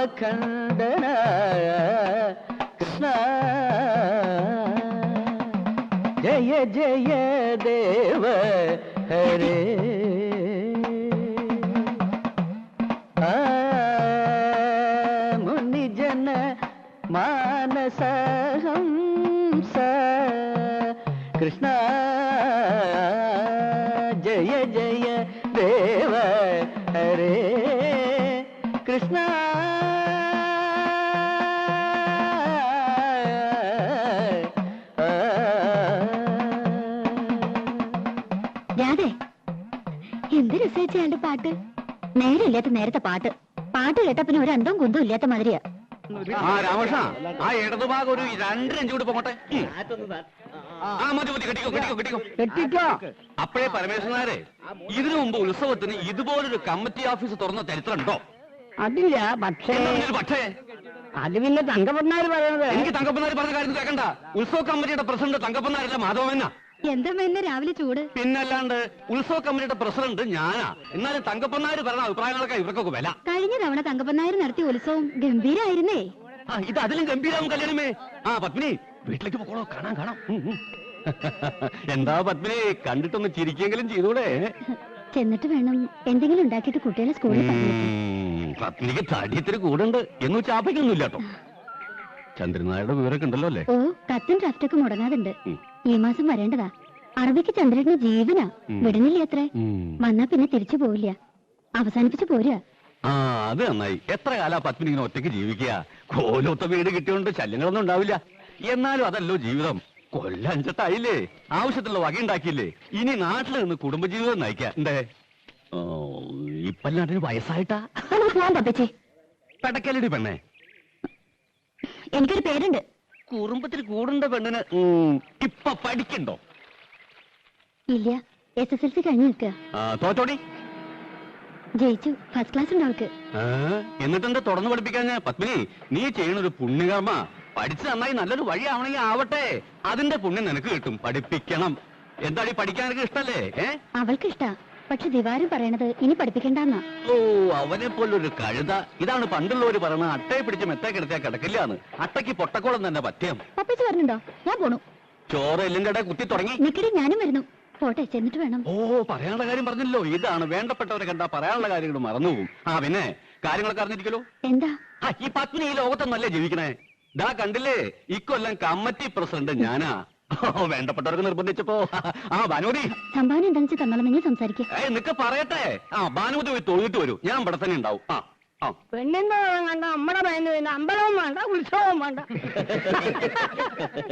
ഭാവഖണ്ഡന കൃഷ്ണ ജയ ജയ ദേവ ഹരേ മുനിജന മാനസഹംസ കൃഷ്ണ ജയ ജയ ദേവ ഹരേ കൃഷ്ണ രാധേ എന്ത് രസിച്ചയാളുടെ പാട്ട് നേരമില്ലാത്ത നേരത്തെ പാട്ട് പാട്ട് കേട്ടപ്പിന് ഒരു അന്തവും കുന്തവും ഇല്ലാത്ത മാതിരിയാ. രാമകൃഷ്ണ ആ ഇടതുഭാഗം ഒരു 2 ഇഞ്ച് കൂടി പോകട്ടെ. കെട്ടിക്കോ. അപ്പോഴേ പരമേശ്വരനാരെ ഇതിനു മുമ്പ് ഉത്സവത്തിന് ഇതുപോലൊരു കമ്മിറ്റി ഓഫീസ് തുറന്ന ചരിത്രം ഉണ്ടോ? അതില്ല. പക്ഷേ അത് പിന്നെ തങ്കപ്പനാര് പറയുന്നത്. എനിക്ക് തങ്കപ്പനാര് പറഞ്ഞ കാര്യം കേൾക്കണ്ട. ഉത്സവ കമ്മിറ്റിയുടെ പ്രസിഡന്റ് തങ്കപ്പനാരല്ല മാധവമെന്നാ. എന്താ രാവിലെ ചൂട്? പിന്നല്ലാണ്ട് ഉത്സവ കമ്മിറ്റിയുടെ പ്രസിഡന്റ് ഞാനാ. എന്നാലും തങ്കപ്പനാര് പറഞ്ഞ അഭിപ്രായങ്ങളൊക്കെ ഇവർക്കൊക്കെ വില. കഴിഞ്ഞ തവണ തങ്കപ്പനാര് നടത്തിയ ഉത്സവം ഗംഭീരായിരുന്നേ. ഇത് അതിലും ഗംഭീരാവും കല്യാണമേ. പത്മിനി വീട്ടിലേക്ക് പോകണോ? കാണാം. എന്താ പത്മിനി, കണ്ടിട്ടൊന്ന് ചിരിക്കെങ്കിലും ചെയ്തൂടെ? ചെന്നിട്ട് വേണം എന്തെങ്കിലും ഉണ്ടാക്കിയിട്ട് കുട്ടികളെ സ്കൂളിൽ പത്മിനിക്ക് തടിയത്തിന് കൂടുണ്ട് എന്ന് ചാപ്പയ്ക്കൊന്നുമില്ല കേട്ടോ. ചന്ദ്രനായുടെ വിവരമൊക്കെ ഉണ്ടല്ലോ അല്ലേ? ഓ, കത്തും ഡ്രാഫ്റ്റൊക്കെ മുടങ്ങാതുണ്ട്. ഈ മാസം വരേണ്ടതാ. അറബിക്ക് ചന്ദ്രന് ജീവനാ. വിടുന്നില്ല അത്രേ. വന്നാ പിന്നെ തിരിച്ചു പോവില്ല. അവസാനിപ്പിച്ചു പോരാ. അത് നന്നായി. എത്ര കാലാ പത്മിനി ഇങ്ങനെ ഒറ്റയ്ക്ക് ജീവിക്കുക? കോലൊത്ത വീട് കിട്ടിയോണ്ട് ശല്യങ്ങളൊന്നും ഉണ്ടാവില്ല. എന്നാലും അതല്ലോ ജീവിതം. കൊല്ലം 5 ആവശ്യത്തിലുള്ള വകയുണ്ടാക്കിയില്ലേ? ഇനി നാട്ടിൽ നിന്ന് കുടുംബജീവിതം നയിക്കാം. എന്തേ ഇപ്പല്ലാണ്ടിന് വയസ്സായിട്ടാ? പെടക്കലടി പെണ്ണേ, എനിക്കൊരു പേരുണ്ട്. കുറുമ്പത്തിൽ കൂടുണ്ട പെണ്ണിന് ഇപ്പൊ പഠിക്കണ്ടോ? ഇല്ല, SSLC കഴിഞ്ഞു നിൽക്കുക. തോറ്റോടി? ജയിച്ചു. ഫസ്റ്റ് ക്ലാസ് ഉണ്ട് അവൾക്ക്. എന്നിട്ടെന്താ തുടർന്ന് പഠിപ്പിക്കാൻ? പത്മിനി, നീ ചെയ്യണൊരു പുണ്യകർമ്മ. പഠിച്ച് നന്നായി നല്ലൊരു വഴി ആവണമെങ്കിൽ ആവട്ടെ. അതിന്റെ പുണ്യം നിനക്ക് കിട്ടും. പഠിപ്പിക്കണം. എന്താടി പഠിക്കാൻ നിനക്ക് ഇഷ്ടല്ലേ? അവൾക്ക് ഇഷ്ടാ. പക്ഷെ ദിവാരം പറയണത് ഇനി പഠിപ്പിക്കണ്ടെന്നാ. ഓ, അവനെ പോലൊരു കഴുത. ഇതാണ് പണ്ടുള്ളവര് പറയണ അട്ടയെ പിടിച്ച് മെത്തേ കിടത്തിയാ കിടക്കില്ലാന്ന്. അട്ടയ്ക്ക് പൊട്ടക്കോളം തന്നെ പത്യം. പപ്പിച്ച് പറഞ്ഞിട്ടുണ്ടോ? ഞാൻ പോണു. ചോറ് എല്ലിന്റെ ഇടയിൽ കുത്തി തുടങ്ങി. നിക്കടി, ഞാനും വരുന്നു. പോട്ടെ, ചെന്നിട്ട് വേണം. ഓ, പറയാനുള്ള കാര്യം പറഞ്ഞല്ലോ. ഇതാണ് വേണ്ടപ്പെട്ടവരെ കണ്ടാ പറയാനുള്ള കാര്യങ്ങൾ മറന്നുപോകും. പിന്നെ കാര്യങ്ങളൊക്കെ അറിഞ്ഞിരിക്കലോ. എന്താ? ഈ പത്മിനി ഈ ലോകത്തൊന്നല്ലേ ജീവിക്കണേ? ദാ കണ്ടില്ലേ, ഇക്കൊല്ലം കമ്മിറ്റി പ്രസിഡന്റ് ഞാനാ. വേണ്ടപ്പെട്ടവർക്ക് നിർബന്ധിച്ചപ്പോ ഭാനുമതി സംഭാവന എന്താണെന്ന് തന്നോളം നിങ്ങൾ സംസാരിക്കേ. നിനക്ക് പറയട്ടെ. ഭാനുമതി പോയി തൊഴുതിട്ട് വരൂ. ഞാൻ ഇവിടെ തന്നെ ഉണ്ടാവും. പെണ്ണിന്റെ കണ്ട നമ്മടെ പയ്യന് പിന്നെ അമ്പലവും വേണ്ട ഉത്സവവും വേണ്ട.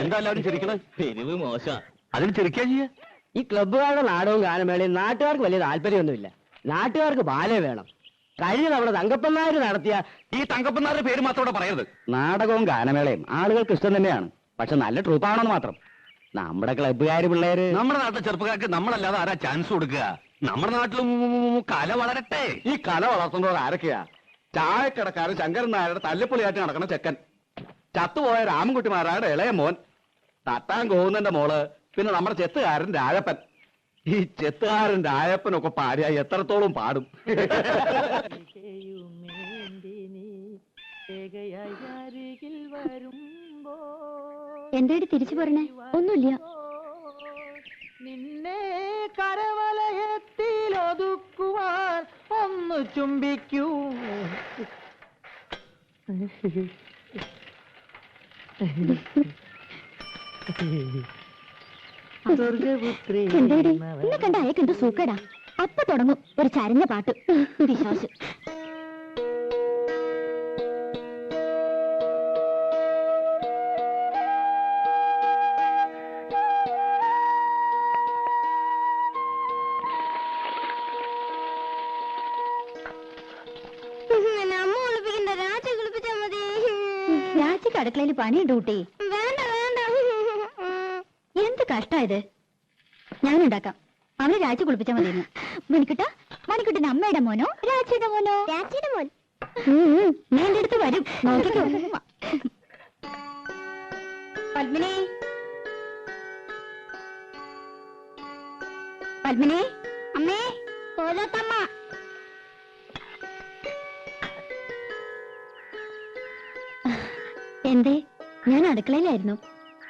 എന്താ എല്ലാവരും ചിരിക്കണേ? പിരിവ് മോശം. അതിന് ചിരിക്കാ ചെയ്യ. ഈ ക്ലബ്ബുകാരുടെ നാടകവും ഗാനമേളയും നാട്ടുകാർക്ക് വലിയ താല്പര്യമൊന്നുമില്ല. നാട്ടുകാർക്ക് ബാലേ വേണം. കഴിഞ്ഞ നമ്മുടെ തങ്കപ്പനാര് നടത്തിയ ഈ തങ്കപ്പനാരുടെ പേര് മാത്രം ഇവിടെ പറയരുത്. നാടകവും ഗാനമേളയും ആളുകൾക്ക് ഇഷ്ടം തന്നെയാണ്. പക്ഷെ നല്ല ട്രൂപ്പാണെന്ന് മാത്രം. നമ്മുടെ ക്ലബ്ബുകാര് പിള്ളേര്, നമ്മുടെ നാട്ടിലെ ചെറുപ്പക്കാർക്ക് നമ്മളല്ലാതെ ആരാ ചാൻസ് കൊടുക്കുക? നമ്മുടെ നാട്ടിലും കല വളരട്ടെ. ഈ കല വളർത്തുന്നവർ ആരൊക്കെയാ? ചായക്കടക്കാരൻ ശങ്കരൻ നായരുടെ തല്ലിപ്പൊളിയായിട്ട് നടക്കുന്ന ചെക്കൻ, ചത്തുപോയ രാമൻകുട്ടിമാരായുടെ ഇളയ മോൻ, തട്ടാൻ കോവുന്നന്റെ മോള്, പിന്നെ നമ്മുടെ ചെത്തുകാരൻ രാജപ്പൻ. ഈ ചെത്തുകാരൻ രാജപ്പനൊക്കെ പാടിയായി എത്രത്തോളം പാടും. എന്തായിട്ട് തിരിച്ചു പറഞ്ഞേ? ഒന്നുമില്ല. നിന്നെ കരവലയത്തിൽ ഒതുക്കുവാൻ ഒന്ന് ചുംബിക്കൂ. എന്താടി എന്നെ കണ്ട അയക്കെന്ത് സൂക്കേടാ. അപ്പൊ തുടങ്ങും ഒരു ചരഞ്ഞ പാട്ട്. വിശ്വാസം. രാജിക്ക് അടുക്കളയിൽ പണിയുണ്ട് കുട്ടി. എന്ത് കഷ്ടായത്. ഞാനുണ്ടാക്കാം. അവന് രാജി കുളിപ്പിച്ചാൽ മതിയെന്ന്. മണിക്കുട്ടൻ അമ്മയുടെ മോനോ രാജിയുടെ മോനോ? രാജിയുടെ മോൻ. നീ എന്റെ അടുത്ത് വരും. നോക്കിക്കോ. പത്മിനി, പത്മിനി, അമ്മേ, കോലത്തമ്മ. എന്തേ? ഞാൻ അടുക്കളയിലായിരുന്നു.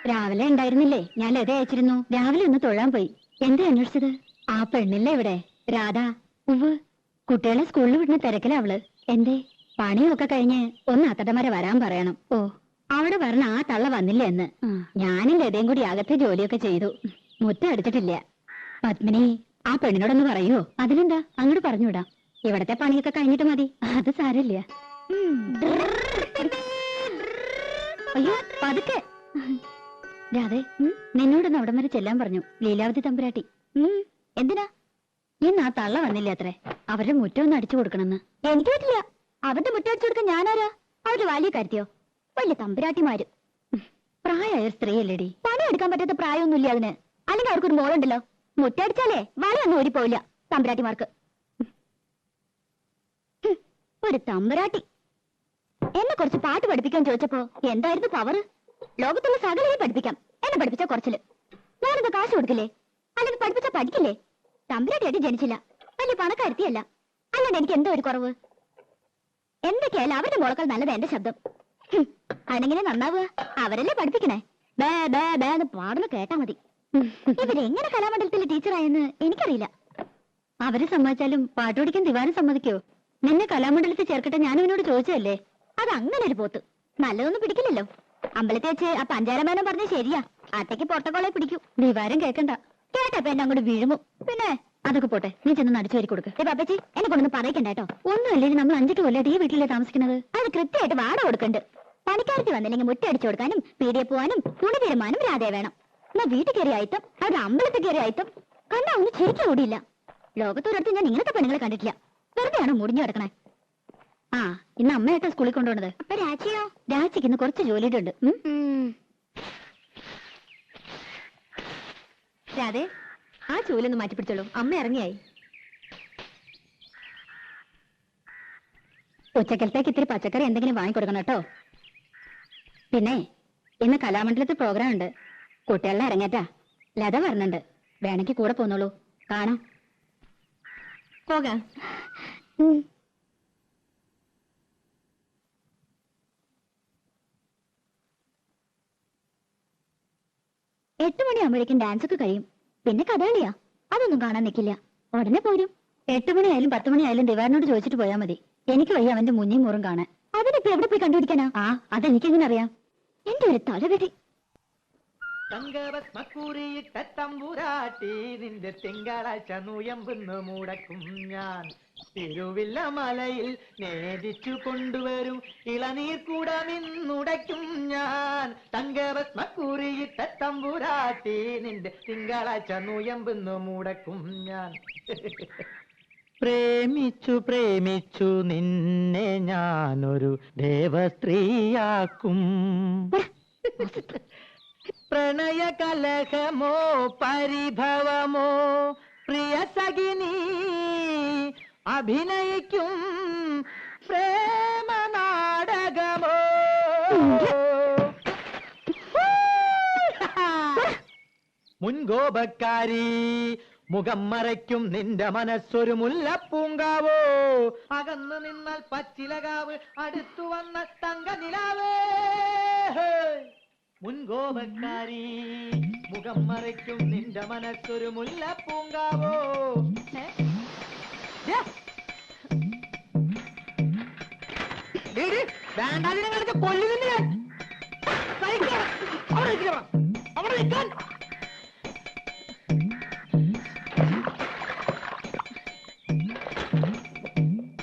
രാവിലെ ഉണ്ടായിരുന്നില്ലേ? ഞാൻ ലത അയച്ചിരുന്നു. രാവിലെ ഒന്ന് തൊഴാൻ പോയി. എന്തേ അന്വേഷിച്ചത്? ആ പെണ്ണില്ലേ ഇവിടെ, രാധ? ഉവ്, കുട്ടികളെ സ്കൂളിൽ വിടുന്ന തിരക്കില അവള്. എന്തേ? പണിയൊക്കെ കഴിഞ്ഞ് ഒന്ന് അത്തടമര വരാൻ പറയണം. ഓ, അവിടെ പറഞ്ഞ ആ തള്ള വന്നില്ല എന്ന്. ഞാനും ലതയും കൂടി അകത്തെ ജോലിയൊക്കെ ചെയ്തു. മുറ്റം അടിച്ചിട്ടില്ല. പത്മിനി, ആ പെണ്ണിനോടൊന്ന് പറയോ? അതിനെന്താ, അങ്ങോട്ട് പറഞ്ഞുവിടാം. ഇവിടത്തെ പണിയൊക്കെ കഴിഞ്ഞിട്ട് മതി. അത് സാരമില്ല. അയ്യോ, പതുക്കെ. രാധേ, നിന്നോടൊന്ന് അവിടം വരെ ചെല്ലാൻ പറഞ്ഞു ലീലാവതി തമ്പുരാട്ടി. എന്തിനാ? ഇന്ന് ആ തള്ള വന്നില്ല അത്രേ. അവരുടെ മുറ്റം ഒന്ന് അടിച്ചു കൊടുക്കണമെന്ന്. എനിക്ക് പറ്റില്ല. അവരുടെ മുറ്റം അടിച്ചു കൊടുക്കാൻ ഞാനാരാ? അവര് വലിയ കാര്യത്തിയോ? വലിയ തമ്പുരാട്ടിമാര്. പ്രായമായ സ്ത്രീയല്ലേടി. പണിയെടുക്കാൻ പറ്റാത്ത പ്രായമൊന്നുമില്ല അതിന്. അല്ലെങ്കിൽ അവർക്കൊരു മോളുണ്ടല്ലോ. മുറ്റടിച്ചാലേ വളയൊന്നും ഓടിപ്പോവില്ല തമ്പുരാട്ടിമാർക്ക്. ഒരു തമ്പുരാട്ടി എന്നെ കുറച്ച് പാട്ട് പഠിപ്പിക്കാൻ ചോദിച്ചപ്പോ എന്തായിരുന്നു പവർ? ലോകത്തുള്ള സകലയെ പഠിപ്പിക്കാം. എന്നെ പഠിപ്പിച്ച കുറച്ചില്. ഞാനെന്താ കാശ് കൊടുക്കില്ലേ? അല്ലെങ്കിൽ പഠിപ്പിച്ച പഠിക്കില്ലേ? തമ്പുരാട്ടിയായിട്ട് ജനിച്ചില്ല. വലിയ പണക്കാരുത്തിയല്ല. അല്ലാണ്ട് എനിക്ക് എന്തോ ഒരു കുറവ്. എന്തൊക്കെയായാലും അവരുടെ മോളക്കാൾ നല്ലത് എന്റെ ശബ്ദം. അതെങ്ങനെ നന്നാവുക? അവരല്ലേ പഠിപ്പിക്കണേ. ബേ ബേ ബേ എന്ന് പാടുന്ന കേട്ടാ മതി. ഇവരെങ്ങനെ കലാമണ്ഡലത്തിലെ ടീച്ചറായെന്ന് എനിക്കറിയില്ല. അവര് സമ്മതിച്ചാലും പാട്ട് പഠിക്കാൻ ദിവാരം സമ്മതിക്കോ? നിന്നെ കലാമണ്ഡലത്തിൽ ചേർക്കട്ടെ ഞാൻ ഇവനോട് ചോദിച്ചതല്ലേ. അത് അങ്ങനെ ഒരു പോത്ത് നല്ലതൊന്നും പിടിക്കില്ലല്ലോ. അമ്പലത്തിൽ വെച്ച് ആ പഞ്ചാരമേനം പറഞ്ഞ ശരിയാ. അട്ടയ്ക്ക് പൊട്ടക്കോളെ പിടിക്കൂ. ദിവാരം കേക്കണ്ട. കേട്ടപ്പോ എന്നെ അങ്ങോട്ട് വീഴുമോ? പിന്നെ അതൊക്കെ പോട്ടെ, നീ ചെന്ന് അടിച്ചു വരി കൊടുക്ക്. പാപ്പച്ചി, എന്നെ കൊണ്ടൊന്ന് പറയിക്കണ്ട കേട്ടോ. ഒന്നുമല്ലേ, നമ്മൾ 5 കൊല്ലം ഈ വീട്ടിലെ താമസിക്കുന്നത്. അത് കൃത്യമായിട്ട് വാട കൊടുക്കണ്ട്. പണിക്കാർക്ക് വന്നില്ലെങ്കിൽ മുറ്റ അടിച്ചു കൊടുക്കാനും പീടിയെ പോവാനും തുണി തീരുമാനം രാധയെ വേണം. എന്നാ വീട്ടിൽ കയറി ആയിത്തം, അവരുടെ അമ്പലത്തിൽ കയറി ആയിത്തം കണ്ടാ ഒന്നും ശരിക്കും ഓടിയില്ല. ലോകത്തൊരിടത്ത് ഞാൻ ഇങ്ങനത്തെ പെണ്ണുങ്ങളെ കണ്ടിട്ടില്ല. വെറുതെയാണോ മുടിഞ്ഞു കിടക്കണേ? ആ, ഇന്ന് അമ്മയായിട്ടാ സ്കൂളിൽ കൊണ്ടുപോണത്. അപ്പൊ രാജിയോ? രാജിക്ക് ഇന്ന് കുറച്ച് ജോലിയുടെ ഉണ്ട്. രാധേ, ആ ചൂലൊന്ന് മാറ്റിപ്പിടിച്ചോളൂ. അമ്മ ഇറങ്ങിയായി. ഉച്ചക്കലത്തേക്ക് ഇത്തിരി പച്ചക്കറി എന്തെങ്കിലും വാങ്ങിക്കൊടുക്കണം കേട്ടോ. പിന്നെ ഇന്ന് കലാമണ്ഡലത്തിൽ പ്രോഗ്രാം ഉണ്ട്. കുട്ടികളെ ഇറങ്ങേറ്റാ. ലത പറഞ്ഞിട്ടുണ്ട്. വേണമെങ്കിൽ കൂടെ പോന്നോളൂ, കാണാം. പോകാം. 8 മണിയാകുമ്പോഴേക്കും ഡാൻസ് ഒക്കെ കഴിയും. പിന്നെ കഥകളിയാ. അതൊന്നും കാണാൻ നിൽക്കില്ല. ഉടനെ പോരും. 8 മണിയായാലും 10 മണിയായാലും ദിവാരനോട് ചോദിച്ചിട്ട് പോയാൽ മതി. എനിക്ക് വയ്യ അവന്റെ മുന്നിയും മൂറും കാണാൻ. അതിനിപ്പോ എവിടെ പോയി കണ്ടുപിടിക്കാനാ? ആ, അതെനിക്കെങ്ങനെ അറിയാം? എന്റെ ഒരു തലവെടി. തങ്കഭസ്മക്കുറിയിട്ട തമ്പുരാട്ടി നിന്റെ തിങ്കളാഴ്ച നുയമ്പെന്ന് മുടക്കും ഞാൻ. തിരുവില്ല മലയിൽ നേദിച്ചു കൊണ്ടുവരും ഇളനീർ കൂടമിന്നുടയ്ക്കും ഞാൻ. തങ്കഭസ്മക്കുറിയിട്ട തമ്പുരാട്ടി നിന്റെ തിങ്കളാഴ്ച നുയമ്പെന്ന് മുടക്കും ഞാൻ. പ്രേമിച്ചു പ്രേമിച്ചു നിന്നെ ഞാനൊരു ദേവസ്ത്രീയാക്കും. പ്രണയ കലഹമോ പരിഭവമോ പ്രിയ സഖിനി അഭിനയിക്കും പ്രേമ നാടകമോ. മുൻകോപക്കാരി മുഖം മറയ്ക്കും നിന്റെ മനസ്സൊരു മുല്ലപ്പൂങ്കാവോ. അകന്നു നിന്നാൽ പച്ചിലകാവ് അടുത്തു വന്ന തങ്കനിലാവേ. മുൻകോപക്കാരി മുഖം മറയ്ക്കും നിന്റെ മനസ്സൊരു മുല്ലപ്പൂങ്കാവോ. വേണ്ടാതിനെ കൊല്ലുന്നില്ല ഞാൻ. അവിടെ നിൽക്കാൻ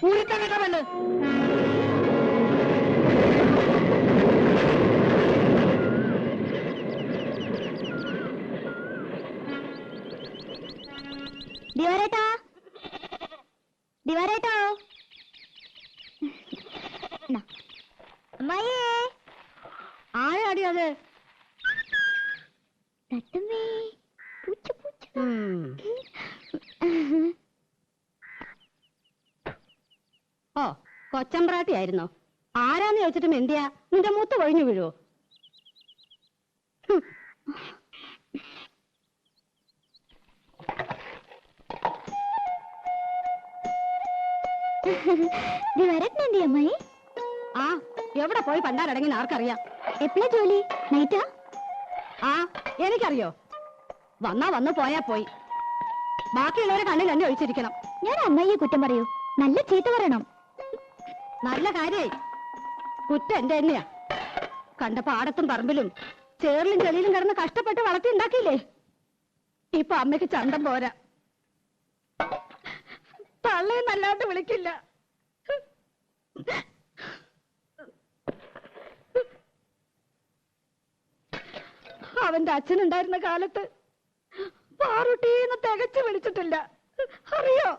പൂരിത്തം കേട്ടവന്. ദിവാരേട്ടാ, ദിവാരേട്ടാ, അമ്മായിയേ, ആരാടി അത്? തട്ടുമ്മേ, പൂച്ച പൂച്ച. ഓ, കൊച്ചമ്പ്രാട്ടി ആയിരുന്നോ? ആരാന്ന് ചോദിച്ചിട്ടും എന്തിയാ? നിന്റെ മൂത്ത് കൊഴിഞ്ഞു വീഴോ? ദിവാരേട്ടൻ എന്തി അമ്മായി? ആ, എവിടെ പോയി പണ്ടാരടങ്ങി ആർക്കറിയാം. എപ്പോഴാ ജോലി? നൈറ്റാ? ആ എനിക്കറിയോ, വന്നാ വന്നു പോയാ പോയി. ബാക്കിയുള്ളവരെ കണ്ണിൽ എന്നെ ഒഴിച്ചിരിക്കണം. ഞാൻ അമ്മയെ കുറ്റം പറയൂ? നല്ല ചീത്ത പറയണം. നല്ല കാര്യായി. കുറ്റം എന്റെ തന്നെയാ. കണ്ട പാടത്തും പറമ്പിലും ചേറിലും ചെളിയിലും കിടന്ന് കഷ്ടപ്പെട്ട് വളർത്തി ഉണ്ടാക്കിയില്ലേ. ഇപ്പൊ അമ്മയ്ക്ക് ചന്തം പോരാ. തള്ളയെന്നല്ലാണ്ട് വിളിക്കില്ല. അവന്റെ അച്ഛനുണ്ടായിരുന്ന കാലത്ത് പാറുട്ടീന്ന് തികച്ചു വിളിച്ചിട്ടില്ല. അറിയോ?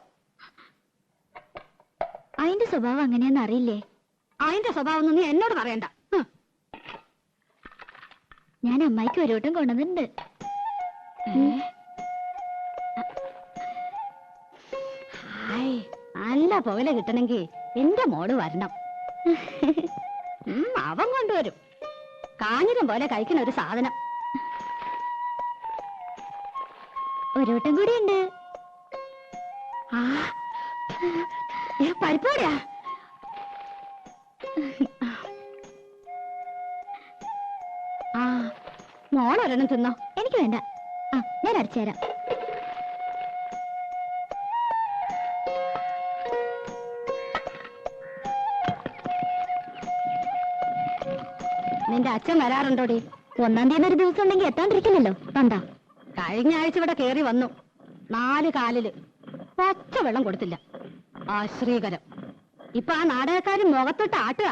അതിന്റെ സ്വഭാവം അങ്ങനെയാന്ന് അറിയില്ലേ? അതിന്റെ സ്വഭാവം ഒന്നും നീ എന്നോട് പറയണ്ട. ഞാൻ അമ്മായിക്ക് ഒരു വട്ടം കൊണ്ടുവന്നിട്ടുണ്ട്. നല്ല പുകല കിട്ടണമെങ്കിൽ എന്റെ മോള് വരണം. അവൻ കൊണ്ടുവരും. കാഞ്ഞിരം പോലെ കഴിക്കുന്ന ഒരു സാധനം. ഒരു വട്ടം കൂടി ഉണ്ട്. പരിപ്പോടാ. ആ മോളൊരെണ്ണം തിന്നോ. എനിക്ക് വേണ്ട. ഞാൻ അടിച്ചുതരാം. നിന്റെ അച്ഛൻ വരാറുണ്ടോടി? 1-ാം തീയതി ഒരു ദിവസം ഉണ്ടെങ്കിൽ എത്താണ്ടിരിക്കില്ലല്ലോ. കണ്ടാ, കഴിഞ്ഞ ആഴ്ച ഇവിടെ കേറി വന്നു. 4 കാലില് പച്ച വെള്ളം കൊടുത്തില്ല. ആശ്രീകരം. ഇപ്പൊ ആ നാടകക്കാരൻ മുഖത്തിട്ട് ആട്ടുക.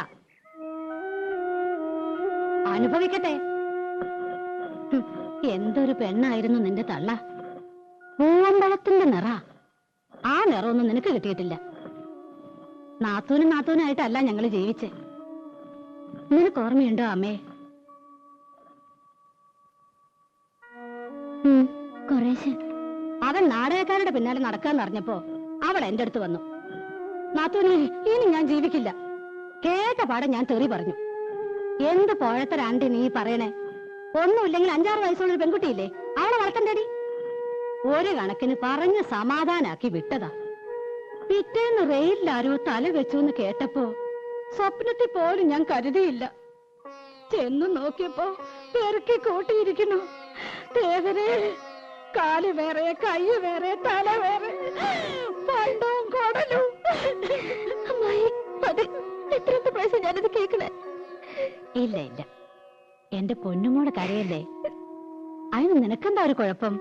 അനുഭവിക്കട്ടെ. എന്തൊരു പെണ്ണായിരുന്നു നിന്റെ തള്ള. പൂവമ്പഴത്തിന്റെ നിറ. ആ നിറമൊന്നും നിനക്ക് കിട്ടിയിട്ടില്ല. നാത്തൂനായിട്ടല്ല ഞങ്ങള് ജീവിച്ചേ. നിനക്ക് ഓർമ്മയുണ്ടോ അമ്മേ? കുറേശ്ശെ. അവൻ നാടകക്കാരുടെ പിന്നാലെ നടക്കാന്ന് അറിഞ്ഞപ്പോ അവൾ എന്റെ അടുത്ത് വന്നു. നാത്തൂനെ, ഇനി ഞാൻ ജീവിക്കില്ല. കേട്ട പാടെ ഞാൻ തെറി പറഞ്ഞു. എന്ത് പോഴത്തരാണ്ടി നീ പറയണേ? ഒന്നുമില്ലെങ്കിൽ 5-6 വയസ്സുള്ളൊരു പെൺകുട്ടിയില്ലേ, അവളെ വളർത്തണ്ടേടി. ഒരു കണക്കിന് പറഞ്ഞ് സമാധാനാക്കി വിട്ടതാ. പിറ്റേന്ന് റെയിലാരോ തല വെച്ചു എന്ന് കേട്ടപ്പോ സ്വപ്നത്തിൽ പോലും ഞാൻ കരുതിയില്ല. ചെന്നു നോക്കിയപ്പോ പെറുക്കി കൂട്ടിയിരിക്കുന്നു. ദേവരെ, കാല് വേറെ, കൈ വേറെ, തല വേറെ, പണ്ടവും കൊടലും. അമ്മായി, അത് എത്രത്തെ പ്രാവശ്യം ഞാനത് കേൾക്കണേ? ഇല്ല ഇല്ല, എന്റെ പൊന്നുമോടെ കരയല്ലേ. അതിന് നിനക്കെന്താ ഒരു കുഴപ്പം?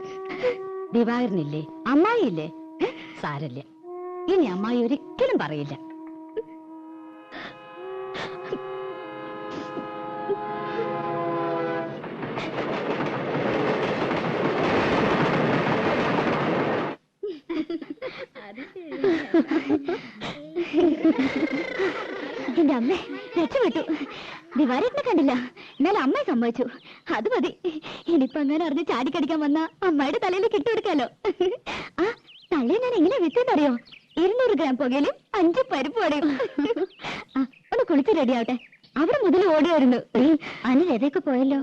ദിവാകരനില്ലേ, അമ്മായില്ലേ? സാരല്ല, ഇനി അമ്മായി ഒരിക്കലും പറയില്ല. എന്റെ അമ്മേ, രക്ഷപ്പെട്ടു. ദിവാരേട്ടനെ കണ്ടില്ല, എന്നാലും അമ്മയെ സംഭവിച്ചു. അത് മതി. ഇനിയിപ്പോ അങ്ങനെ അറിഞ്ഞ് ചാടിക്കടിക്കാൻ വന്ന അമ്മയുടെ തലയിലേക്ക് ഇട്ടുകൊടുക്കാലോ. ആ തള്ളയെ ഞാൻ എങ്ങനെ വിറ്റെന്നറിയോ? 200 ഗ്രാം പുകയിലും 5 പരിപ്പ് വടയും. ഒന്ന് കുളിച്ച് റെഡിയാവട്ടെ. അവിടെ മുതൽ ഓടി വരുന്നു. അനിൽ എതൊക്കെ പോയല്ലോ.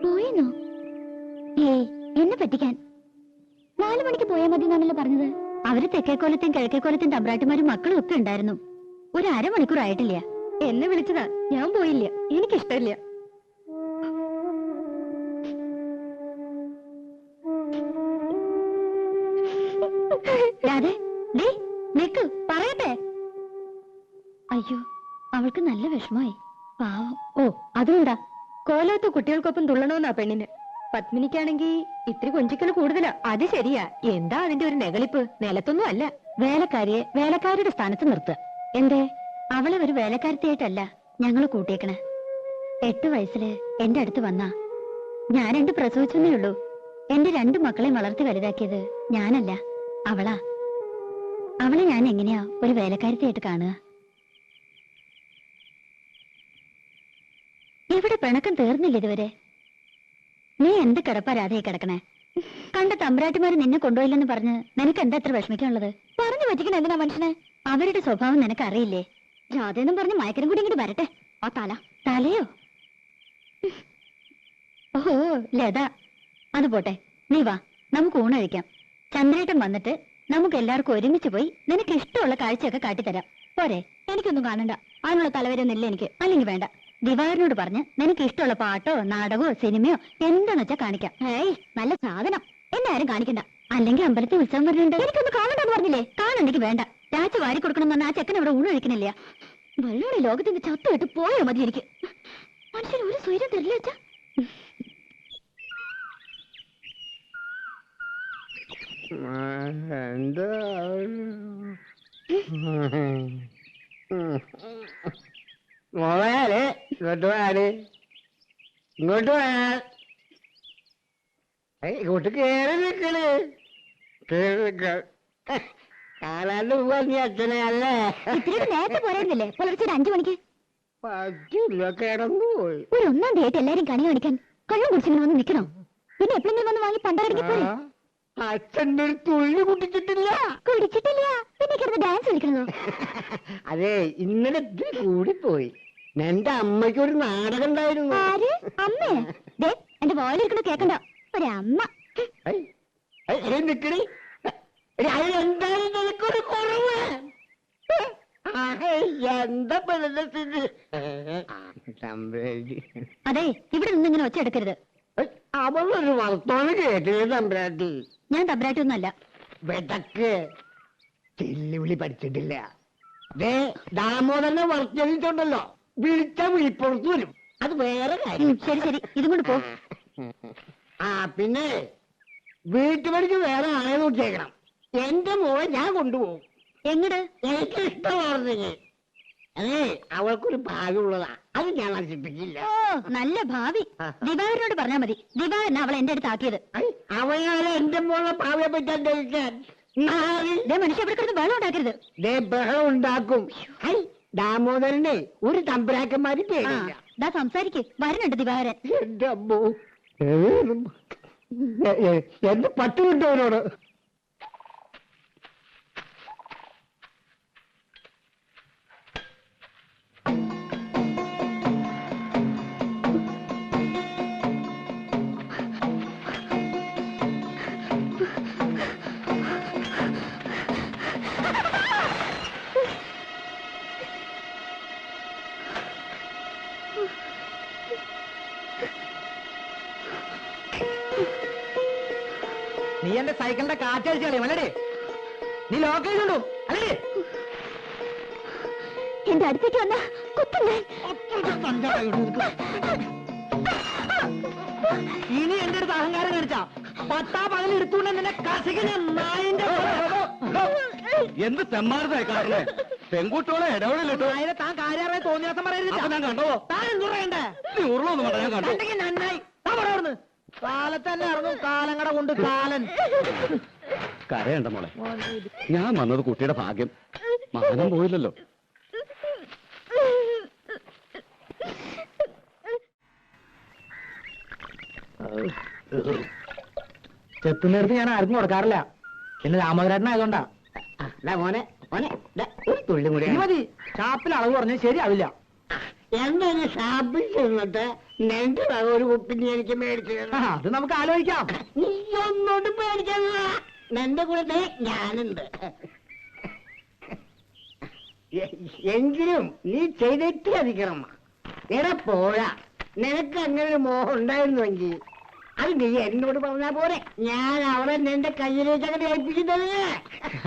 പോയെന്നോ? ഏയ്, എന്നെ പറ്റിക്കാൻ. 4 മണിക്ക് പോയാൽ മതി എന്നാണല്ലോ പറഞ്ഞത്. അവര് തെക്കേക്കോലത്തെയും കിഴക്കേക്കോലത്തെയും തമ്പ്രാട്ടിമാരും മക്കളും ഒക്കെ ഉണ്ടായിരുന്നു. ഒരു 1/2 മണിക്കൂർ ആയിട്ടില്ല. എന്നെ വിളിച്ചതാ, ഞാൻ പോയില്ല. എനിക്കിഷ്ടമില്ല. നിക്ക്, പറയട്ടെ. അയ്യോ, അവൾക്ക് നല്ല വിഷമായി. പാവം. ഓ, അതുകൊണ്ടാ കോലത്ത് കുട്ടികൾക്കൊപ്പം തുള്ളണമെന്നാ പെണ്ണിന്. പത്മിനിക്കാണെങ്കി ഇത്തിരി കൊഞ്ചിക്കൽ കൂടുതലാ. അത് ശരിയാ. എന്താ അതിന്റെ ഒരു നെകളിപ്പ്? നിലത്തൊന്നും അല്ല. വേലക്കാരിയെ വേലക്കാരിയുടെ സ്ഥാനത്ത് നിർത്തുക. എന്തേ? അവളെ ഒരു വേലക്കാരത്തിയായിട്ടല്ല ഞങ്ങള് കൂട്ടിയേക്കണേ. 8 വയസ്സില് എന്റെ അടുത്ത് വന്നാ. ഞാൻ 2 പ്രസവിച്ചെന്നേ ഉള്ളൂ. എന്റെ 2 മക്കളെയും വളർത്തി വലുതാക്കിയത് ഞാനല്ല, അവളാ. അവളെ ഞാൻ എങ്ങനെയാ ഒരു വേലക്കാരത്തിയായിട്ട് കാണുക? ഇവിടെ പിണക്കം തീർന്നില്ല ഇതുവരെ. നീ എന്ത് കിടപ്പാ രാധയെ കിടക്കണേ? കണ്ട തമ്പുരാട്ടിമാര് നിന്നെ കൊണ്ടുപോയില്ലെന്ന് പറഞ്ഞ് നിനക്ക് എന്താ എത്ര വിഷമിക്കാനുള്ളത്? പറഞ്ഞു പറ്റിക്കണ എന്തിനാ മനുഷ്യനെ? അവരുടെ സ്വഭാവം നിനക്കറിയില്ലേ? രാധയെന്നും പറഞ്ഞ് മയക്കനും കൂടി ഇങ്ങോട്ട് വരട്ടെ. ആ തലയോ? ഓഹോ, ലത. അത് പോട്ടെ, നീ വാ, നമുക്ക് ഊണഴിക്കാം. ചന്ദ്രേട്ടൻ വന്നിട്ട് നമുക്ക് എല്ലാവർക്കും ഒരുമിച്ച് പോയി നിനക്ക് ഇഷ്ടമുള്ള കാഴ്ചയൊക്കെ കാട്ടിത്തരാം. പോരെ? എനിക്കൊന്നും കാണണ്ട. അതിനുള്ള തലവരൊന്നുമില്ല എനിക്ക്. അല്ലെങ്കിൽ വേണ്ട. ദിവാകരനോട് പറഞ്ഞ് നിനക്ക് ഇഷ്ടമുള്ള പാട്ടോ നാടകമോ സിനിമയോ എന്താന്ന് വെച്ചാ കാണിക്കാം. ഏയ് നല്ല സാധനം, എന്നെ ആരും കാണിക്കണ്ട. അല്ലെങ്കിൽ അമ്പലത്തിൽ ഉത്സവം വരുന്നുണ്ട്, എനിക്കൊന്ന് കാണണ്ടെന്ന് പറഞ്ഞില്ലേ? കാണണ്ടെങ്കിൽ വേണ്ട. രാജ വാരി കൊടുക്കണം പറഞ്ഞ ആ ചെക്കൻ അവിടെ ഊണ് കഴിക്കണില്ല. വെള്ളോടെ ലോകത്തിന്റെ ചത്തുകെട്ട് പോയോ മതി എനിക്ക്. മനുഷ്യൻ ഒരു സ്വൈര്യം തരില്ല വെച്ചാ. എന്താ മോളയാലേ ഇങ്ങോട്ട് പോയാല് ഇങ്ങോട്ട് പോയാ ഇങ്ങോട്ട് കേറി നിക്കണ് കാണാണ്ട് പോവാ നീ അച്ഛനെ അല്ലേ? ഇത്തിരി നേരത്തെ പോരായിരുന്നില്ലേ? പുലർച്ചെ 5 മണിക്ക് പറ്റില്ല, കിടന്നു പോയി. ഒരു 1-ാം തീയതി എല്ലാരും കണി കാണിക്കാൻ കള്ളം കുടിച്ചിങ്ങനെ വന്ന് നിൽക്കണം. പിന്നെ എപ്പോഴെങ്കിലും വന്ന് വാങ്ങി പണ്ടരടിക്ക് പോരെ. അച്ഛൻ്റെ ഒരു തുള്ളി കുടിച്ചിട്ടില്ല. കുടിച്ചിട്ടില്ല പിന്നെ കിടന്ന് ഡാൻസ് കളിക്കണോ? അതെ, ഇന്നലെ ഇത്തിരി കൂടിപ്പോയി. എന്റെ അമ്മയ്ക്ക് ഒരു നാടകം ഉണ്ടായിരുന്നു. ആര്? അമ്മേ? ദേ എന്റെ വോയിലിരിക്കണ കേക്കണ്ട. ഒരമ്മ. നിക്കണി എന്തായാലും നിനക്കൊരു കുറവ്. എന്താ സ്ഥിതി? അതെ, ഇവിടെ നിന്ന് ഇങ്ങനെ ഒച്ച എടുക്കരുത്. അവളൊരു വർത്തമാനം കേട്ടില്ല തമ്പുരാട്ടി. ഞാൻ തബ്രാട്ടി ഒന്നുമല്ല. വെടക്ക് ചെല്ലുവിളി പഠിച്ചിട്ടില്ല. ദേ ദാമോദരനെ വർത്തിച്ചുണ്ടല്ലോ, വിളിച്ച വിളിപ്പുറത്ത് വരും. അത് വേറെ കാര്യം. ശരി ശരി, ഇതും കൊണ്ട് പോ. പിന്നെ വീട്ടുപടിക്ക് വേറെ ആളെ നോക്കിയേക്കണം. എന്റെ മോളെ ഞാൻ കൊണ്ടുപോകും. എങ്ങട്? എനിക്ക് ഇഷ്ടമാർന്നെങ്കിൽ. അതെ, അവൾക്കൊരു ഭാഗ്യമുള്ളതാ, അത് ഞാൻ നശിപ്പിക്കില്ല. ഓ, നല്ല ഭാവി. ദിവാകരനോട് പറഞ്ഞാ മതി. ദിവാകരൻ അവളെ എന്റെ അടുത്ത് ആക്കിയത്. അവനാലെ എന്റെ മോളെ ഭാവിയെ പറ്റാൻ ധരിക്കാൻ മനുഷ്യ ഇവിടെ കിടന്ന് വെള്ളം ഉണ്ടാക്കരുത്. ബഹളം ഉണ്ടാക്കും. ദാമോദരനെ ഒരു തമ്പുരാക്കന്മാര് പേടില്ല. ദാ സംസാരിക്ക്, വരുന്നുണ്ട് ദിവാകരൻ. എന്റെ അമ്മോ, എന്റെ പട്ട് കിട്ടവനോട്. നീ എന്റെ സൈക്കിളിന്റെ കാറ്റടിച്ച് കളയും അല്ലേ? നീ ലോക്കേജുണ്ടോ അല്ലേ? എന്റെ അടുത്തേക്ക് വന്ന കുത്തുന്നേ. ഇനി എന്റെ അടുത്ത് അഹങ്കാരം കാണിച്ചാ പട്ടാ പകൽ എടുത്തുകൊണ്ട് നിന്നെ കസിക്കുന്ന നായന്റെ എന്ത് തെമ്മാരതായി കാണുന്നേ? പെൺകുട്ടികളെ ഇടപെടലിട്ടോ. നായനെ താൻ കാര്യമായി തോന്നിയാസം പറയരുത്. ഞാൻ കണ്ടോ? താൻ എന്തു പറയണ്ടേ? നീ ഉരുളൊന്നും വേണ്ട, ഞാൻ കണ്ടു. കണ്ടെങ്കിൽ നന്നായി. താൻ പറയന്ന് കാലത്ത് തന്നെ ഇറങ്ങും കാലങ്ങട കൊണ്ട് കാലൻ. കരയണ്ട മോളെ, ഞാൻ വന്നത് കുട്ടിയുടെ ഭാഗ്യം. മാനം പോയില്ലല്ലോ. ചെത്തുന്നേരത്ത് ഞാൻ ആർക്കും കൊടുക്കാറില്ല. പിന്നെ രാമകരാട്ടനായതുകൊണ്ടാ. മോനെ മോനെ ഒരു തുള്ളി കൂടി മതി. ഷാപ്പിൽ അളവ് പറഞ്ഞാൽ ശരിയാവില്ല. എന്തൊരു ഷാപ്പിൽ ചെന്നിട്ട് നിന്റെ വക ഒരു കുപ്പിന് എനിക്ക് മേടിച്ചു. അത് നമുക്ക് ആലോചിക്കാം. നീ ഒന്നോട്ട് പേടിക്കണ്ട, നിന്റെ കൂടെ ഞാനുണ്ട്. എങ്കിലും നീ ചെയ്തിട്ട് അധികണം. എടാ പോരാ, നിനക്ക് അങ്ങനെ ഒരു മോഹം ഉണ്ടായിരുന്നുവെങ്കിൽ അത് നീ എന്നോട് പറഞ്ഞാ പോരെ. ഞാൻ അവളെ നിന്റെ കയ്യിലേക്ക് അങ്ങനെ ഏൽപ്പിക്കുന്നത്.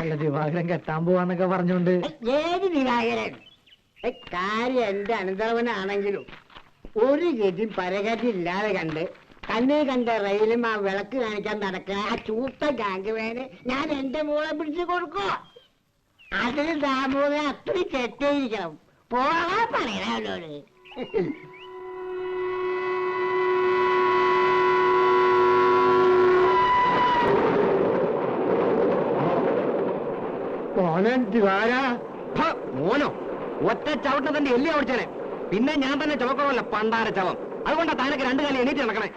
അല്ല, ദിവാകരൻ കെട്ടാൻ പോവാന്നൊക്കെ പറഞ്ഞോണ്ട്. ഏത് ദിവാകരൻ? കാര്യം എന്റെ അനന്തരവനാണെങ്കിലും ഒരു ഗതി പരകതി ഇല്ലാതെ കണ്ട് കണ്ണിൽ കണ്ട റെയിലും ആ വിളക്ക് കാണിക്കാൻ നടക്കുക ആ ചൂത്ത ഗാംഗുവേന് ഞാൻ എന്റെ മോളെ പിടിച്ചു കൊടുക്കോ? അതിന് ദാമോദരൻ അത്രയും കെട്ടിയിരിക്കണം. പോകാൻ പറയണവരോട്. മോനോ ഒറ്റ ചവിട്ട തന്നെ എല്ലി ഓടിച്ചേനെ. പിന്നെ ഞാൻ തന്നെ ചുമക്കണമല്ല പണ്ടാര ചവം. അതുകൊണ്ടാ താനൊക്കെ 2 കാലം എണീറ്റ് നടക്കണേ.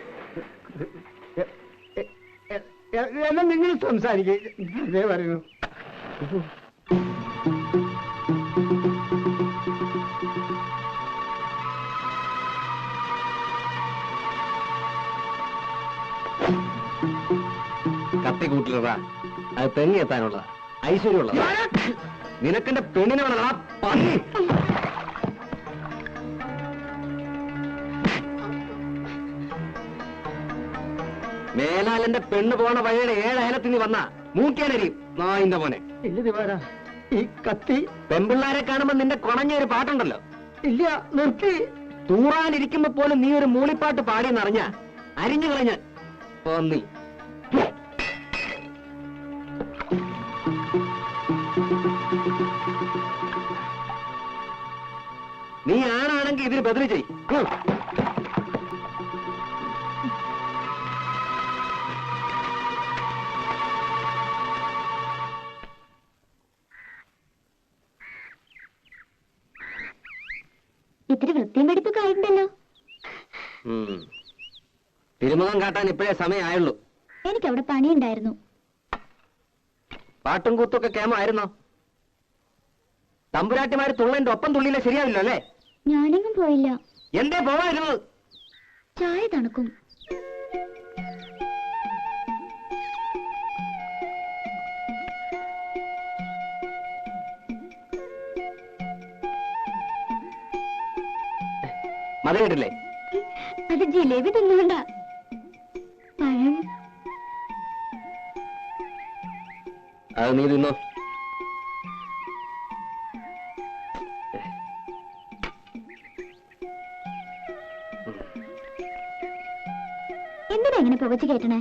എന്നാ നിങ്ങൾ സംസാരിക്കേ. അതേ പറയുന്നു. കത്തി കൂട്ടിലതാ, അത് തെങ്ങി എത്താനുള്ളതാ, ഐശ്വര്യമുള്ളതാ. നിനക്കെന്റെ പെണ്ണിനെ വേണം ആ പന്നി. മേലാലെന്റെ പെണ്ണ് പോണ വഴിയുടെ 7 അയലത്തിൽ നീ വന്നാ മൂക്കാനരിയും നായിന്റെ മോനെ. ഇല്ല ദിവാര, ഈ കത്തി പെമ്പിള്ളാരെ കാണുമ്പോ നിന്റെ കുണഞ്ഞൊരു പാട്ടുണ്ടല്ലോ, ഇല്ല നിർത്തി. തൂറാനിരിക്കുമ്പോ പോലും നീ ഒരു മൂളിപ്പാട്ട് പാടിയെന്നറിഞ്ഞ അരിഞ്ഞു കളഞ്ഞ് പോന്നി. നീ ആണാണെങ്കിൽ ഇതിന് ബദലി ചെയ്. ഇത്തിരി വൃത്തിയും പഠിപ്പൊക്കെ ആയിട്ടുണ്ടല്ലോ. തിരുമുഖം കാട്ടാൻ ഇപ്പോഴേ സമയമായുള്ളൂ. എനിക്കവിടെ പണിയുണ്ടായിരുന്നു. പാട്ടും കൂത്തൊക്കെ കേമായിരുന്നോ? തമ്പുരാട്ടിമാര് തുള്ളന്റെ ഒപ്പം തുള്ളിയില്ല ശരിയാവില്ലോ അല്ലേ? ഞാനെങ്ങും പോയില്ല. എന്തേ പോവായിരുന്നത്? ചായ തണുക്കും. മതി കേട്ടില്ലേ? അത് ജിലേബി തിന്നുകൊണ്ട. പഴം അത് നീ തിന്നോ. എന്തിനാ ഇങ്ങനെ പുകച്ചു കയറ്റണേ?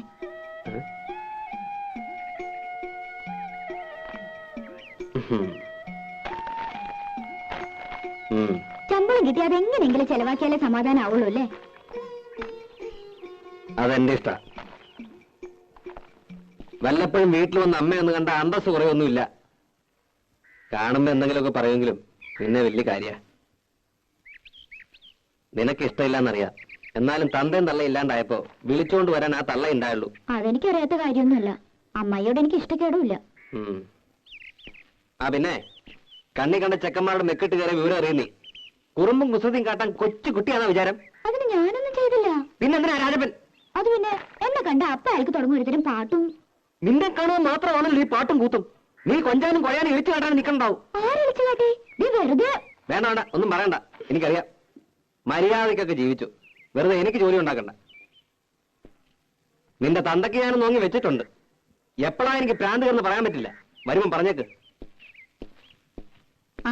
ശമ്പളം കിട്ടി അതെങ്ങനെയെങ്കിലും ചെലവാക്കിയാലേ സമാധാനം ആവുള്ളൂ അല്ലേ? അതെന്റെ ഇഷ്ട. വല്ലപ്പോഴും വീട്ടിൽ വന്ന് അമ്മയൊന്ന് കണ്ട അന്തസ് കുറയൊന്നുമില്ല. കാണുമ്പോ എന്തെങ്കിലുമൊക്കെ പറയുമെങ്കിലും പിന്നെ വലിയ കാര്യ. നിനക്ക് ഇഷ്ടമില്ലാന്നറിയാം, എന്നാലും തന്തയും തള്ള ഇല്ലാണ്ടായപ്പോ വിളിച്ചോണ്ട് വരാൻ ആ തള്ള ഉണ്ടായുള്ളൂ. അതെനിക്കറിയാത്ത കാര്യമൊന്നുമല്ല. അമ്മയോട് എനിക്ക് ഇഷ്ടക്കേടുമില്ല. ആ പിന്നെ കണ്ണി കണ്ട ചെക്കന്മാരുടെ മെക്കിട്ട് കയറി വിവരം അറിയുന്നേ. കുറുമ്പും കുസൃതിയും കാട്ടാൻ കൊച്ചു കുട്ടിയാണോ വിചാരം? അതിന് ഞാനൊന്നും ചെയ്തില്ല. പിന്നെന്തിനാ രാജപ്പൻ? അത് പിന്നെ എന്നെ കണ്ട അപ്പ അയാൾക്ക് തുടങ്ങും ഒരുതരം പാട്ടും. നിന്നെ കാണുക മാത്രമാണല്ലോ ഈ പാട്ടും കൂത്തും. നീ കൊഞ്ചാനും കൊയാനും ഇഴിച്ചു കാട്ടാൻ നിൽക്കണ്ടാവും. ആരടിച്ചു കാട്ടി? നീ വെറുതെ. വേണ്ട വേണ്ട, ഒന്നും പറയണ്ട. എനിക്കറിയാം, മര്യാദയ്ക്കൊക്കെ ജീവിച്ചു. വെറുതെ എനിക്ക് ജോലി ഉണ്ടാക്കണ്ട. നിന്റെ തന്തയ്ക്ക് ഞാനും നോങ്ങി വെച്ചിട്ടുണ്ട്. എപ്പോഴാ എനിക്ക് പ്രാന്ത് എന്ന് പറയാൻ പറ്റില്ല. വരുമ്പം പറഞ്ഞേക്ക്.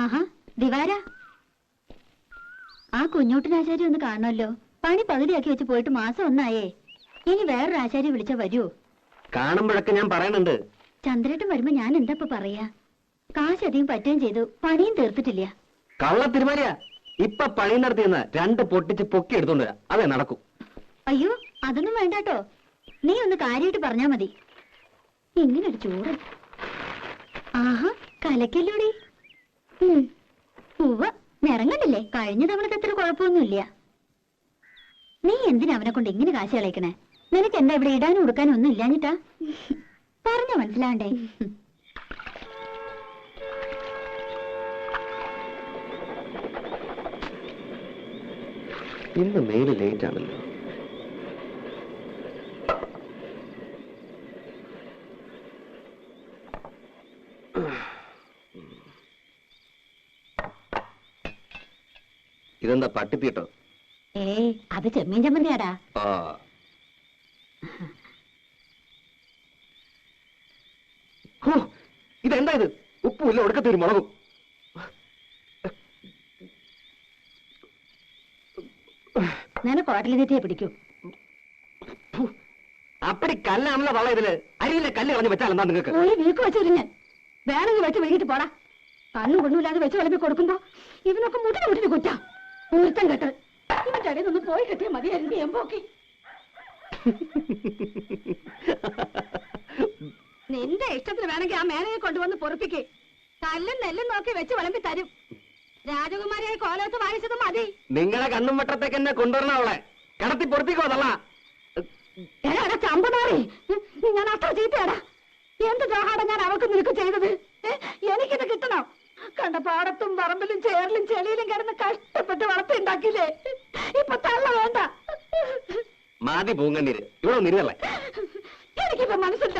ആഹാ ദിവാര, ആ കുഞ്ഞോട്ടനാശാരി ഒന്ന് കാണണമല്ലോ. പണി പകുതിയാക്കി വെച്ച് പോയിട്ട് മാസം ഒന്നായേ. ഇനി വേറൊരു ആശാരി വിളിച്ചാ വരുമോ? കാണുമ്പോഴൊക്കെ ഞാൻ പറയണുണ്ട്. ചന്ദ്രേട്ടൻ വരുമ്പോ ഞാൻ എന്താ പറയാ? കാശ് അധികം പറ്റുകയും ചെയ്തു, പണിയും തീർത്തിട്ടില്ല. കള്ള തിരുമാലിയാ. ഇപ്പൊ പണി നടത്തിയെന്ന് 2 പൊട്ടിച്ച് പൊക്കി എടുത്തോണ്ട് വരാം. അതേ നടക്കൂ. അയ്യോ അതൊന്നും വേണ്ടാട്ടോ. നീ ഒന്ന് കാര്യമായിട്ട് പറഞ്ഞാ മതി. ഇങ്ങനൊരു ചോറ്. ആഹാ കലക്കല്ലോടി. ഉവ്വ നിറങ്ങണ്ടില്ലേ? കഴിഞ്ഞ തവണത്തെ അത്ര കുഴപ്പമൊന്നുമില്ല. നീ എന്തിനാ അവനെ കൊണ്ട് ഇങ്ങനെ കാശ് കളയിക്കണേ? നിനക്ക് എന്താ ഇവിടെ ഇടാനും ഉടുക്കാനും ഒന്നും ഇല്ലാഞ്ഞിട്ടാ? പറഞ്ഞ മനസ്സിലാണ്ടേ? ഇന്ന് മെയിൽ ലേറ്റ് ആണല്ലോ. ഇതെന്താ പട്ടിത്തീട്ടോ? അത് ചെമ്മീൻ ചമ്മന്തിയാടാ. ആ ഇതെന്താ ഇത്? ഉപ്പുമില്ല, ഒടുക്കത്തൊരു മുളകും. നിനക്ക് ഹോട്ടലിൽ തെറ്റിയെ പിടിക്കൂ. അപ്പടി കല്ലാണല്ലോ തള്ള ഇതില്. അരിയിലെ കല്ല് കളഞ്ഞ് വെച്ചാൽ എന്താ നിങ്ങൾക്ക്? ഒരു വീക്ക് വെച്ചു ഞാൻ വേണമെങ്കിൽ വെച്ച് വൈകിട്ട് പോടാ. കണ്ണും കൊണ്ണുമില്ലാതെ വെച്ച് വിളമ്പി കൊടുക്കുമ്പോ ഇവനൊക്കെ മുട്ടിന് കുറ്റാ. പൂർത്തം കെട്ട് ഇവന്റെ ഇടയിൽ നിന്ന് പോയി കിട്ടിയ മതിയായിരുന്നു എമ്പോക്കി. നിന്റെ ഇഷ്ടത്തിന് വേണമെങ്കിൽ ആ മേനയെ കൊണ്ടുവന്ന് പൊറപ്പിക്കേ. കല്ലും നെല്ലും നോക്കി വെച്ച് വിളമ്പി തരും. രാജകുമാരിയായി കോലത്ത് വായിച്ചതും മതി. നിങ്ങളെ കണ്ണും വട്ടത്തേക്ക് എന്നെ കൊണ്ടുവരണ അവളെ കിടത്തി പൊറപ്പിക്കോ തള്ള. എടാ ചമ്പനാറി, ഞാൻ അത്ര ചീത്തയാടാ. എന്ത് ദ്രോഹാടാ ഞാൻ അവൾക്ക് നിനക്ക് ചെയ്തത്? എനിക്കിത് കിട്ടണം. കണ്ട പാടത്തും പറമ്പിലും ചേറിലും ചെളിയിലും കിടന്ന് കഷ്ടപ്പെട്ട് വളർത്തിണ്ടാക്കിയില്ലേ? ഇപ്പൊ തള്ള വേണ്ട. മാതി പൂങ്കണ്ണീര് ഇവിടെ ഒന്നിരുന്നല്ലേ? എനിക്കിപ്പോ മനസ്സില്ല.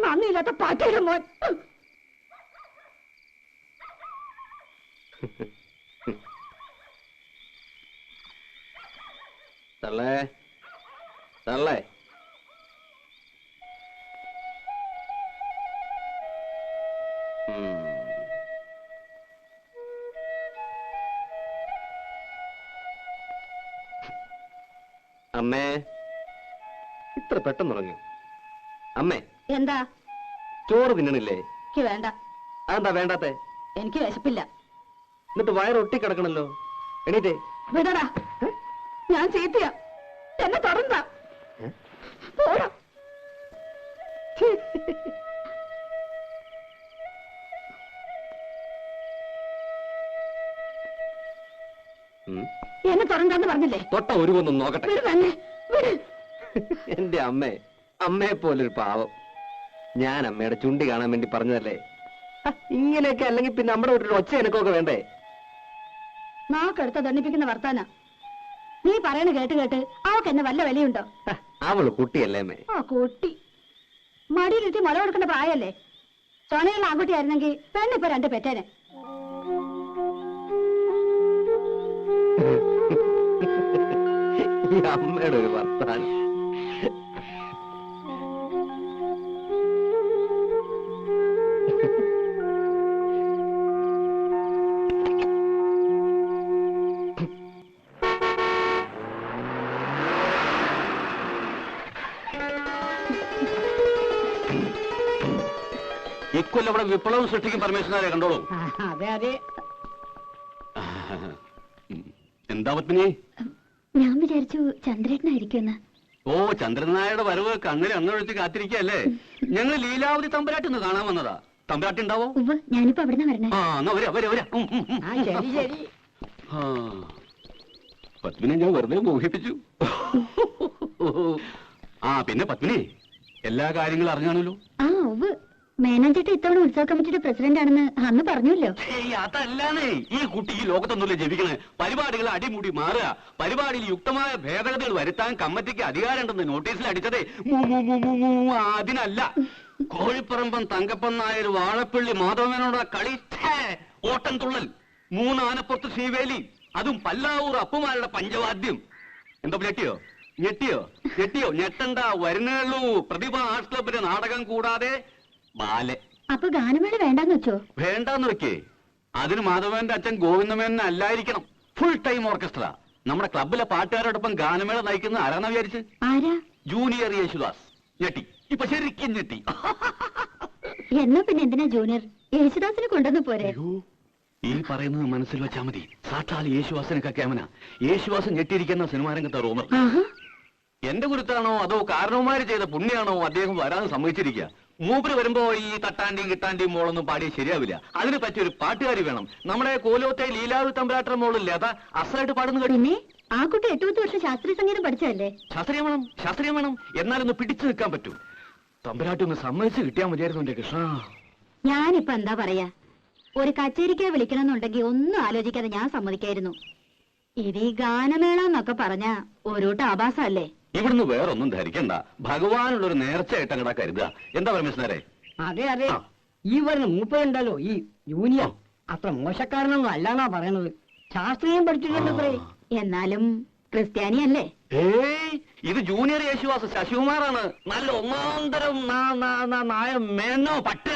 നന്ദിയില്ലാത്ത പാറ്റയുടെ മോൻ. തള്ളേ തള്ളേ അമ്മേ, ഇത്ര പെട്ടെന്ന് ഉറങ്ങി? അമ്മേ, എന്താ? ചോറ് തിന്നണില്ലേ? എനിക്ക് വേണ്ട. അതെന്താ വേണ്ടാത്തെ? എനിക്ക് വിശപ്പില്ല. എന്നിട്ട് വയറൊട്ടി കിടക്കണല്ലോ. എണീറ്റേ. വിടടാ, ഞാൻ ചീത്തയാ. എന്നെ തുടർന്ന പോടാ. എന്നെ തുറന്നാന്ന് പറഞ്ഞില്ലേ? തൊട്ട ഒരുവൊന്നും നോക്കട്ടെ. വിട് തന്നെ, വിട്. എന്റെ അമ്മേ, അമ്മയെ പോലൊരു പാവം. ഞാൻ അമ്മയുടെ ചുണ്ടി കാണാൻ വേണ്ടി പറഞ്ഞതല്ലേ. ഇങ്ങനെയൊക്കെ അല്ലെങ്കിൽ പിന്നെ നമ്മുടെ വീട്ടിൽ ഒച്ച എനക്കൊക്കെ വേണ്ടേ? നാക്കെടുത്ത ദണ്ണിപ്പിക്കുന്ന വർത്താന. നീ പറയണ കേട്ട് കേട്ട് അവക്ക് എന്നെ വല്ല വിലയുണ്ടോ? അവള് കുട്ടിയല്ലേ അമ്മേ? ആ കുട്ടി മടിയിലിട്ട് മുല കൊടുക്കേണ്ട പ്രായല്ലേ? ചൊണയുള്ള ആൺകുട്ടിയായിരുന്നെങ്കിൽ പെണ്ണിപ്പോ 2 പെറ്റേനെ. ഈ അമ്മയുടെ ഒരു വർത്താനം. ഇക്കൊല്ലം ഇവിടെ വിപ്ലവം സൃഷ്ടിക്കും പരമേശ്വരനെ കണ്ടോളൂ. അതെ അതെ. എന്താ പത്മിനി? ഞാൻ വിചാരിച്ചു ചന്ദ്രേട്ടനായിരിക്കുമെന്ന്. ഓ, ചന്ദ്രനായുടെ വരവ് കണ്ണിൽ എണ്ണൊഴിച്ച് കാത്തിരിക്കല്ലേ? ഞങ്ങൾ ലീലാവതി തമ്പുരാട്ടിന്ന് കാണാൻ വന്നതാ. തമ്പുരാട്ടി ഉണ്ടാവോ? ഉവ്വ്, ഞാനിപ്പോ അവിടുന്ന് വരണേ. ആ, എന്നാ വരാ വരാ വരാ. ശരി ശരി. പത്മിനെ ഞാൻ വെറുതെ മോഹിപ്പിച്ചു. ആ, പിന്നെ പത്മിനി എല്ലാ കാര്യങ്ങളും അറിഞ്ഞാണല്ലോ. ആ ഉവ്വ്, മേനോൻ ചേട്ടൻ ഇത്തവണ ഉത്സവ കമ്മിറ്റിയുടെ പ്രസിഡന്റ് ആണെന്ന് അന്ന് പറഞ്ഞല്ലോ. അതല്ലാന്നേ, ഈ കുട്ടി ഈ ലോകത്തൊന്നുമില്ല ജപിക്കണേ. പരിപാടികൾ അടിമുടി മാറുക, പരിപാടിയിൽ യുക്തമായ ഭേദഗതികൾ വരുത്താൻ കമ്മിറ്റിക്ക് അധികാരമുണ്ടെന്ന് നോട്ടീസിൽ അടിച്ചതേ അതിനല്ല. കോഴിപ്പറമ്പൻ തങ്കപ്പൻ നായർ വാഴപ്പള്ളി മാധവനോട് കളി, ഓട്ടം തുള്ളൽ, 3 ആനപ്പുറത്ത് ശ്രീവേലി, അതും പല്ലാവൂർ അപ്പുമാരുടെ പഞ്ചവാദ്യം. എന്താ ഞെട്ടിയോ? ഞെട്ടിയോ? ഞെട്ടിയോ? ഞെട്ടണ്ട, വരുന്നുള്ളൂ. പ്രതിഭ ആർട്സ് ക്ലബിന്റെ നാടകം കൂടാതെ ബാലെ. അപ്പൊ ഗാനമേള വേണ്ടാന്ന് വെച്ചോ? വേണ്ടാന്ന് വെക്കേ. അതിന് മാധവന്റെ അച്ഛൻ ഗോവിന്ദമേനൻ അല്ലായിരിക്കണം. Full time orchestra. നമ്മുടെ ക്ലബിലെ പാട്ടുകാരോടൊപ്പം ഗാനമേള നയിക്കുന്ന ആരാന്നാ വിചാരിച്ച്? ആരാ? ജൂനിയർ യേശുദാസ്. ഞെട്ടി, ഇപ്പൊ ശരിക്കും ഞെട്ടി. എന്നാ പിന്നെ എന്തിനാ ജൂനിയർ? യേശുദാസിനെ കൊണ്ടുവന്ന് പോരെ? ഈ പറയുന്നത് മനസ്സിൽ വെച്ചാ മതി. സാക്ഷാൽ യേശുദാസിനൊക്കെ ക്യാമന. യേശുദാസ് ഞെട്ടിയിരിക്കുന്ന സിനിമാ രംഗത്തെ റൂമർ. എന്റെ ഗുരുത്താണോ അതോ കാരണവന്മാര് ചെയ്ത പുണ്യാണോ അദ്ദേഹം വരാൻ സമ്മതിച്ചിരിക്കുക? മൂപ്പര് വരുമ്പോ ഈ തട്ടാണ്ടിയും കിട്ടാണ്ടിയും മോളൊന്നും പാടിയ ശരിയാവില്ല. അതിന് പറ്റിയൊരു പാട്ടുകാരി വേണം. നമ്മുടെ കോലോത്തെ ലീലാവതി തമ്പുരാട്ട മോളില്ലേ, അതാ അസലായിട്ട് പാടുന്നു കേട്ടു. പിന്നെ ആ കുട്ടി 8-10 വർഷം ശാസ്ത്രീയ സംഗീതം പഠിച്ചതല്ലേ? ശാസ്ത്രീയം വേണം, ശാസ്ത്രീയം വേണം. എന്നാലൊന്ന് പിടിച്ചു നിൽക്കാൻ പറ്റൂ. തമ്പുരാട്ടി ഒന്ന് സമ്മതിച്ച് കിട്ടിയാൽ മതിയായിരുന്നു എന്റെ കൃഷ്ണ. ഞാനിപ്പോ എന്താ പറയാ, ഒരു കച്ചേരിക്ക് വിളിക്കണമെന്നുണ്ടെങ്കിൽ ഒന്നും ആലോചിക്കാതെ ഞാൻ സമ്മതിക്കായിരുന്നു. ഇത് ഈ ഗാനമേള എന്നൊക്കെ പറഞ്ഞ ഓരോട്ട് ആഭാസല്ലേ? ഇവിടുന്ന് വേറൊന്നും ധരിക്കണ്ട. ഭഗവാനുള്ളൊരു നേർച്ചയായിട്ട് അങ്ങടാ കരുതുക. എന്താ പരമേശ്വരേ? അതെ അതെ. ഈ വരുന്ന മൂപ്പരുണ്ടല്ലോ, ഈ ജൂനിയർ, അത്ര മോശക്കാരനൊന്നും അല്ലാന്നാ പറയണത്. ശാസ്ത്രീയം പഠിച്ചിട്ടുണ്ടത്രേ. എന്നാലും ക്രിസ്ത്യാനിയല്ലേ? ഏയ്, ഇത് ജൂനിയർ യേശുദാസ് ശശികുമാറാണ്. നല്ല ഒന്നാന്തരം നായ മേനോ പട്ട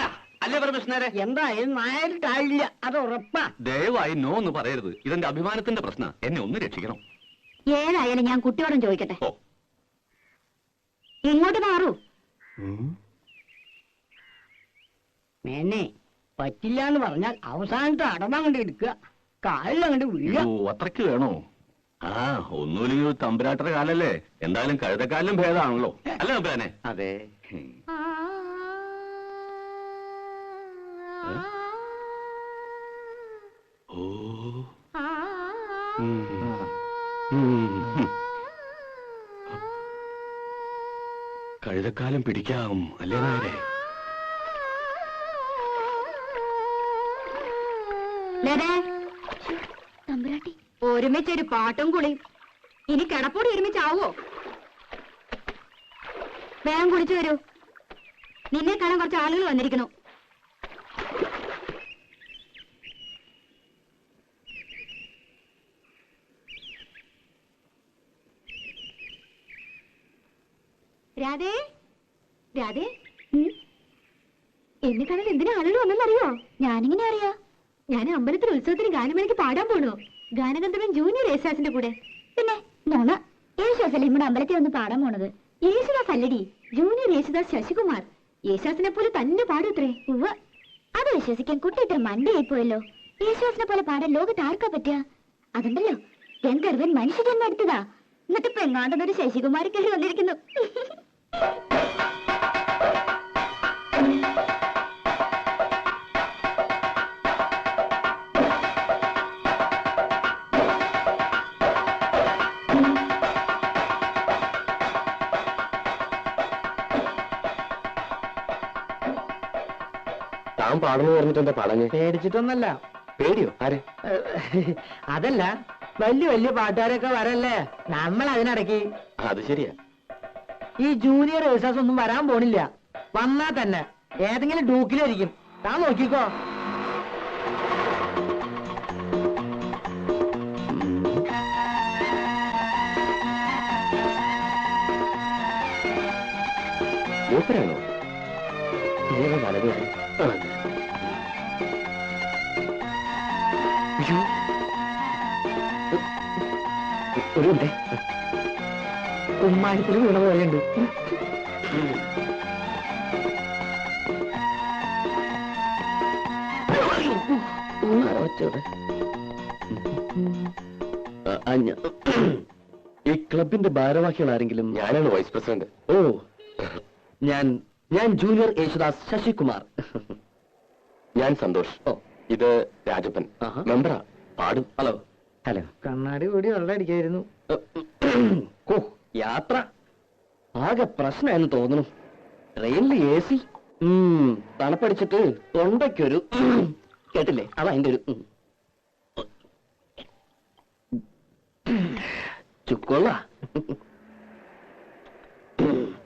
അല്ലേ പരമേശ്വരേ? എന്തായാലും നായർ താഴില്ല, അത് ഉറപ്പാ. ദയവായി നോ എന്ന് പറയരുത്. ഇതെന്റെ അഭിമാനത്തിന്റെ പ്രശ്ന. എന്നെ ഒന്ന് രക്ഷിക്കണം. ഏതായാലും ഞാൻ കുട്ടിയോടും ചോദിക്കട്ടെ. ഓ, ഇങ്ങോട്ട് മാറൂ. മേനെ പറ്റില്ല എന്ന് പറഞ്ഞാൽ അവസാനത്തെ അടമങ്ങണ്ട് എടുക്കുക, കാലിലങ്ങണ്ട് വീഴുക. അത്രയ്ക്ക് വേണോ? ആ, ഒന്നുമില്ലെങ്കിൽ ഒരു തമ്പുരാട്ടര കാലല്ലേ. എന്തായാലും കഴുതക്കാലിലും ഭേദമാണല്ലോ അല്ല തമ്പുരാനെ? അതെ. ഓ, കഴുതക്കാലം പിടിക്കാം അല്ലേ നായരെ? തമ്പുരാട്ടി, ഒരുമിച്ചൊരു പാട്ടും കുളിയും. ഇനി കിടപ്പോടി ഒരുമിച്ചാവോ? വേഗം കുളിച്ചു വരൂ. നിന്നെ കാണാൻ കുറച്ച് ആളുകൾ വന്നിരിക്കണു. രാധേ, രാധേ, എന്നെ കാണാൻ എന്തിനാ ആളുകൾ വന്നെന്നറിയോ? ഞാനിങ്ങനെ അറിയാ? ഞാൻ അമ്പലത്തിൽ ഉത്സവത്തിന് ഗാനമേളയ്ക്ക് പാടാൻ പോണു. ഗാനഗന്ധർവൻ ജൂനിയർ യേശുദാസിന്റെ കൂടെ. പിന്നെ നോണ, യേശുദാസല്ലേ നമ്മുടെ അമ്പലത്തിൽ വന്ന് പാടാൻ പോണത്? യേശുദാസ് അല്ലടി, ജൂനിയർ യേശുദാസ് ശശികുമാർ. യേശുദാസിനെ പോലെ തന്നെ പാടൂത്രേ. ഉവ്വ, അത് വിശ്വസിക്കാൻ കുട്ടി ഇത്ര മണ്ടയായി പോയല്ലോ. യേശുദാസിനെ പോലെ പാടാൻ ലോകത്ത് ആർക്കാ പറ്റുക? അതുണ്ടല്ലോ, ഗന്ധർവൻ മനുഷ്യജന്മം എടുത്തതാ. എന്നിട്ട് പെങ്ങാണ്ടെന്നൊരു ശശികുമാരി കയറി വന്നിരിക്കുന്നു. താൻ പാടുന്നു പറഞ്ഞിട്ട് എന്താ പാടാഞ്ഞ്? പേടിച്ചിട്ടൊന്നല്ല. പേടിയോ? ആരെ? അതല്ല, വലിയ വലിയ പാട്ടുകാരൊക്കെ വരല്ലേ, നമ്മൾ അതിനിടയ്ക്ക്. അത് ശരിയാ. ഈ ജൂനിയർ റിസേഴ്സ് ഒന്നും വരാൻ പോണില്ല. വന്നാ തന്നെ ഏതെങ്കിലും ഡൂക്കിലായിരിക്കും. താൻ നോക്കിക്കോ. മൂപ്പരാണോ? വലതുകാരി. ഒരു മിനിറ്റ്. ഉമ്മാനത്തിൽ വീണ പോലെയുണ്ട്. ഈ ക്ലബിന്റെ ഭാരവാഹികൾ ആരെങ്കിലും? ഞാനാണ് വൈസ് പ്രസിഡന്റ്. ഓ, ഞാൻ ജൂനിയർ യേശുദാസ് ശശികുമാർ. ഞാൻ സന്തോഷ്. ഓ, ഇത് രാജപ്പൻ, മെമ്പറാ, പാടും. ഹലോ. ഹലോ. കണ്ണാടി കൂടി വെള്ളം അടിക്കായിരുന്നു. ഓ, യാത്ര ആകെ പ്രശ്നമെന്ന് തോന്നുന്നു. ട്രെയിനിൽ AC, തണുപ്പടിച്ചിട്ട് തൊണ്ടയ്ക്കൊരു കേട്ടില്ലേ, അതാ അതിന്റെ ഒരു ചുക്കൊള്ള.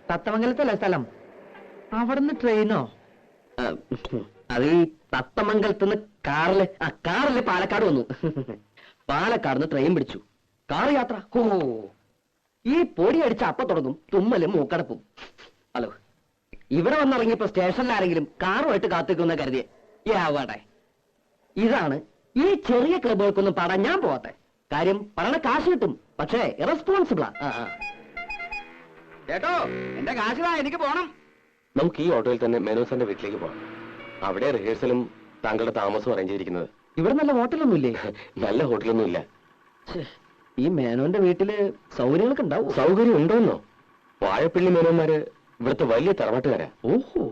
തത്തമംഗലത്തല്ലേ സ്ഥലം? അവിടുന്ന് ട്രെയിനോ? അത് ഈ തത്തമംഗലത്തുനിന്ന് കാറില് പാലക്കാട് വന്നു. പാലക്കാട് നിന്ന് ട്രെയിൻ പിടിച്ചു. കാർ യാത്ര. ഓ, ഈ പൊടി അടിച്ച അപ്പ തുടങ്ങും തുമ്മലും മൂക്കടപ്പും. ഹലോ, ഇവിടെ വന്നിറങ്ങിയപ്പോ സ്റ്റേഷനിൽ ആരെങ്കിലും കാറുമായിട്ട് കാത്തിക്കുന്ന കരുതിയെ. യാവട്ടെ, ഇതാണ് ഈ ചെറിയ ക്ലബുകൾക്കൊന്നും പാടാൻ ഞാൻ പോവാത്തെ. കാര്യം പറയണ കാശ് കിട്ടും, പക്ഷേ ഇറസ്പോൺസിബിളാ. കേട്ടോ, എന്റെ കാശിതാ, എനിക്ക് പോണം. നമുക്ക് ഈ ഓട്ടോയിൽ തന്നെ മേനോസന്റെ വീട്ടിലേക്ക് പോകാം. അവിടെ റിഹേഴ്സലും താങ്കളുടെ താമസവും അറേഞ്ച് ചെയ്തിരിക്കുന്നത്. ഇവിടെ നല്ല ഹോട്ടലൊന്നുമില്ലേ? നല്ല ഹോട്ടലൊന്നും ഇല്ല. ഈ മേനോന്റെ വീട്ടില് സൗകര്യങ്ങളൊക്കെ ഉണ്ടാവും. സൗകര്യം ഉണ്ടോന്നോ? വാഴപ്പള്ളി മേനോന്മാര് ഇവിടുത്തെ വലിയ തറവാട്ടുകാരാ. ഓഹോ.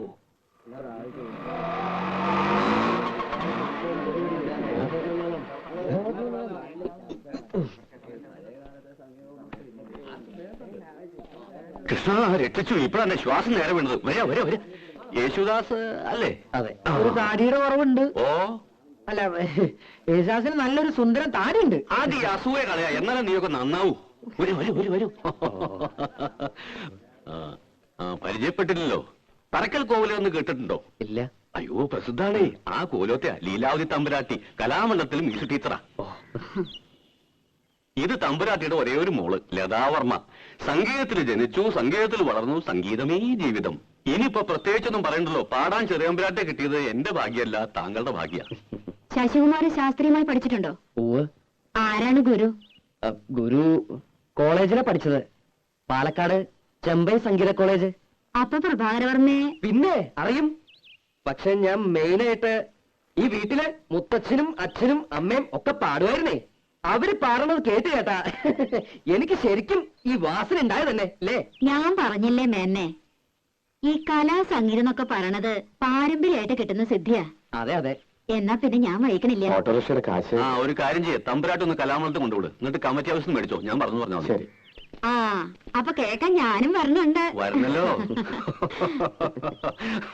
കൃഷ്ണ, രക്ഷിച്ചു. ഇപ്പോഴാണ് ശ്വാസം നേരെ വീണത്. വരെ യേശുദാസ് അല്ലേ? അതെ. ഒരു താടിയുടെ കുറവുണ്ട്. ഓ, അല്ല, യേശുദാസിന് നല്ലൊരു സുന്ദരം താടിയുണ്ട്. ആദ്യം ഈ അസൂയ കളയാ, എന്നാലും നീയൊക്കെ നന്നാവൂ. വരൂ. പരിചയപ്പെട്ടില്ലല്ലോ. തറക്കൽ കോവിലെന്ന് കേട്ടിട്ടുണ്ടോ? ഇല്ല. അയ്യോ, പ്രസിദ്ധാണേ. ആ കോലോത്തെ ലീലാവതി തമ്പുരാട്ടി കലാമണ്ഡലത്തിൽ മ്യൂസിക് ടീച്ചറാ. ഇത് തമ്പുരാട്ടിയുടെ ഒരേ ഒരു മോള് ലതാവർമ്മ. സംഗീതത്തിൽ ജനിച്ചു, സംഗീതത്തിൽ വളർന്നു, സംഗീതമേ ജീവിതം. ഇനിയിപ്പോ പ്രത്യേകിച്ചൊന്നും പറയണ്ടല്ലോ. പാടാൻ ചെറിയമ്പുരാട്ടെ കിട്ടിയത് എന്റെ ഭാഗ്യമല്ല, താങ്കളുടെ ഭാഗ്യ. ശശികുമാർ ശാസ്ത്രീയമായി പഠിച്ചിട്ടുണ്ടോ? ആരാണ് ഗുരു? ഗുരു കോളേജിലെ പഠിച്ചത്, പാലക്കാട് ചെമ്പൈ സംഗീത കോളേജ്. അപ്പൊ പ്രഭാകരവർമ്മയെ പിന്നെ അറിയും. പക്ഷെ ഞാൻ മെയിനായിട്ട് ഈ വീട്ടില് മുത്തച്ഛനും അച്ഛനും അമ്മയും ഒക്കെ പാടുമായിരുന്നേ. അവര് പാടണത് കേട്ടാ എനിക്ക് ശരിക്കും ഈ വാസന ഉണ്ടായത് തന്നെ അല്ലേ? ഞാൻ പറഞ്ഞില്ലേ മേന്നെ, ഈ കലാ സംഗീതം എന്നൊക്കെ പറയണത് പാരമ്പര്യമായിട്ട് കിട്ടുന്ന സിദ്ധിയാ. അതെ. എന്നാ പിന്നെ ഞാൻ വഹിക്കണില്ല. ഓട്ടോറിക്ഷയുടെ കാശ്. ഒരു കാര്യം ചെയ്യേ, തമ്പുരാട്ടൊന്ന് കലാമണ്ഡലത്തിൽ കൊണ്ടുവിട്. എന്നിട്ട് കമ്മിറ്റി ഹൗസിൽ മേടിച്ചോ. ഞാൻ പറഞ്ഞാൽ ശരി. അപ്പൊ കേൾക്കാൻ ഞാനും പറഞ്ഞുണ്ട്. വരണല്ലോ.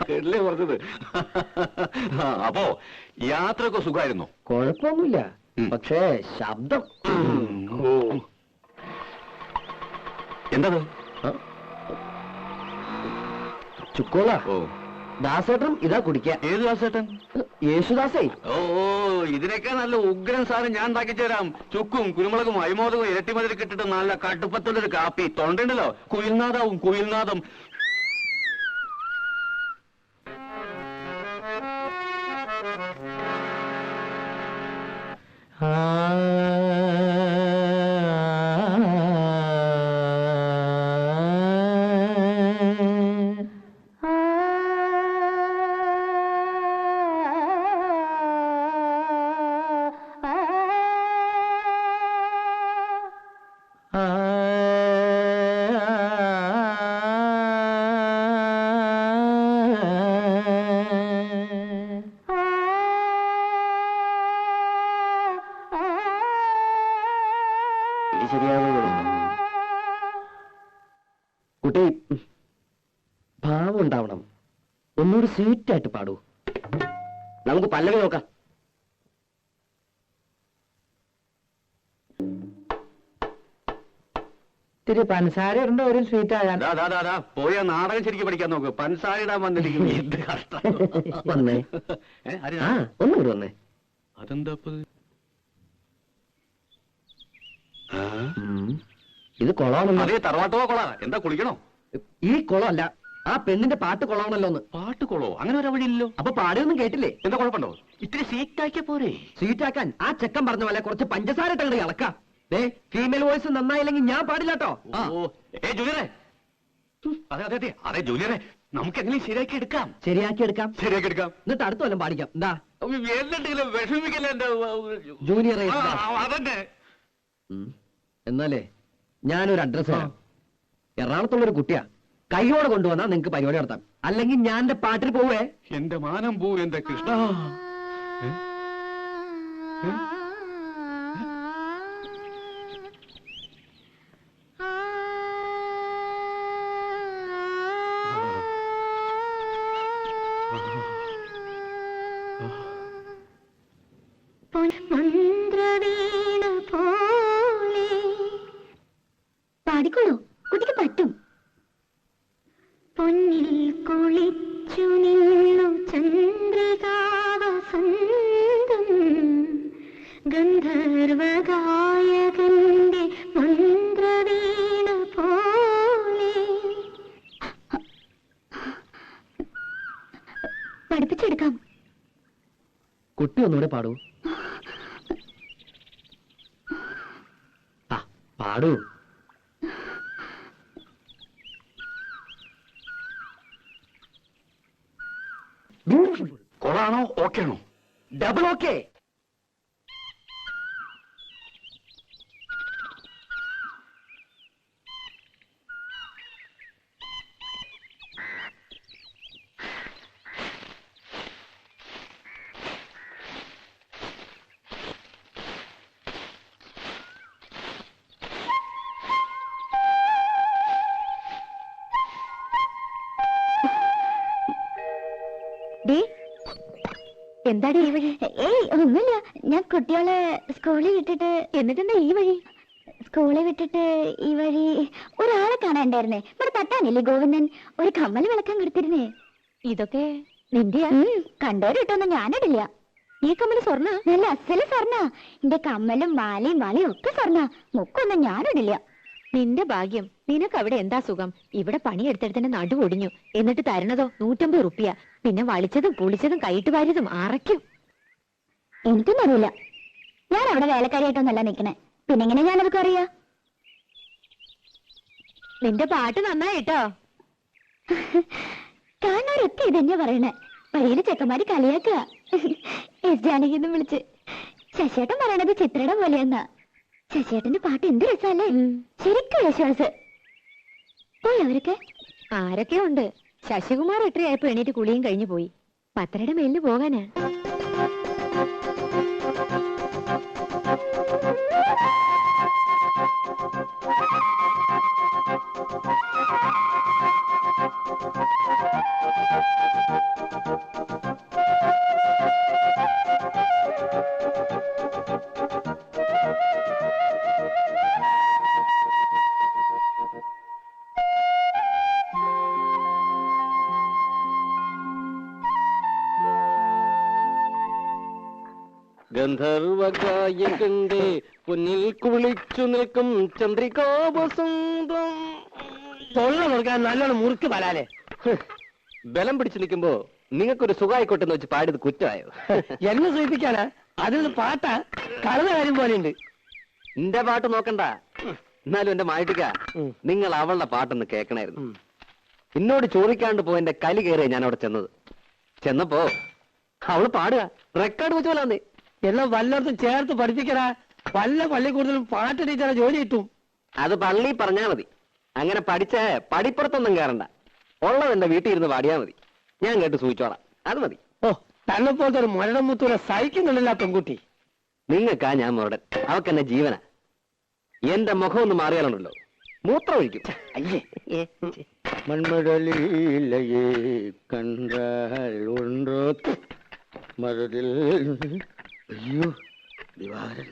കേട്ടില്ലേ പറഞ്ഞത്? അപ്പോ യാത്രയൊക്കെ സുഖമായിരുന്നോ? കുഴപ്പമൊന്നുമില്ല, പക്ഷേ ശബ്ദം. എന്തത്? ചുക്കോള. ഓ, ദാസേട്ടൻ ഇതാ കുടിക്കാൻ. ഏത് ദാസേട്ടൻ? യേശുദാസേ. ഓ, ഇതിനൊക്കെ നല്ല ഉഗ്രൻ സാധനം ഞാൻ ഉണ്ടാക്കി തരാം. ചുക്കും കുരുമുളകും അരിമോദകവും ഇരട്ടിമതിൽ ഇട്ടിട്ട് നല്ല കടുപ്പത്തുള്ളൊരു കാപ്പി. തൊണ്ടുണ്ടല്ലോ, കുയിൽനാദാവും കുയിൽനാദം. കുട്ടി ഭാവം ഉണ്ടാവണം. ഒന്നുകൂടി സ്വീറ്റായിട്ട് പാടൂ. നമുക്ക് പല്ലവി നോക്കാം. ഇത്തിരി പഞ്ചസാര ഉണ്ടോ ഒരു സ്വീറ്റ് ആകാൻ? പോയ നാടകം ശരിക്കും പഠിക്കാൻ നോക്ക്. പഞ്ചസാര ഇടാൻ വന്നിരിക്കും. എന്ത് കഷ്ടം. വന്നേ. ആ ഒന്നുകൂടി വന്നേ. അതെന്താ ഇത് കൊളമാണല്ലോ. അതേ തറവാട്ടോ കൊള. എന്താ കുളിക്കണോ? ഈ കുളമല്ല, ആ പെണ്ണിന്റെ പാട്ട് കൊളമാണല്ലോ ഒന്ന്. പാട്ട് കൊളോ? അങ്ങനെ ഒരു വഴിയില്ലല്ലോ. അപ്പൊ പാടിയൊന്നും കേട്ടില്ലേ? എന്താ കുഴപ്പമുണ്ടോ? ഇത്തിരി സീറ്റാക്കിയ പോരെ? സ്വീറ്റാക്കാൻ ആ ചെക്കൻ പറഞ്ഞ പോലെ കുറച്ച് പഞ്ചസാര ഇട്ടങ്ങട് ഇളക്കാം. ഫീമെയിൽ വോയിസ് നന്നായില്ലെങ്കിൽ ഞാൻ പാടില്ലാട്ടോ. ജൂനിയറെ, അതെ അതെ അതെ അതെ ജൂനിയറെ, നമുക്ക് എങ്ങനെയും ശരിയാക്കി എടുക്കാം. ശരിയാക്കി എടുക്കാം. എന്നിട്ട് അടുത്ത കൊല്ലം പാടിക്കാം. എന്താ എന്തെങ്കിലും വിഷമിക്കല്ലേ എന്റെ ജൂനിയർ? അതന്നെ. എന്നാലേ ഞാനൊരു അഡ്രസ് തരാം. എറണാകുളത്തുള്ളൊരു കുട്ടിയാ. കൈയോടെ കൊണ്ടുവന്നാ നിങ്ങക്ക് പരിപാടി നടത്താം. അല്ലെങ്കിൽ ഞാൻ എന്റെ പാട്ടിൽ പോവേ. എന്റെ മാനം പോ എന്റെ കൃഷ്ണ. പാടിക്കോളൂ, കുട്ടിക്ക് പറ്റും. പൊന്നിൽ കുളിച്ചു നിന്നു ചന്ദ്രികാവസന്തം, ഗന്ധർവഗായകന്റെ മന്ത്രവീണ പോലെ. പഠിപ്പിച്ചെടുക്കാം. കുട്ടി ഒന്നുകൂടെ പാടൂ. പാടൂ. കൊളാണോ ഓക്കെ ആണോ? Double okay. എന്താടി ഈ വഴി? ഏയ് ഒന്നുമില്ല, ഞാൻ കുട്ടികളെ സ്കൂളിൽ വിട്ടിട്ട്. എന്നിട്ടെന്താ ഈ വഴി? സ്കൂളിൽ വിട്ടിട്ട് ഈ വഴി ഒരാളെ കാണാണ്ടായിരുന്നേ. ഇവിടെ തട്ടാനില്ലേ ഗോവിന്ദൻ, ഒരു കമ്മൽ വിളക്കാൻ കൊടുത്തിരുന്നേ. ഇതൊക്കെ നിന്റെയാ? കണ്ടോര് കിട്ടൊന്നും ഞാനിടില്ല. ഈ കമ്മല് സ്വർണ്ണ? നല്ല അസല് സ്വർണ്ണ. എന്റെ കമ്മലും മാലയും വളയും ഒക്കെ സ്വർണ്ണ. മുക്കൊന്നും ഞാനിടില്ല. നിന്റെ ഭാഗ്യം. നിനക്ക് അവിടെ എന്താ സുഖം? ഇവിടെ പണിയെടുത്തെടുത്തിന്റെ നടു ഒടിഞ്ഞു. എന്നിട്ട് തരണതോ 150 റുപ്യ. പിന്നെ വളിച്ചതും പുളിച്ചതും കൈയിട്ട് വാരിയതും അറയ്ക്കും. എനിക്കൊന്നും അറിയില്ല. ഞാൻ അവിടെ വേലക്കാരിയായിട്ടൊന്നല്ല നിക്കണേ. പിന്നെ എങ്ങനെ ഞാനതൊക്കെ അറിയാ? നിന്റെ പാട്ട് നന്നായിട്ടോ. കാണാറൊക്കെ ഇതന്നെ പറയണേ. വഴിയില് ചെക്കന്മാര് കളിയാക്കുക. എസ് ജാനകിന്ന് വിളിച്ച്. ശശിയേട്ടൻ പറയണത് ചിത്രയുടെ പോലെയെന്നാ. ശശിയേട്ടന്റെ പാട്ട് എന്ത് രസമല്ലേ? ശരിക്കും വിശ്വാസ്. പോയി അവരൊക്കെ? ആരൊക്കെ ഉണ്ട്. ശശികുമാർ എട്ടരയായപ്പോ എണീറ്റ് കുളിയും കഴിഞ്ഞു പോയി. 10:30 മേലിന് പോകാനാ. ഗന്ധർവഗായകന്റെ പൊന്നിൽ കുളിച്ചു നിൽക്കും ചന്ദ്രികാവസന്തം. തൊള്ള മുറുക്കാൻ നല്ലോണം മുറുക്ക് വരാലേ. ബലം പിടിച്ചു നിൽക്കുമ്പോ നിങ്ങൾക്കൊരു സുഖമായിക്കോട്ടെ എന്ന് വെച്ച് പാടിയത് കുറ്റമായോ? എന്നെ സൂചിപ്പിക്കാനാ? അതിൽ പാട്ടാ കളന്ന കാര്യം പോലെയുണ്ട്. എന്റെ പാട്ട് നോക്കണ്ട. എന്നാലും എന്റെ മായിട്ടിക്ക, നിങ്ങൾ അവളുടെ പാട്ടൊന്ന് കേൾക്കണായിരുന്നു. എന്നോട് ചോദിക്കാണ്ട് പോയി എന്റെ കലി കയറിയ ഞാൻ അവിടെ ചെന്നപ്പോ അവള് പാടുക റെക്കോർഡ് വെച്ച് പോലാന്നേ. എല്ലാം വല്ലയിടത്തും ചേർത്ത് പഠിപ്പിക്കടാ. വല്ല പള്ളിക്കൂടുതലും പാട്ട് ടീച്ചറെ ജോലി കിട്ടും. അത് പള്ളി പറഞ്ഞാ മതി. അങ്ങനെ പഠിച്ച പടിപ്പുറത്തൊന്നും കയറണ്ട. ഉള്ളത് എന്റെ വീട്ടിൽ ഇരുന്ന് പാടിയാ മതി. ഞാൻ കേട്ട് സൂചിച്ചോളാം. അത് മതി. ഓ, തന്നെ പോലത്തെ ഒരു മുരടം മുത്തൂരെ സഹിക്കുന്നുണ്ടല്ല പെൺകുട്ടി. നിങ്ങൾക്കാ ഞാൻ മുരടൻ. അവക്കെന്നെ ജീവന. എന്റെ മുഖം ഒന്ന് മാറിയാലുണ്ടല്ലോ മൂത്രം ഒഴിക്കും. അയ്യേ മൺമടലിലയെ കണ്ടാൽ ഒன்றോ മരതിൽ. അയ്യോ ദിവാരൻ.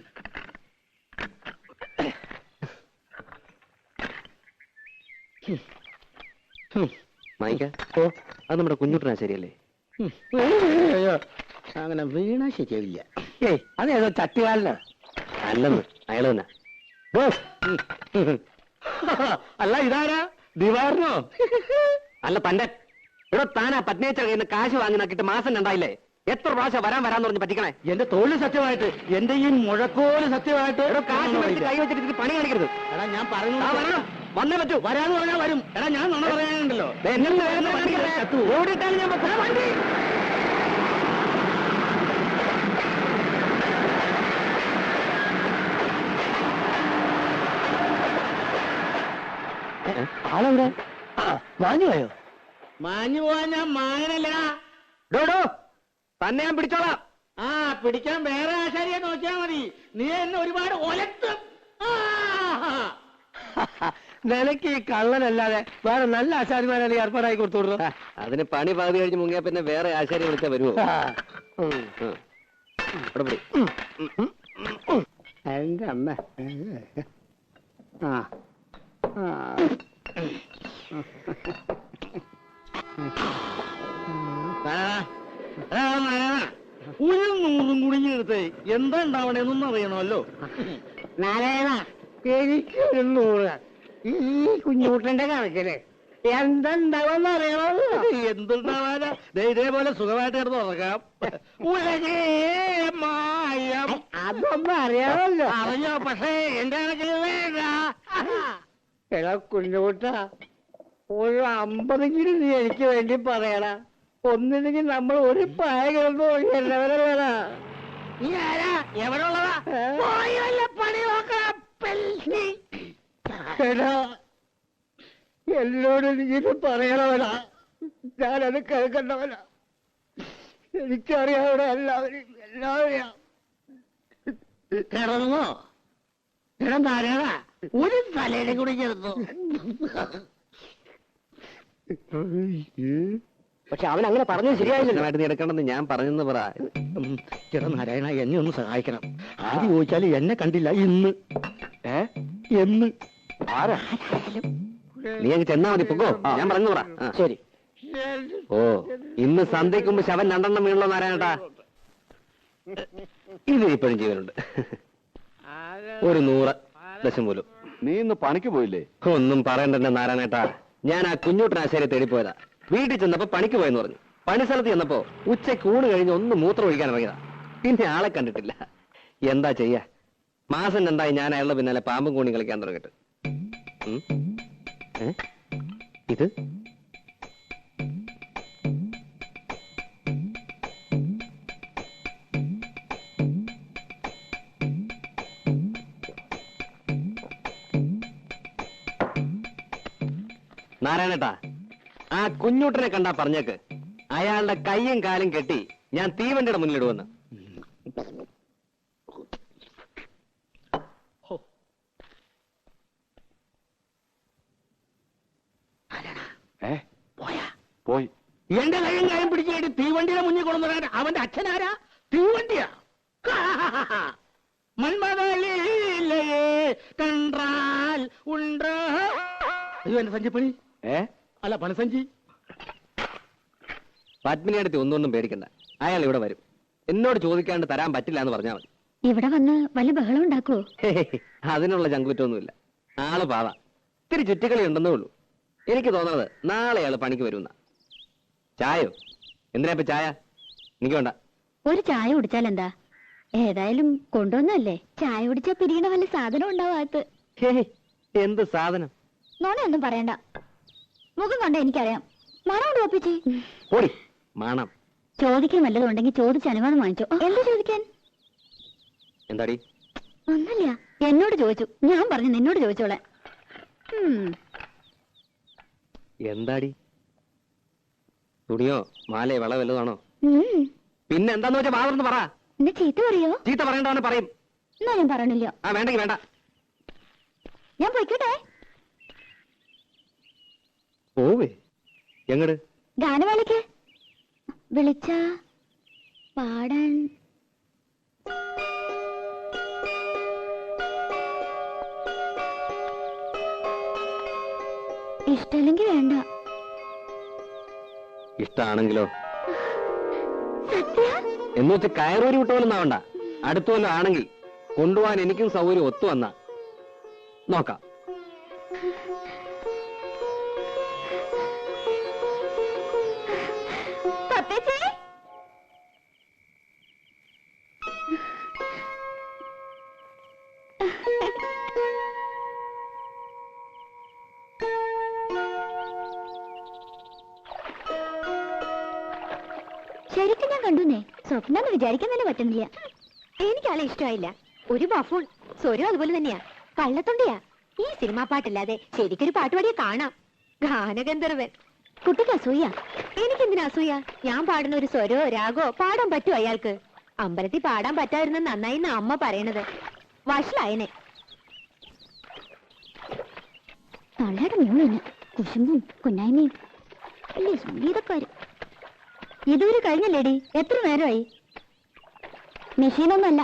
മായിക്ക, അത് നമ്മുടെ കുഞ്ഞുട്ടനാ ശരിയല്ലേ? അങ്ങനെ വീണാ ശരിയാവില്ല. അതേതോ ചട്ടുകാലിനാ. അല്ലെന്ന് അയാൾ തന്നെ. അല്ല ഇതാരാ? ദിവാരനോ? അല്ല തന്റെ. ഇവിടെ താനാ പത്നിയച്ച കയ്യിൽ നിന്ന് കാശ് വാങ്ങി നോക്കിയിട്ട് മാസം രണ്ടായില്ലേ? എത്ര പ്രാവശ്യം വരാന്ന് പറഞ്ഞ് പറ്റിക്കണേ? എന്റെ തൊഴിൽ സത്യമായിട്ട്, എന്റെ ഈ മുഴക്കോല് സത്യമായിട്ട്. കാശ് മേടിച്ച് കൈ വെച്ചിട്ട് പണി കാണിക്കരുത്. എടാ ഞാൻ പറഞ്ഞു വരണം, വന്നേ പറ്റൂ. വരാന്ന് പറഞ്ഞാൽ വരും. എടാ ഞാൻ നുണ പറയാനുണ്ടല്ലോ. ഓടിയിട്ടാണ് ഞാൻ വണ്ടി. ആളെവിടെ? മാഞ്ഞു പോയോ? മാഞ്ഞു പോവാൻ ഞാൻ മാങ്ങനല്ല. ഡോഡോ തന്നെ ഞാൻ പിടിച്ചോളാം. ആ പിടിക്കാൻ വേറെ ആശാരിയെ നോക്കിയാ മതി. നീ എന്നെ ഒരുപാട് ഒലത്തും. നിനക്ക് ഈ കള്ളനല്ലാതെ വേറെ നല്ല ആശാരിമാരെ ഏർപ്പാടായി കൊടുത്തോളൂ. അതിന് പണി പകുതി കഴിഞ്ഞ് മുങ്ങിയാ പിന്നെ വേറെ ആശാരി വിളിച്ചാ വരുമോ? എന്റെ അമ്മ. ആ ഒരു 100 കുടിഞ്ഞെടുത്ത് എന്താ ഉണ്ടാവണേന്നൊന്നും അറിയണമല്ലോ. നാരായണ, എനിക്ക് 100. ഈ കുഞ്ഞൂട്ടന്റെ കണക്കില് എന്തുണ്ടാവെന്ന് അറിയണമല്ലോ. എന്തുണ്ടാവാനാ? ഇതേപോലെ സുഖമായിട്ട് കിടന്ന് ഉറങ്ങാം. അതൊന്നും അറിയാമല്ലോ. അറിഞ്ഞോ? പക്ഷേ എന്റെ കണക്കിൽ വേണ്ട. എടാ കുഞ്ഞൂട്ട, ഒരു 50 നീ എനിക്ക് വേണ്ടി പറയണ. ഒന്നില്ലെങ്കിൽ നമ്മൾ ഒരു പായ കിടന്നു എല്ലാവരും. നീ ആരാ? എവിടെ ഉള്ളതാ? പണി നോക്കാം. എടാ എന്നോട് നീ പറയണവനാ. ഞാനത് കേൾക്കണ്ടവനാ. എനിക്കറിയാവിടെ എല്ലാവരെയും കിടന്നോ? എടാ നാരായണ, ഒരു തലയുടെ കൂടി കിടന്നു. പക്ഷെ അവൻ അങ്ങനെ പറഞ്ഞത് ശരിയായില്ല. നീ എടുക്കണമെന്ന് ഞാൻ പറഞ്ഞെന്ന് പറ. ചേട്ടാ നാരായണ, എന്നെ ഒന്ന് സഹായിക്കണം. ആദ്യം ചോദിച്ചാല് എന്നെ കണ്ടില്ല ഇന്ന്. എന്ന് ആരാ? നീ അങ്ങ് ചെന്നാ മതി. പൊക്കോ, ഞാൻ പറഞ്ഞു പറ. ശരി. ഓ, ഇന്ന് സന്ധ്യയ്ക്ക് മുമ്പ് ശവൻ 2 വീണല്ലോ നാരായണട്ടാ. ഇത് ഇപ്പോഴും ജീവനുണ്ട്. ഒരു 100 ദശമൂലം. നീ ഇന്ന് പണിക്ക് പോയില്ലേ? ഒന്നും പറയണ്ടെന്നെ നാരായണേട്ടാ. ഞാൻ ആ കുഞ്ഞൂട്ടനാശാരി തേടിപ്പോയതാ. വീട്ടിൽ ചെന്നപ്പോ പണിക്ക് പോയെന്ന് പറഞ്ഞു. പണിസ്ഥലത്ത് ചെന്നപ്പോ ഉച്ചയ്ക്ക് ഊണ് കഴിഞ്ഞ് ഒന്ന് മൂത്രം ഒഴിക്കാൻ ഇറങ്ങിയതാ. പിന്നെ ആളെ കണ്ടിട്ടില്ല. എന്താ ചെയ്യാ? മാസം 2 ഞാൻ അയാളുടെ പിന്നാലെ പാമ്പും കൂണി കളിക്കാൻ തുടങ്ങിട്ട്. ഇത് നാരായണേട്ടാ, ആ കുഞ്ഞൂട്ടനെ കണ്ടാ പറഞ്ഞേക്ക് അയാളുടെ കയ്യും കാലും കെട്ടി ഞാൻ തീവണ്ടിയുടെ മുന്നിലിടുവെന്ന്. പോയി. എന്റെ കയ്യും കാര്യം പിടിച്ചിട്ട് തീവണ്ടിയുടെ മുന്നിൽ കൊണ്ടുവരാൻ അവന്റെ അച്ഛനാരാ? തീവണ്ടിയാ? മന്മതലേ കണ്ടാൽ ഉണ്ടോ? അയ്യോ എന്റെ സഞ്ചിപ്പണി. അല്ല പണസഞ്ചി. പത്മിനിയടുത്ത് ഒന്നും പേടിക്കണ്ട. അയാൾ ഇവിടെ വരും. എന്നോട് ചോദിക്കാണ്ട് തരാൻ പറ്റില്ല എന്ന് പറഞ്ഞാൽ മതി. ഇവിടെ വന്ന് വലിയ ബഹളം ഉണ്ടാക്കുവോ? അതിനുള്ള ചങ്കുറ്റൊന്നുമില്ല. ആള് പാവ. ഇത്തിരി ചുറ്റിക്കളി ഉണ്ടെന്നേ ഉള്ളൂ. എനിക്ക് തോന്നുന്നത് നാളെ അയാൾ പണിക്ക് വരുന്ന. ചായോ? എന്തിനാ ഇപ്പൊ ചായ? എനിക്ക് വേണ്ട. ഒരു ചായ കുടിച്ചാൽ എന്താ? ഏതായാലും കൊണ്ടുവന്നല്ലേ. ചായ കുടിച്ചാൽ പിരിയണ വല്ല സാധനം ഉണ്ടാവാത്ത. എന്ത് സാധനം? നോണയൊന്നും പറയണ്ട. മുഖം കണ്ട എനിക്കറിയാം. മണം ഒപ്പിച്ചേ. ഓടി മണം. ചോദിക്കാൻ വല്ലതും ഉണ്ടെങ്കിൽ ചോദിച്ച് അനുവാദം വാങ്ങിച്ചോ. എന്താ ചോദിക്കാൻ? എന്താടി? ഒന്നല്ല, എന്നോട് ചോദിച്ചു. ഞാൻ പറഞ്ഞു നിന്നോട് ചോദിച്ചോളെ. എന്താടി? തുണിയോ മാലയോ വള വല്ലതാണോ? പിന്നെ എന്താന്ന് വെച്ചാ വാവർന്ന് പറ. എന്നെ ചീത്ത പറയോ? ചീത്ത പറയണ്ടവന്ന് പറയും. എന്നാ ഞാൻ പറയണില്ല. വേണ്ടെങ്കിൽ വേണ്ട. ഞാൻ പോയിക്കോട്ടെ. എങ്ങട്? ഗാനമേളയ്ക്ക് വിളിച്ച പാടാൻ. ഇഷ്ടല്ലെങ്കിൽ വേണ്ട. ഇഷ്ടാണെങ്കിലോ? സത്യ? എന്ന് വെച്ച് കയറൂരി വിട്ടുപോലും ആവണ്ട. അടുത്തു വല്ല ആണെങ്കിൽ കൊണ്ടുപോകാൻ എനിക്കും സൗകര്യം ഒത്തു വന്ന നോക്കാം. ശരിക്കും ഞാൻ കണ്ടുന്നേ. സ്വപ്നം വിചാരിക്കാൻ തന്നെ പറ്റുന്നില്ല. എനിക്കാളെ ഇഷ്ടമായില്ല. ഒരു ബഫൂൺ. സ്വരം അതുപോലെ തന്നെയാ. കള്ളത്തൊണ്ടിയാ. ഈ സിനിമാ പാട്ടല്ലാതെ ശരിക്കൊരു പാട്ടുപാടിയെ കാണാം. ഗാനഗന്ധർവൻ. കുട്ടിക്ക് അസൂയ. എനിക്കെന്തിനാ അസൂയ? ഞാൻ പാടുന്ന ഒരു സ്വരോ രാഗോ പാടാൻ പറ്റുമോ അയാൾക്ക്? അമ്പലത്തിൽ പാടാൻ പറ്റാതിരുന്ന നന്നായി അമ്മ പറയണത്. വഷളായനെ. തള്ളയുടെ മൂളിന് കുശുമ്പും കുന്നായ്മയും വലിയ സംഗീതക്കാരും. ഇതുവരെ കഴിഞ്ഞല്ലേടി? എത്ര നേരമായി? മെഷീനൊന്നുമല്ല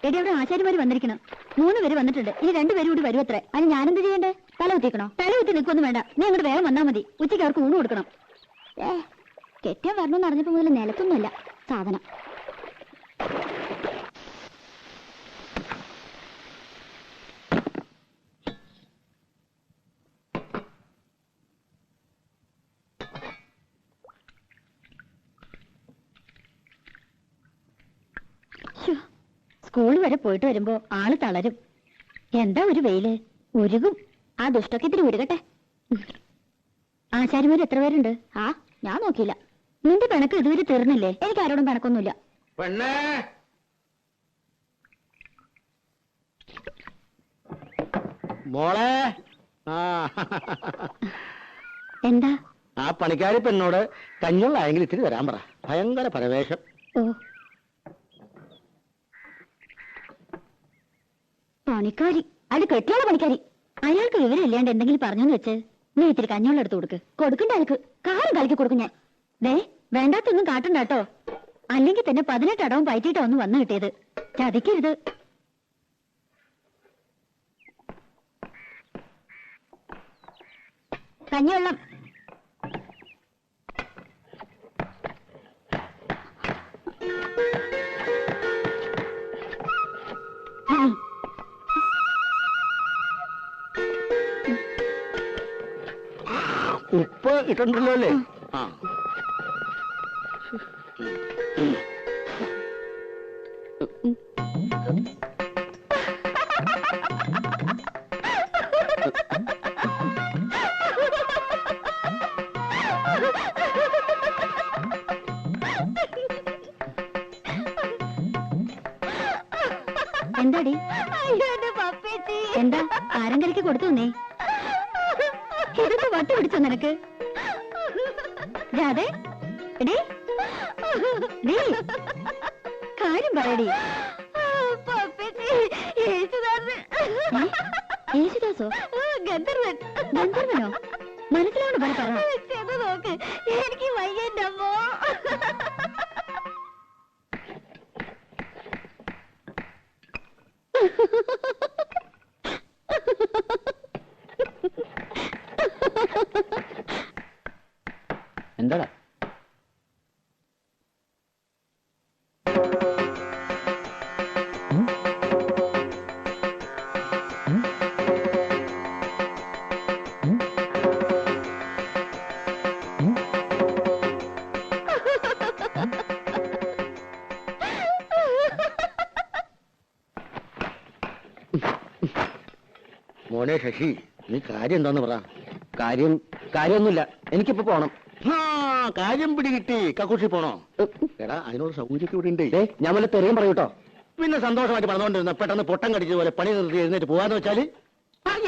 എടി. അവിടെ ആശാരിമാര് വന്നിരിക്കണം. 3 പേര് വന്നിട്ടുണ്ട്. ഇനി 2 പേരും കൂടി വരും അത്രേ. അതിന് ഞാനെന്ത് ചെയ്യണ്ടേ? തല കുത്തിക്കണോ? തല കുത്തി നിൽക്കൊന്നും വേണ്ട. നീ അങ്ങോട്ട് വേഗം വന്നാൽ മതി. ഉച്ചയ്ക്ക് അവർക്ക് ഊണ് കൊടുക്കണം. കെറ്റാൻ വരണമെന്ന് അറിഞ്ഞപ്പോ മുതൽ നിലത്തൊന്നുമല്ല സാധനം. സ്കൂൾ വരെ പോയിട്ട് വരുമ്പോ ആള് തളരും. എന്താ ഒരു വെയില്. ഉരുകും. ആ ദുഷ്ടൊക്കെ ഇത്തിരി ഉരുകട്ടെ. ആശാരിമാര് എത്ര പേരുണ്ട്? ആ ഞാൻ നോക്കിയില്ല. നിന്റെ പിണക്ക് ഇതുവരെ തീർന്നില്ലേ? എനിക്ക് ആരോടും പിണക്കൊന്നുമില്ല. പെണ്ണേ, മോളെ. എന്താ? ആ പണിക്കാരി പെണ്ണോട് കഞ്ഞുള്ളായെങ്കിൽ ഇത്തിരി തരാൻ പറ. ഭയങ്കര പരവേശം. ഓ പണിക്കാരി. അത് കെട്ടിയുള്ള പണിക്കാരി. അയാൾക്ക് വിവരമില്ലാണ്ട് എന്തെങ്കിലും പറഞ്ഞെന്ന് വെച്ച് നീ ഇത്തിരി കഞ്ഞോളം എടുത്ത് കൊടുക്ക്. കൊടുക്കണ്ട അയാൾക്ക്. കാറും കളിക്ക് കൊടുക്കും ഞാൻ. ദേ വേണ്ടാത്തൊന്നും കാട്ടണ്ട കേട്ടോ. അല്ലെങ്കിൽ തന്നെ 18 അടവും പയറ്റിയിട്ടാ ഒന്ന് വന്നു കിട്ടിയത്. ചതിക്കരുത്. കഞ്ഞിവെള്ളം. ഉപ്പ് ഇട്ടുണ്ടല്ലോ അല്ലേ? ആ എന്താടി? എന്താ ആരങ്കരയ്ക്ക് കൊടുത്തു നീ? ഇതൊക്കെ വട്ട് പിടിച്ചോ നിനക്ക്? രാധേ എടീ, നീ കാര്യം പറയടി. യേശുദാസോ? ഗന്ധർവൻ. ഗന്ധർവനോ? മനസ്സിലാവണ പോലെ പറ. നോക്ക്, എനിക്ക് വയ്യമ്മോ. എന്താടാ? മോനെ ശശി, നീ കാര്യം എന്താന്ന് പറ. കാര്യമൊന്നുമില്ല. എനിക്കിപ്പോ പോണം. ആ കാര്യം പിടികിട്ടി. കക്കൂഷി പോണോ? എടാ അതിനോട് സൗകര്യമൊക്കെ ഇവിടെ ഉണ്ട്. ഞാൻ വല്ല തെറിയും പറയൂട്ടോ. പിന്നെ സന്തോഷമായിട്ട് പറഞ്ഞുകൊണ്ടിരുന്ന പെട്ടെന്ന് പൊട്ടം കടിച്ചതുപോലെ പണി നിർത്തി എഴുന്നേറ്റ് പോവാന്ന് വെച്ചാല്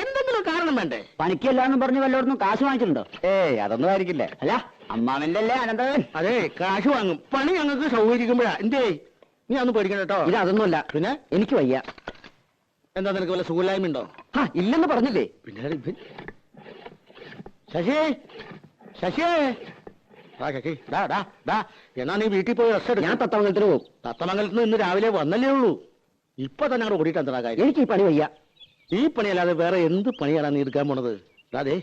എന്തെങ്കിലും കാരണം വേണ്ടേ? പണിക്കല്ലാന്ന് പറഞ്ഞു വല്ലയിടത്തും കാശ് വാങ്ങിച്ചിട്ടുണ്ടോ? ഏയ് അതൊന്നും ആയിരിക്കില്ല. അല്ല, അമ്മാവന്റെ അല്ലേ അനന്തവൻ? അതെ, കാശ് വാങ്ങും. പണി ഞങ്ങൾക്ക് സൗകര്യക്കുമ്പോഴാ. എന്തേ നീ അതൊന്നും പേടിക്കണ്ട കേട്ടോ. ഇത് അതൊന്നുമല്ല. പിന്നെ എനിക്ക് വയ്യ. എന്താ നിനക്ക് വല്ല സുഖമില്ലായ്മ ഉണ്ടോ? ഇല്ലെന്ന് പറഞ്ഞില്ലേ? പിന്നെ ശശി, ശശിയേ എന്നാ നീ വീട്ടിൽ പോയി റെസ്റ്റ് എടുക്കും. ഞാൻ തത്തമംഗലത്തിന് പോകും. തത്തമംഗലത്ത് നിന്ന് ഇന്ന് രാവിലെ വന്നല്ലേ ഉള്ളൂ. ഇപ്പൊ തന്നെ അവിടെ ഓടിയിട്ട് എന്താ കാര്യം? എനിക്ക് ഈ പണി വയ്യ. ഈ പണിയല്ലാതെ വേറെ എന്ത് പണിയാണ് നീ എടുക്കാൻ പോണത്? അതെ,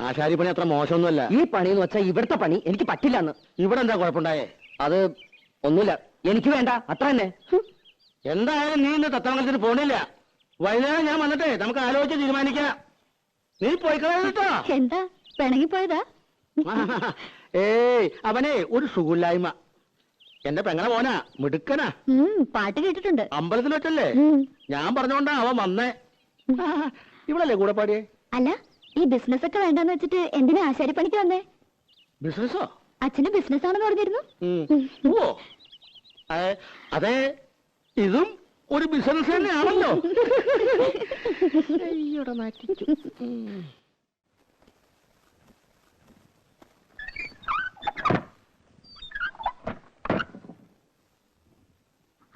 ആശാരി പണി അത്ര മോശമൊന്നുമല്ല. ഈ പണി എന്ന് വെച്ചാൽ ഇവിടുത്തെ പണി എനിക്ക് പറ്റില്ലെന്ന്. ഇവിടെ എന്താ കുഴപ്പമുണ്ടായേ? അത് ഒന്നുമില്ല, എനിക്ക് വേണ്ട, അത്ര തന്നെ. എന്തായാലും നീ ഇന്ന് തത്തമംഗലത്തിന് പോണില്ല. വൈകുന്നേരം ഞാൻ വന്നിട്ടേ നമുക്ക് ആലോചിച്ച് തീരുമാനിക്കാം. നീ പോയി കളയാ. എന്താ പിണങ്ങിപ്പോയതാ? ഏയ് അവനെ ഒരു സുഖമില്ലായ്മ. എന്റെ പെങ്ങളെ മോനാ, മിടുക്കനാ. പാട്ട് കേട്ടിട്ടുണ്ട്. അമ്പലത്തിൽ വെച്ചല്ലേ? ഞാൻ പറഞ്ഞോണ്ടാ അവൻ വന്നേ. ഇവളല്ലേ കൂടെ പാടിയേ? അല്ല, ഈ ബിസിനസ് ഒക്കെ വേണ്ടെന്ന് വെച്ചിട്ട് എന്തിനാ ആശാരി പണിക്ക് വന്നേ? ബിസിനസ്സോ? അച്ഛന്റെ ബിസിനസ് ആണെന്ന് പറഞ്ഞിരുന്നു. ഓ അതെ, ഇതും ഒരു ബിസിനസ് തന്നെയാണല്ലോ.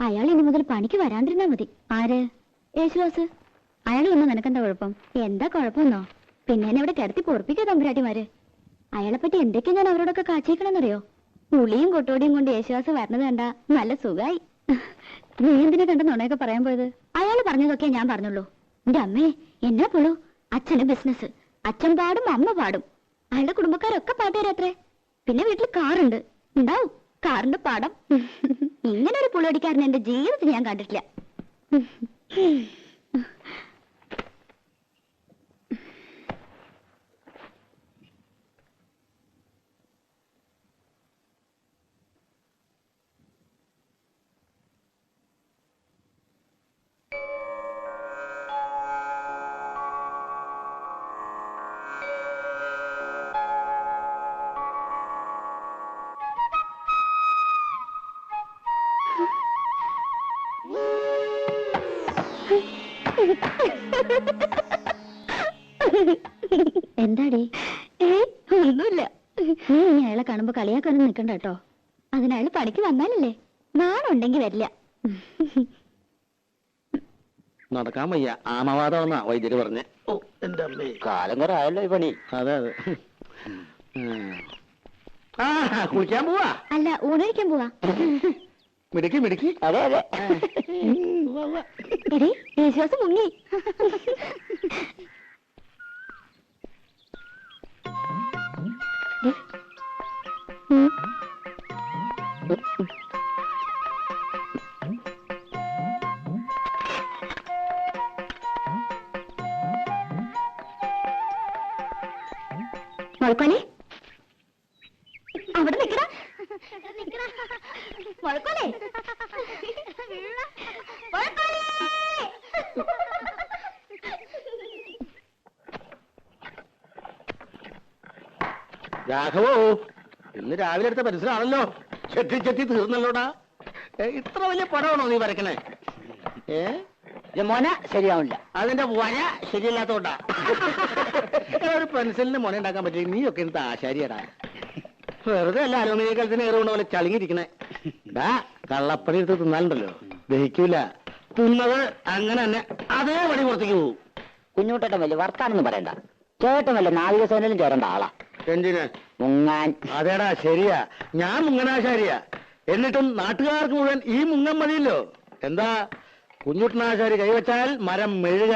അയാൾ ഇനി മുതൽ പണിക്ക് വരാണ്ടിരുന്നാ മതി. ആര്? യേശുദാസ്. അയാൾ വന്നു നിനക്കെന്താ കുഴപ്പം? എന്താ കുഴപ്പമെന്നോ? പിന്നെ എന്നെ ഇവിടെ കിടത്തി പൊറപ്പിക്കാ തമ്പുരാട്ടിമാര്. അയാളെ പറ്റി എന്തൊക്കെയാ ഞാൻ അവരോടൊക്കെ കാച്ചേക്കണമെന്നറിയോ? പുളിയും കൊട്ടോടിയും കൊണ്ട് യേശുദാസ് വരണത് കണ്ടാ നല്ല സുഖായി. നീ എന്തിനെ കണ്ട നുണയൊക്കെ പറയാൻ പോയത്? അയാൾ പറഞ്ഞതൊക്കെ ഞാൻ പറഞ്ഞുള്ളൂ. എന്റെ അമ്മേ, എന്നാ പുളു. അച്ഛന് ബിസിനസ്, അച്ഛൻ പാടും അമ്മ പാടും. അയാളുടെ കുടുംബക്കാരൊക്കെ പാട്ടുകാരത്രേ. പിന്നെ വീട്ടിൽ കാറുണ്ട്, ഉണ്ടാവും കാറിന്റെ പാടം. ഇങ്ങനെ ഒരു പുളിയടിക്കാരൻ എന്റെ ജീവിതത്തിൽ ഞാൻ കണ്ടിട്ടില്ല. എന്താടി? ഒന്നുമില്ല. നീ ഇനി അയാളെ കാണുമ്പോ കളിയാക്കാനും നിക്കണ്ട കേട്ടോ. അതിനയാൾ പണിക്ക് വന്നാലല്ലേ. നാണുണ്ടെങ്കി വരില്ല. നടക്കാൻ വയ്യ, ആമവാദമെന്നാ വൈദ്യര് പറഞ്ഞേ. ഓ എന്റെ അമ്മേ, കാലം കുറെ ആയല്ലോ ഈ പണി. അതെ അതെ. ആ കുളിക്കാൻ പോവാ? അല്ല, ഊണഴിക്കാൻ പോവാ. മിടുക്കി മിടുക്കി. അതെ അതെ. എടി, യേശുദാസ് മുങ്ങി. മുഴക്കോലെ, അവിടെ നിക്കടാ. മുഴക്കോലെ, രാഘവോ, ഇന്ന് രാവിലെ എടുത്ത പരിസരമാണല്ലോ. ചെത്തി ചെത്തി തീർന്നല്ലോടാ. ഇത്ര വലിയ പടമാണോ നീ വരക്കണേ? മോന ശരിയാവില്ല. അതിന്റെ വര ശരിയല്ലാത്തോണ്ടാ. ഒരു പെൻസിലിന് മുന ഉണ്ടാക്കാൻ പറ്റില്ല. നീയൊക്കെ എന്ത് ആശാരിയടാ. വെറുതെ അല്ല അലുമിനിയ കലത്തിന് ഏറുകൊണ്ട് പോലെ ചളിങ്ങിരിക്കണേ. കള്ളപ്പണി എടുത്ത് തിന്നാലുണ്ടല്ലോ, ദഹിക്കൂല. തിന്നത് അങ്ങനെ തന്നെ അതേ പണി പുറത്തേക്ക് പോകും. കുഞ്ഞുട്ടേട്ടൻ വലിയ വർത്താനൊന്നും പറയണ്ട. ചേട്ടൻ വല്ല നാവികസേനയിലും ചേരേണ്ട ആളാ. എന്തിന്? മുങ്ങാൻ. അതേടാ ശരിയാ, ഞാൻ മുങ്ങനാശാരിയാ. എന്നിട്ടും നാട്ടുകാർക്ക് മുഴുവൻ ഈ മുങ്ങൻ മതിയല്ലോ. എന്താ, കുഞ്ഞുട്ടനാശാരി കൈവച്ചാൽ മരം മെഴുക.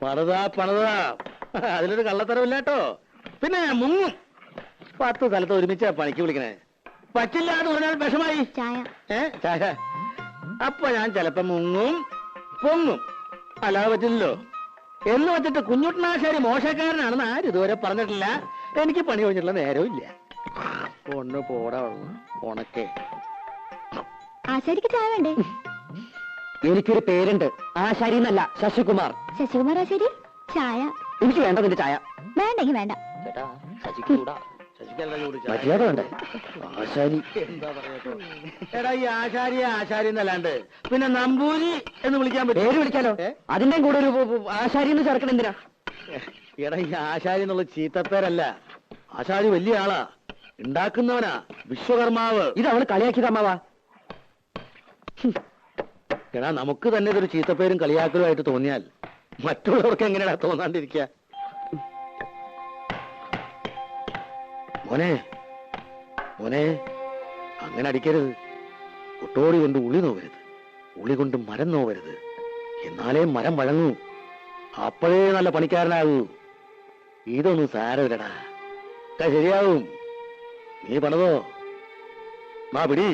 പണിതാ അതിലൊരു കള്ളത്തരമില്ല കേട്ടോ. പിന്നെ മുങ്ങും. 10 സ്ഥലത്ത് ഒരുമിച്ച് പണിക്ക് വിളിക്കണേ. പറ്റില്ല എന്ന് പറഞ്ഞാൽ വിഷമായി. ചായ. ചായ. അപ്പൊ ഞാൻ ചിലപ്പോ മുങ്ങും പൊങ്ങും. അല്ലാതെ പറ്റില്ലല്ലോ. എന്ന് വെച്ചിട്ട് കുഞ്ഞുട്ടനാശാരി മോശക്കാരനാണെന്ന് ആരും ഇതുവരെ പറഞ്ഞിട്ടില്ല. എനിക്ക് പണി കഴിഞ്ഞിട്ടുള്ള നേരവും ഇല്ല. ഒന്ന് പോടാ ഉണക്കേ. ആശാരിക്ക് ചായ വേണ്ടേ? എനിക്കൊരു പേരുണ്ട്, ആശാരി എന്നല്ല, ശശികുമാർ. ശശികുമാർ ആശാരി. ചായ. എനിക്ക് വേണ്ട നിന്റെ ചായ. വേണ്ടെങ്കി വേണ്ട. മര്യാദ വേണ്ടേ? ആശാരി എന്താ പറയാ? എടാ, ഈ ആശാരി എന്നല്ലാണ്ട് പിന്നെ നമ്പൂരി എന്ന് വിളിക്കാൻ പറ്റും? പേര് വിളിക്കാലോ. അതിന്റെ കൂടെ ഒരു ആശാരി എന്ന് ചേർക്കണം എന്തിനാ? എടാ, ഈ ആശാരി എന്നുള്ള ചീത്തപ്പേരല്ല. ആശാരി വലിയ ആളാ, ഉണ്ടാക്കുന്നവനാ, വിശ്വകർമാവ്. ഇത് അവള് കളിയാക്കിയത് അമ്മാവാ. എടാ, നമുക്ക് തന്നെ ഇതൊരു ചീത്തപ്പേരും കളിയാക്കലുമായിട്ട് തോന്നിയാൽ മറ്റുള്ളവർക്ക് എങ്ങനെയാ തോന്നാണ്ടിരിക്കുക? മോനെ, മോനെ അങ്ങനെ അടിക്കരുത്. കൊട്ടോടി കൊണ്ട് ഉളി നോവരുത്, ഉളി കൊണ്ട് മരം നോവരുത്. എന്നാലേ മരം വഴങ്ങൂ. അപ്പോഴേ നല്ല പണിക്കാരനാകൂ. ഇതൊന്നും സാരമില്ലടാ, ശരിയാവും. നീ പണിതോ. മാ പിടി.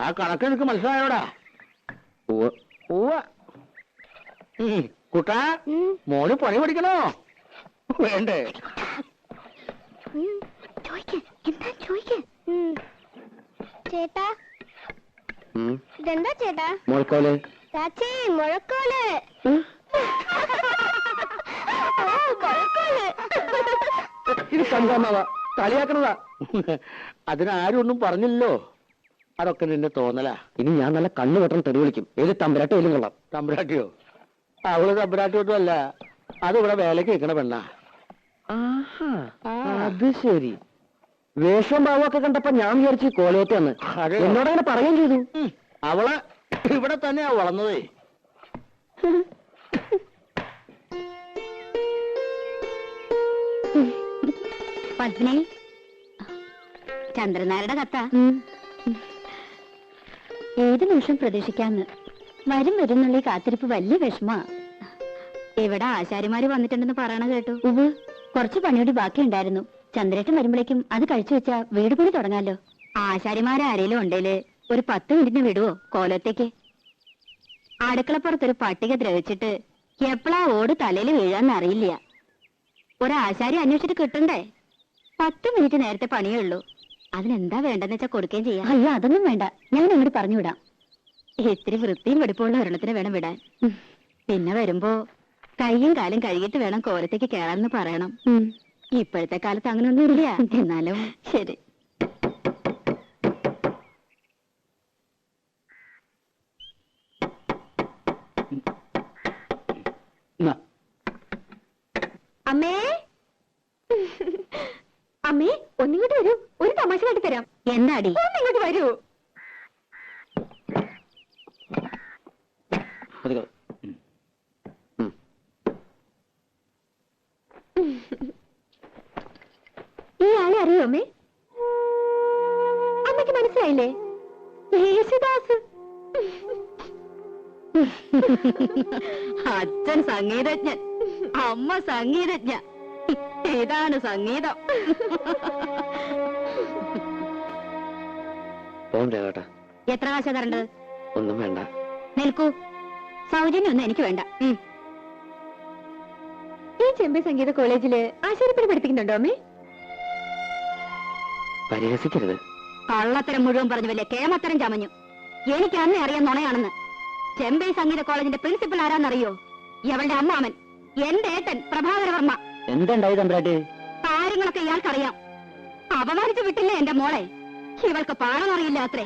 ആ കണക്ക് എനിക്ക് മനസ്സിലായോടാ? കുട്ടാ, മോന് പണി പഠിക്കണോ വേണ്ടേ? ചേട്ടാ, ഇതെന്താ ചേട്ടാ? മുഴക്കോല്. ചാച്ചി, മുഴക്കോല്. ഇത് സംഭവമാവാ, കളിയാക്കണതാ. അതിനാരും ഒന്നും പറഞ്ഞില്ലല്ലോ. അതൊക്കെ നിന്നെ തോന്നലാ. ഇനി ഞാൻ നല്ല കണ്ണു വെട്ടം തെറി വിളിക്കും. ഏത് തമ്പുരാട്ടി വരും കൊള്ളാം. തമ്പുരാട്ടിയോ? അവള് തമ്പുരാട്ടി ഒന്നും അല്ല, അത് ഇവിടെ വേലക്ക് വെക്കണ പെണ്ണാ. അത് ശരി. വേഷം ഭാവമൊക്കെ കണ്ടപ്പോ ഞാൻ വിചാരിച്ചു കോലയത്തെന്ന്. എന്നോടങ്ങനെ പറയുകയും ചെയ്തു. അവള് ഇവിടെ തന്നെയാ വളർന്നതേ. പത്മിനി, ചന്ദ്രനാരുടെ കത്ത. ഏത് നിമിഷം പ്രതീക്ഷിക്കാന്ന്. വരും വരുന്നുള്ള കാത്തിരിപ്പ് വലിയ വിഷമാ. ഇവിടെ ആശാരിമാര് വന്നിട്ടുണ്ടെന്ന് പറയണ കേട്ടു. കുറച്ച് പണിയോട് ബാക്കിയുണ്ടായിരുന്നു. ചന്ദ്രേട്ടൻ വരുമ്പോഴേക്കും അത് കഴിച്ചു വെച്ചാ വീട് പണി തുടങ്ങാലോ. ആശാരിമാരാരേലും ഉണ്ടേല് ഒരു 10 മിനിറ്റിന് വിടുവോ കോലത്തേക്ക്? അടുക്കളപ്പുറത്തൊരു പട്ടിക ദ്രവിച്ചിട്ട് എപ്പോഴാ ഓട് തലയിൽ വീഴാന്ന് അറിയില്ല. ഒരാശാരി അന്വേഷിച്ചിട്ട് കിട്ടണ്ടേ? 10 മിനിറ്റ് നേരത്തെ പണിയേ ഉള്ളൂ. അതിനെന്താ വേണ്ടെന്ന് വെച്ചാ കൊടുക്കുകയും ചെയ്യാം. അയ്യോ, അതൊന്നും വേണ്ട, ഞാൻ അങ്ങോട്ട് പറഞ്ഞു വിടാം. ഇത്തിരി വൃത്തിയും വെടുപ്പുള്ള ഒരെണ്ണത്തിന് വേണം വിടാൻ. പിന്നെ വരുമ്പോ കൈയും കാലും കഴുകിയിട്ട് വേണം കോലത്തേക്ക് കേറാന്ന് പറയണം. ഇപ്പോഴത്തെ കാലത്ത് അങ്ങനെയൊന്നും ഇല്ല. എന്നാലും ശരി. അമ്മേ, അമ്മേ, ഒന്നിങ്ങോട്ട് വരൂ. ഒരു തമാശ കാട്ടി തരാം. എന്താടി? ഒന്നിങ്ങോട്ട് വരൂ. ഈ ആളെ അറിയോ അമ്മേ? അമ്മയ്ക്ക് മനസ്സിലായില്ലേ? യേശുദാസ്. അച്ഛൻ സംഗീതജ്ഞൻ, അമ്മ സംഗീതജ്ഞ. ഇതാണ് സംഗീതം. എത്ര കാശ തരേണ്ടത്? ഒന്നും വേണ്ട. നിൽക്കൂ. സൗജന്യൊന്നും എനിക്ക് വേണ്ട. ഈ ചെമ്പൈ സംഗീത കോളേജില് ആശാരിപ്പണി പഠിപ്പിക്കുന്നുണ്ടോ അമ്മേ? പരിഹസിക്കരുത്. കള്ളത്തരം മുഴുവൻ പറഞ്ഞു വല്ലേ കേമത്തരം ചമഞ്ഞു. എനിക്ക് അന്നേ അറിയാൻ നുണയാണെന്ന്. ചെമ്പൈ സംഗീത കോളേജിന്റെ പ്രിൻസിപ്പൽ ആരാന്നറിയോ? ഇവളുടെ അമ്മാമൻ, എന്റെ ഏട്ടൻ പ്രഭാകരവർമ്മ. എന്തുണ്ടായി തമ്പ്രാട്ടി? കാര്യങ്ങളൊക്കെ ഇയാൾക്കറിയാം. അപമാനിച്ചു വിട്ടില്ലേ എന്റെ മോളെ? ഇവൾക്ക് പാടാനറിയില്ല അത്രേ.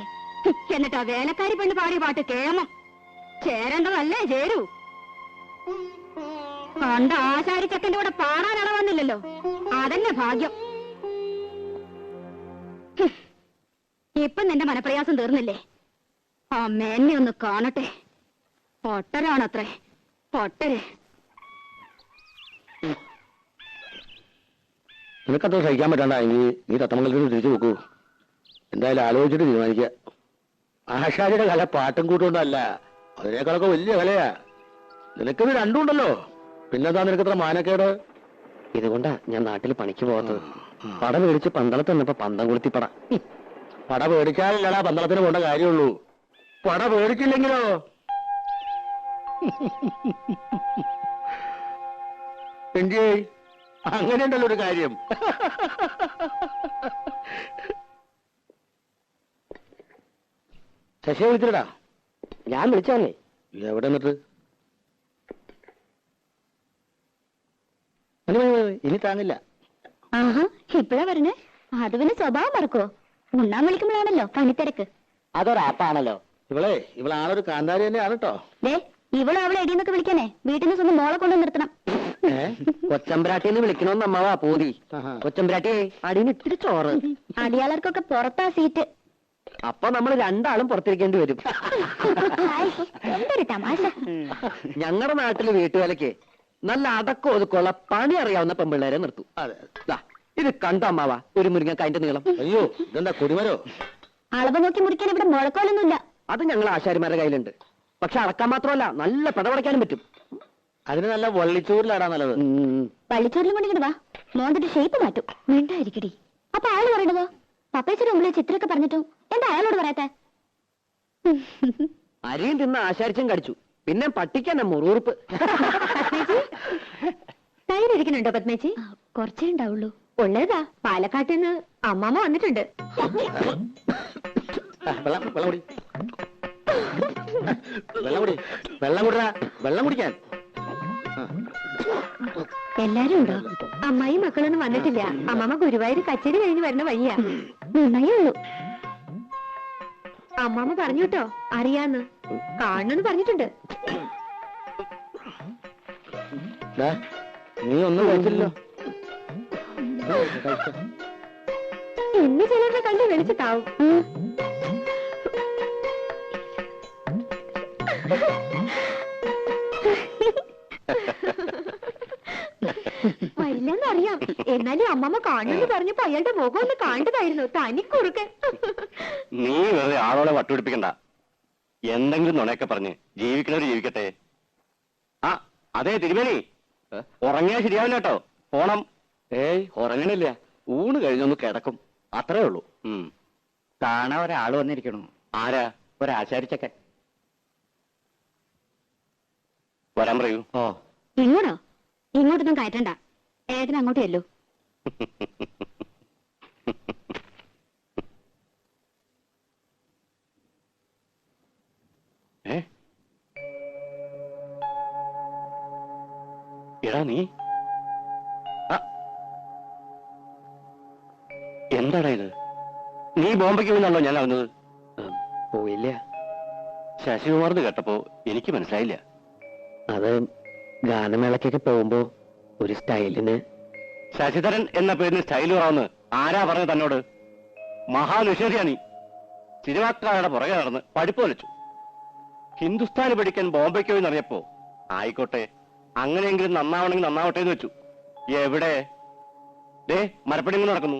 എന്നിട്ട് ആ വേലക്കാരി പെണ്ണ് പാടിയ പാട്ട് കേമം. ചേരേണ്ടതല്ലേ ചേരൂ. കണ്ട ആശാരി ചക്കന്റെ കൂടെ പാടാൻ വന്നില്ലല്ലോ, അതന്നെ ഭാഗ്യം. ഇപ്പൊ നിന്റെ മനപ്രയാസം തീർന്നില്ലേ? അമ്മ എന്നെ ഒന്ന് കാണട്ടെ. പൊട്ടരാണത്രേ, പൊട്ടര്. നിനക്കത്ര സഹിക്കാൻ പറ്റണ്ടെങ്കിൽ നീ തത്തമംഗലത്തിന് തിരിച്ചു നോക്കൂ. എന്തായാലും ആലോചിച്ചിട്ട് തീരുമാനിക്കുക. ആശാരിയുടെ കല പാട്ടും കൂട്ടുകൊണ്ടല്ല, അതിനേക്കാളൊക്കെ വലിയ കലയാ. നിനക്കിത് രണ്ടും ഉണ്ടല്ലോ, പിന്നെന്താ നിനക്കത്ര മാനക്കേട്? ഇതുകൊണ്ടാ ഞാൻ നാട്ടിൽ പണിക്ക് പോകാത്തത്. പട മേടിച്ച് പന്തളത്ത് നിന്നപ്പോ പന്തം കൊളുത്തിപ്പട. പട പേടിച്ചാലല്ലടാ പന്തളത്തിന് പോണ്ട കാര്യമുള്ളൂ. പട പേടിച്ചില്ലെങ്കിലോ? എങ്കി അങ്ങനെയുണ്ടല്ലോ ഒരു കാര്യം. ശശിയെ വിളിച്ചിട്ടാ? ഞാൻ വിളിച്ചാലേ. എവിടെ നിന്നിട്ട്? ഇനി താങ്ങില്ല. ആഹാ, ഇപ്പഴാ പറഞ്ഞേ? അത് പിന്നെ സ്വഭാവം മറക്കോ? ഉണ്ണാൻ വിളിക്കുമ്പോഴാണല്ലോ പണിത്തിരക്ക്. അതൊരാപ്പാണല്ലോ. ഇവളാളൊരു കാന്താരി തന്നെയാണ് കേട്ടോ. ദേ, ഇവളും അവളെ എടിയെന്നൊക്കെ വിളിക്കാനേ വീട്ടിൽ നിന്ന് സ്വന്തം മോളെ കൊണ്ടു നിർത്തണം. കൊച്ചമ്പ്രാട്ടിന്ന് വിളിക്കണോന്ന് അമ്മാവാ പൂതി. കൊച്ചമ്പ്രാട്ടിയെ അടിയിൽ ഇത്തിരി ചോറ്. അടിയാളർക്കൊക്കെ പുറത്താ സീറ്റ്. അപ്പൊ നമ്മൾ രണ്ടാളും പുറത്തിരിക്കേണ്ടി വരും. എന്തൊരു തമാശ. ഞങ്ങളുടെ നാട്ടില് വീട്ടുവേലയ്ക്ക് നല്ല അടക്കം ഒതുക്കമുള്ള പണി അറിയാവുന്ന പെമ്പിള്ളേരെ നിർത്തും. ദാ, ഇത് കണ്ട അമ്മാവാ ഒരു മുരിങ്ങക്കായന്റെ നീളം. അയ്യോ ഇതെന്താ കൊടിമരോ? അളവ് നോക്കി മുറിക്കാൻ ഇവിടെ മുഴക്കോലൊന്നുമില്ല. അത് ഞങ്ങൾ ആശാരിമാരുടെ കയ്യിലുണ്ട്. പക്ഷെ അടക്കാൻ മാത്രമല്ല, നല്ല പിടപടയ്ക്കാനും പറ്റും. അതിന് നല്ല വള്ളിച്ചൂരിലാടാ നല്ലത്. വള്ളിച്ചോറിലും കൊണ്ടിട്ട് വാ, മോന്തിട്ട് ഷേപ്പ് മാറ്റും. മിണ്ടായിരിക്കടി. അപ്പൊ ആള് പറയണതോ? പപ്പേച്ചിയുടെ മുമ്പിൽ ചിത്രമൊക്കെ പറഞ്ഞിട്ടും എന്താ അയാളോട് പറയാത്തെ? അരിയും തിന്ന് ആശാരിച്ചും കടിച്ചു. പിന്നെ പട്ടിക്കന്നെ മുറുറുപ്പ്. തൈരിക്കുന്നുണ്ടോ പത്മേച്ചി? കുറച്ചേ ഉണ്ടാവുള്ളൂ. ഉള്ളതാ, പാലക്കാട്ടിൽ നിന്ന് അമ്മാമ്മ വന്നിട്ടുണ്ട്. വെള്ളം കുടി, വെള്ളം കുടിടാ, വെള്ളം കുടിക്കാൻ. എല്ലാരും ഉണ്ടോ? അമ്മായി മക്കളൊന്നും വന്നിട്ടില്ല. അമ്മാമ്മ ഗുരുവായൂർ കച്ചേരി കഴിഞ്ഞ് വരുന്ന വഴിയാ. നന്നായേ ഉള്ളൂ. അമ്മാമ്മ പറഞ്ഞു കേട്ടോ, അറിയാന്ന് കാണണമെന്ന് പറഞ്ഞിട്ടുണ്ട്. നീ ഒന്നും കഴിച്ചില്ലല്ലോ. ഇന്ന് ചിലരുടെ കണ്ട് വെളിച്ചത്താവും. വരില്ലെന്നറിയാം, എന്നാലും അമ്മമ്മ കാണുമെന്ന് പറഞ്ഞപ്പോ അയാളുടെ മുഖം ഒന്ന് കണ്ടതായിരുന്നു. തനിക്കുറുക്കൻ. നീ വെറുതെ ആളോടെ വട്ടുപിടിപ്പിക്കണ്ട. എന്തെങ്കിലും നുണയൊക്കെ പറഞ്ഞ് ജീവിക്കണവര് ജീവിക്കട്ടെ. ആ അതെ തിരുമേനി, ഉറങ്ങിയാൽ ശരിയാവില്ല കേട്ടോ. പോണം. ഏയ് ഉറങ്ങണില്ല, ഊണ് കഴിഞ്ഞൊന്ന് കിടക്കും, അത്രേ ഉള്ളൂ. കാണാൻ ഒരാള് വന്നിരിക്കണു. ആരാ? ഒരാശാരിച്ചൊക്കെ. വരാൻ പറയൂ. ഓ ഇങ്ങോട്ടോ? ഇങ്ങോട്ടൊന്നും കയറ്റണ്ട, ഏട്ടൻ അങ്ങോട്ട് ചെല്ലു. എടാ നീ എന്താടാ ഇത്? നീ ബോംബെക്ക് വീണല്ലോ ഞാൻ അറിഞ്ഞത്. പോയില്ല. ശശികുമാർന്ന് കേട്ടപ്പോ എനിക്ക് മനസ്സിലായില്ല. അത് ഗാനമേളക്കൊക്കെ പോകുമ്പോ ഒരു സ്റ്റൈലിന്. ശശിധരൻ എന്ന പേരിന് സ്റ്റൈൽ കുറവെന്ന് ആരാ പറഞ്ഞത് തന്നോട്? മഹാനിഷേധിയാ നീ. സിനിമാക്കാരുടെ പുറകെ നടന്ന് പഠിപ്പ് വലിച്ചു. ഹിന്ദുസ്ഥാന് പഠിക്കാൻ ബോംബെക്ക് പോയി എന്നറിയപ്പോ ആയിക്കോട്ടെ, അങ്ങനെയെങ്കിലും നന്നാവണമെങ്കിൽ നന്നാവട്ടെ എന്ന് വെച്ചു. എവിടെ? ദേ മരപ്പണിങ്ങൾ നടക്കുന്നു.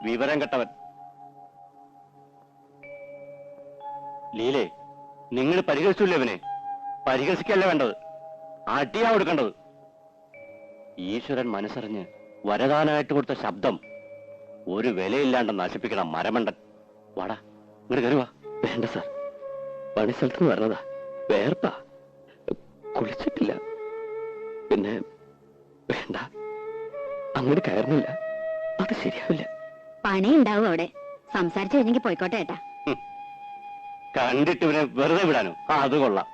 വിവരം കെട്ടവൻ. ലീലേ, നിങ്ങൾ പരിഹസിച്ചില്ലേ അവനെ? പരിഹസിക്കല്ല വേണ്ടത്, അടിയാ കൊടുക്കേണ്ടത്. ഈശ്വരൻ മനസ്സറിഞ്ഞ് വരദാനായിട്ട് കൊടുത്ത ശബ്ദം ഒരു വിലയില്ലാണ്ട് നശിപ്പിക്കണം മരമണ്ടൻ. വാടാ, ഇങ്ങോട്ട് കയറുവാ. വേണ്ട സാർ, പണിസ്ഥലത്ത് നിന്ന് പറഞ്ഞതാ. വേർപ്പാ, കുളിച്ചിട്ടില്ല. പിന്നെ വേണ്ട, അങ്ങോട്ട് കയറുന്നില്ല, അത് ശരിയാവില്ല. പണി ഉണ്ടാവും അവിടെ. സംസാരിച്ചു കഴിഞ്ഞെങ്കിൽ പോയിക്കോട്ടെ ഏട്ടാ. കണ്ടിട്ട് ഇവനെ വെറുതെ വിടാനോ? അത് കൊള്ളാം.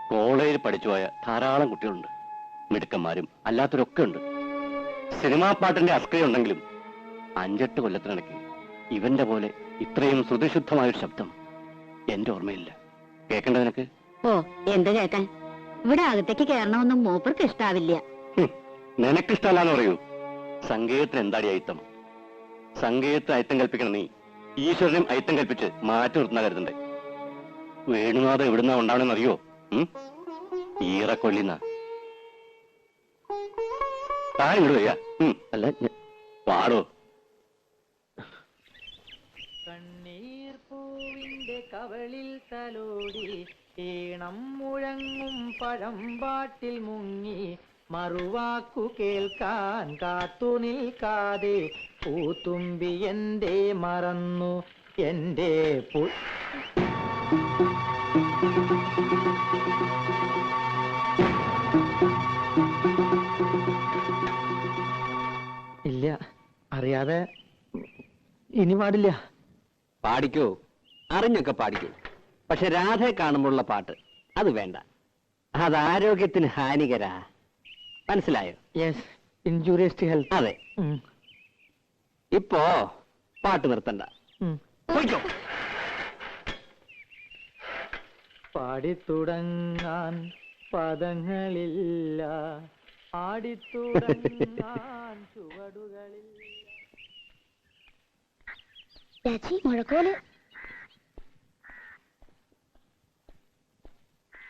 കോളേജിൽ പഠിച്ചുപോയ ധാരാളം കുട്ടികളുണ്ട്, മിടുക്കന്മാരും അല്ലാത്തവരൊക്കെ ഉണ്ട്. സിനിമാ പാട്ടിന്റെ അസ്ക്രിയുണ്ടെങ്കിലും 5-8 കൊല്ലത്തിനിടയ്ക്ക് ഇവന്റെ പോലെ ഇത്രയും ശ്രുതിശുദ്ധമായൊരു ശബ്ദം എന്റെ ഓർമ്മയില്ല. കേൾക്കണ്ട നിനക്ക്? ഓ, എന്ത് കേൾക്കാൻ? ഇവിടെ അകത്തേക്ക് കയറണമെന്നും മൂപ്പർക്ക് ഇഷ്ടാവില്ല. നിനക്കിഷ്ടമല്ലാന്ന് പറയൂ. സംഗീതത്തിന് എന്താടി അയിത്തം? സംഗീതത്തിന് അയിത്തം കൽപ്പിക്കണം നീ. ഈശ്വരനും അയിത്തം കൽപ്പിച്ച് മാറ്റി നിർത്തുന്ന കരുതണ്ടേ? വേണുനാഥം എവിടുന്നാ ഉണ്ടാവണമെന്ന് അറിയോ? ഈറക്കൊള്ളിന്ന താഴെ ഇങ്ങോട്ട് വരിക. അല്ല, പാടോ. കണ്ണീർ പൂവിന്റെ കവളിൽ തലോടി ഈണം മുഴങ്ങും പഴമ്പാട്ടിൽ മുങ്ങി മറുവാക്കു കേൾക്കാൻ കാത്തു നിൽക്കാതെ പൂത്തുമ്പി എന്തേ മറന്നു എന്റെ ഇല്ല, അറിയാതെ ഇനി പാടില്ല. പാടിക്കോ, അറിഞ്ഞൊക്കെ പാടിക്കോ. പക്ഷെ രാധയെ കാണുമ്പോഴുള്ള പാട്ട് അത് വേണ്ട. അത് ആരോഗ്യത്തിന് ഹാനികരാ. മനസ്സിലായോ? Yes, injurious to health. അതെ. ഇപ്പോ പാട്ട് നിർത്തണ്ട, പോയിക്കോ. പാടിത്തുടങ്ങാൻ പദങ്ങളില്ല, ആടിത്തുടങ്ങാൻ ചുവടുകളിൽ. രാജി മുഴക്കോല്.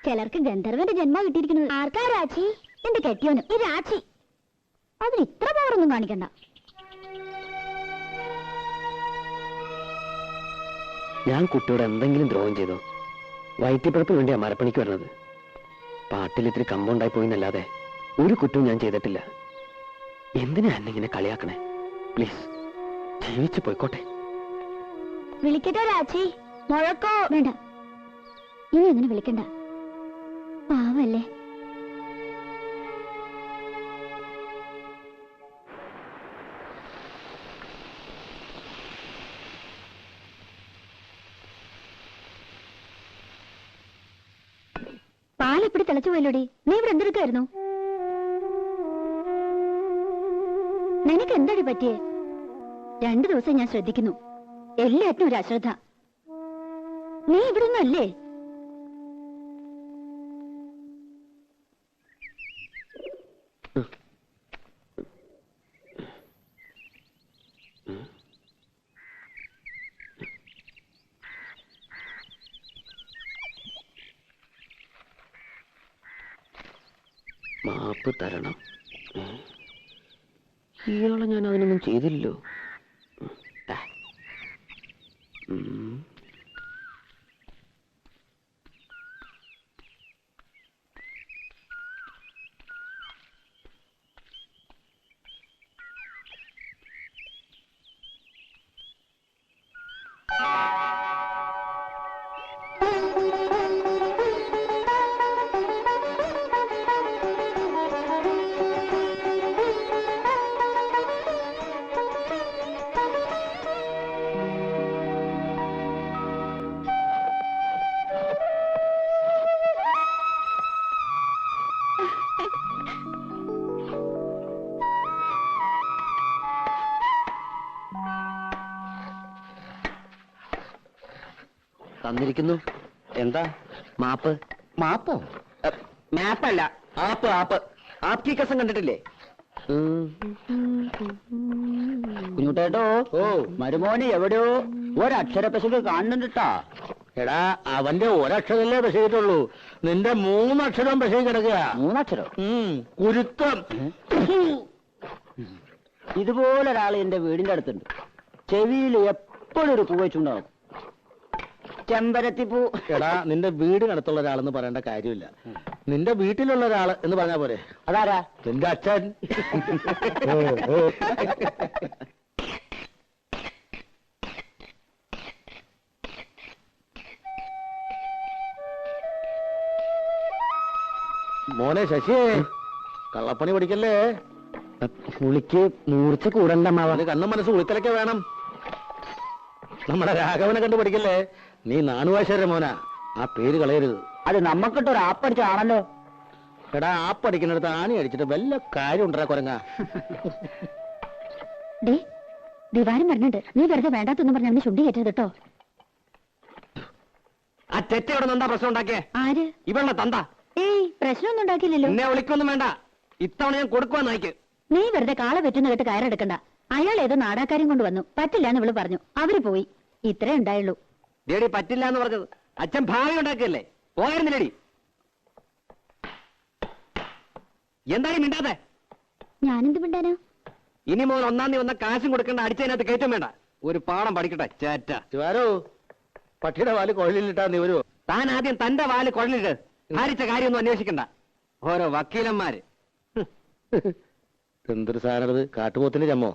ചിലർക്ക് ഗന്ധർവന്റെ ജന്മം കിട്ടിയിരിക്കുന്നത്. ആർക്കാ രാജി? എന്റെ കെട്ടിയോന് ഈ രാജി. അതിന് ഇത്ര പവറൊന്നും കാണിക്കണ്ട. ഞാൻ കുട്ടിയോട് എന്തെങ്കിലും ദ്രോഹം ചെയ്തോ? വയറ്റിപ്പഴപ്പിന് വേണ്ടിയാ മരപ്പണിക്ക് വരുന്നത്. പാട്ടിൽ ഇത്തിരി കമ്പൗണ്ടായി പോയിന്നല്ലാതെ ഒരു കുറ്റവും ഞാൻ ചെയ്തിട്ടില്ല. എന്തിനാ എന്നെ ഇങ്ങനെ കളിയാക്കണേ? പ്ലീസ് ജീവിച്ചു പോയിക്കോട്ടെ. വിളിക്കട്ടോ രാജി? മുഴക്കോ വേണ്ട, ഇനി അങ്ങനെ വിളിക്കണ്ട. പാവല്ലേ. പാലെപ്പിടി തിളച്ചു പോയല്ലോടി. നീ ഇവിടെ എന്തെടുക്കായിരുന്നു? നിനക്ക് എന്താടി പറ്റിയേ? 2 ദിവസം ഞാൻ ശ്രദ്ധിക്കുന്നു, എല്ലാറ്റിനും ഒരു അശ്രദ്ധ. നീ ഇവിടെ ഒന്നും അല്ലേ? മാപ്പ് തരണം. ഇയാളെ ഞാൻ അതിനൊന്നും ചെയ്തില്ലല്ലോ. തന്നിരിക്കുന്നു. എന്താ? മാപ്പ്. മാപ്പോ? മാപ്പല്ല, ആപ്പ്. ആപ്പ്. ആപ്കി കസം കണ്ടിട്ടില്ലേ? കുഞ്ഞുട്ടേട്ടോ, ഓ മരുമോന് എവിടെയോ ഒരക്ഷര പെശക് കാണുന്നുണ്ടാ. എടാ, അവന്റെ ഒരക്ഷരല്ലേ പെശകിട്ടുള്ളൂ, നിന്റെ 3 അക്ഷരം പെശകി കിടക്കുക. 3 അക്ഷരം? കുരുത്തം. ഇതുപോലൊരാൾ എന്റെ വീടിന്റെ അടുത്തുണ്ട്. ചെവിയിൽ എപ്പോഴും ഒരു പൂ വെച്ചുണ്ടാവും, ചെമ്പരത്തിപ്പൂ. എടാ, നിന്റെ വീടിനടുത്തുള്ള ഒരാളെന്ന് പറയേണ്ട കാര്യമില്ല, നിന്റെ വീട്ടിലുള്ള ഒരാള് എന്ന് പറഞ്ഞാ പോരെ. അതാരാ? നിന്റെ അച്ഛൻ. മോനെ ശശിയെ, കള്ളപ്പണി പഠിക്കല്ലേ. പുളിക്ക് മൂർച്ച കൂടണ്ട മാവ. കണ്ണും മനസ്സ് ഉളിക്കലൊക്കെ വേണം. നമ്മുടെ രാഘവനെ കണ്ടു പഠിക്കല്ലേ. നീ നാണുവാശ്വര മോനാ, ആ പേര് കളയരുത്. അത് നമ്മക്കിട്ടൊരു ആപ്പടിച്ചാണല്ലോ. എടാ, ആപ്പടിക്കുന്നിടത്ത് ആണി അടിച്ചിട്ട് വല്ല കാര്യം ഉണ്ടാ കുരങ്ങ. ദിവാരം പറഞ്ഞിട്ട് നീ വെറുതെ വേണ്ടാത്തൊന്നും പറഞ്ഞ അവന് ചുണ്ടി കയറ്റരുത് കേട്ടോ. ആ തെറ്റയോടെ എന്താ പ്രശ്നം ഉണ്ടാക്കിയേ? ആര്? ഇവളുടെ തന്ത. ഏയ്, പ്രശ്നമൊന്നും ഉണ്ടാക്കിയില്ലല്ലോ. എന്നെ വിളിക്കൊന്നും വേണ്ട, ഇത്തവണ ഞാൻ കൊടുക്കുവാ നായിക്ക്. നീ വെറുതെ കാള വെറ്റുന്ന കേട്ട് കയറെടുക്കണ്ട. അയാൾ ഏതോ നാടാക്കാരും കൊണ്ട് വന്നു, പറ്റില്ല എന്ന് ഇവള് പറഞ്ഞു, അവര് പോയി. ഇത്രേ ഉണ്ടായുള്ളൂ. ഡേഡി പറ്റില്ല എന്ന് പറഞ്ഞത് അച്ഛൻ ഭാവി ഉണ്ടാക്കിയല്ലേ, പോയായിരുന്നില്ലേടി? എന്തായാലും മിണ്ടാതെ. ഞാനെന്ത് മിണ്ടാനോ? ഇനി മോൻ 1-ാം തീയതി വന്ന കാശും കൊടുക്കേണ്ട, അടിച്ചതിനകത്ത് കയറ്റം വേണ്ട. ഒരു പാഠം പഠിക്കട്ടെ ചേറ്റ. ശിവാരോ, പട്ടിയുടെ വാല് കുഴലിലിട്ടാ നീ വരുവോ? താൻ ആദ്യം തന്റെ വാല് കുഴലിട്ട് ഭാരിച്ച കാര്യമൊന്നും അന്വേഷിക്കണ്ട. ഓരോ വക്കീലന്മാര്. എന്തൊരു സാധനത്, കാട്ടുപോത്തിന്റെ ചമ്മോ?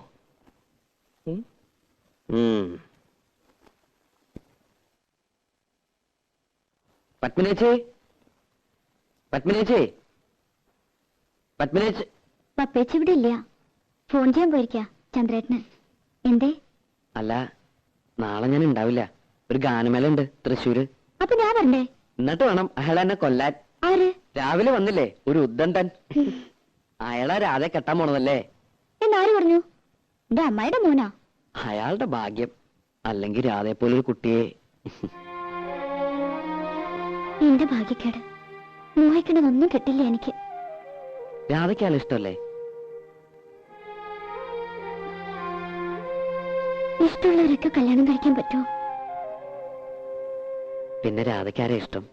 പത്മിനേച്ചി, പത്മിനേച്ചി, പത്മിനേച്ചി. പപ്പേച്ചി ഇവിടെ ഇല്ല, ഫോൺ ചെയ്യാൻ പോയിരിക്കാ ചന്ദ്രേട്ടന്. എന്തേ? അല്ല, നാളെ ഞാൻ ഉണ്ടാവില്ല. ഒരു ഗാനമേള ഉണ്ട് തൃശ്ശൂര്. അപ്പൊ ഞാൻ വരണ്ടേ? എന്നിട്ട് വേണം അയാൾ എന്നെ കൊല്ലാൻ. ആര്? രാവിലെ വന്നില്ലേ ഒരു ഉദ്ദണ്ടൻ, അയാളെ രാധെ കെട്ടാൻ പോണതല്ലേ. എന്നാര് പറഞ്ഞു? എന്റെ അമ്മായിയുടെ മോനാ. അയാളുടെ ഭാഗ്യം, അല്ലെങ്കിൽ രാധയെ പോലൊരു കുട്ടിയെ. എന്റെ ഭാഗ്യക്കേട്, മോഹിക്കണതൊന്നും കിട്ടില്ല എനിക്ക്. രാധയ്ക്കാണ് ഇഷ്ടമല്ലേ? ഇഷ്ടമുള്ളവരൊക്കെ കല്യാണം കഴിക്കാൻ പറ്റുമോ? പിന്നെ രാധയ്ക്കാരെ ഇഷ്ടം?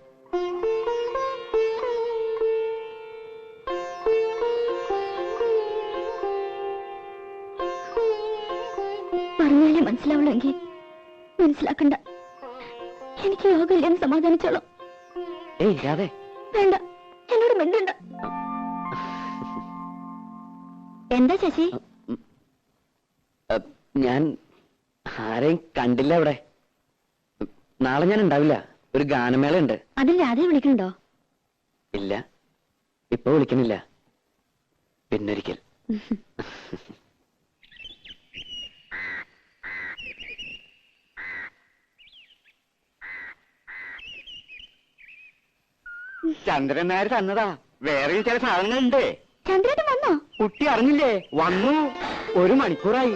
പറഞ്ഞാലേ മനസ്സിലാവുള്ളെങ്കിൽ മനസ്സിലാക്കണ്ട. എനിക്ക് യോഗമില്ലെന്ന് സമാധാനിച്ചോളാം. ഏയ് രാധേ, വേണ്ട, എന്നോട് മിണ്ടണ്ട. എന്താ ശശി? ഞാൻ ആരെയും കണ്ടില്ല ഇവിടെ. നാളെ ഞാൻ ഉണ്ടാവില്ല, ഒരു ഗാനമേള ഉണ്ട്. അതിൽ രാധയെ വിളിക്കണുണ്ടോ? ഇല്ല, ഇപ്പൊ വിളിക്കുന്നില്ല, പിന്നൊരിക്കൽ. ചന്ദ്രൻ നായർ തന്നതാ. വേറെയും ചില സാധനങ്ങളുണ്ട്. ചന്ദ്രേട്ടൻ വന്നോ? കുട്ടി അറിഞ്ഞില്ലേ? വന്നു. 1 മണിക്കൂറായി.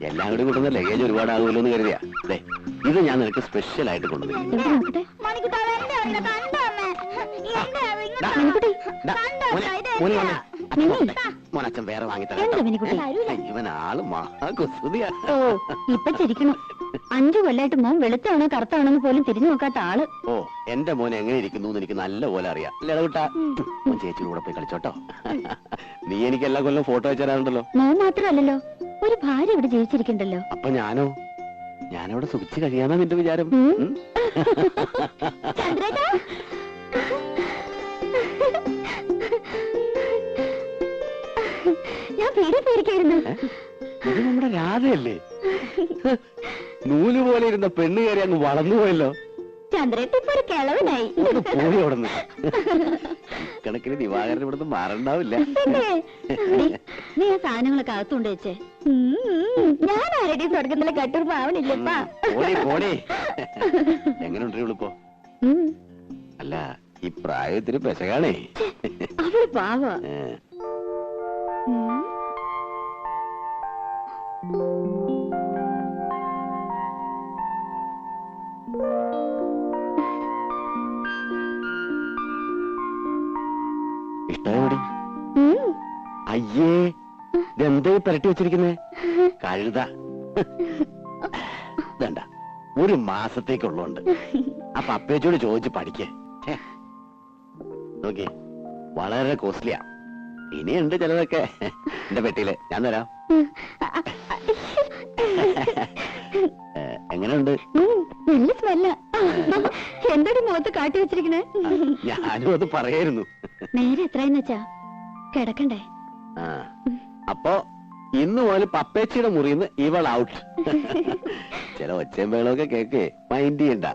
എല്ലാം കൂടി കൊണ്ടുവന്ന ലഗേജ് ഒരുപാടാകുമല്ലോ എന്ന് കരുതിയാ. ഇത് ഞാൻ നിനക്ക് സ്പെഷ്യൽ ആയിട്ട് കൊണ്ടുവരും. മോനച്ഛൻ വേറെ വാങ്ങിത്തരാം. ഇവൻ ആള് മഹാകുസൃതിയാ. ഓ, ഇപ്പൊ ചിരിക്കണം. 5 കൊല്ലായിട്ട് മോൻ വെളുത്താണോ കറുത്താണോന്ന് പോലും തിരിഞ്ഞു നോക്കാത്ത ആള്. ഓ, എന്റെ മോൻ എങ്ങനെ ഇരിക്കുന്നു എന്ന് എനിക്ക് നല്ല പോലെ അറിയാം. ലടവിട്ടാ മോൻ ചേച്ചിയുടെ കൂടെ പോയി കളിച്ചോട്ടോ. നീ എനിക്ക് എല്ലാ കൊല്ലം ഫോട്ടോ അയച്ചു തരാറുണ്ടല്ലോ. മോൻ മാത്രമല്ലല്ലോ, ഒരു ഭാര്യ ഇവിടെ ജീവിച്ചിരിക്കണ്ടല്ലോ. അപ്പൊ ഞാനവിടെ സുഖിച്ച് കഴിയാന്നാ നിന്റെ വിചാരം? ചന്ദ്രേട്ടാ, ഞാൻ പേടിക്കായിരുന്നു. ഇത് നമ്മുടെ രാധയല്ലേ? നൂല് പോലെ ഇരുന്ന പെണ്ണ് കയറി അങ്ങ് വളർന്നുപോയല്ലോ. ചന്ദ്രേട്ട ഇപ്പൊ ഒരു കിളവനായി. പോയി അവിടുന്ന്. കണക്കിന് ദിവാകരൻ ഇവിടുന്ന് മാറണ്ടാവില്ല. നീ ആ സാധനങ്ങളൊക്കെ അകത്തുകൊണ്ട് വെച്ചേ. ഞാൻ ആരുടെയും സ്വർഗത്തിലെ കട്ടൂർ പാവനില്ലപ്പാ. എങ്ങനെയുണ്ട് ഇവളിപ്പോ? അല്ല, ഈ പ്രായത്തിന് പെശകാണേ. അവള് പാവ. ഇഷ്ടമായി? അയ്യേ, ഇതെന്താ പെരട്ടി വെച്ചിരിക്കുന്നേ? കഴുത. വേണ്ട, 1 മാസത്തേക്കുള്ളതുണ്ട്. അപ്പൊ അപ്പേച്ചോട് ചോദിച്ച് പഠിക്കേ. നോക്കി, വളരെ കോസ്റ്റ്ലിയാ. ഇനിയുണ്ട് ചിലതൊക്കെ എന്റെ പെട്ടിയില്, ഞാൻ തരാം. എങ്ങനെയുണ്ട്? നല്ല സ്മെല്ല. എന്താണ് മുഖത്ത് കാട്ടി വെച്ചിരിക്കണേ? ഞാനും അത് പറയായിരുന്നു. നേരെ എത്രയെന്ന് വെച്ചാ കിടക്കണ്ടേ? അപ്പൊ ഇന്ന് മുതൽ പപ്പേച്ചിയുടെ മുറിന്ന് ഇവൾ ഔട്ട്. ചില ഒച്ചയും വേളമൊക്കെ കേക്ക്, മൈൻഡ് ചെയ്യണ്ട.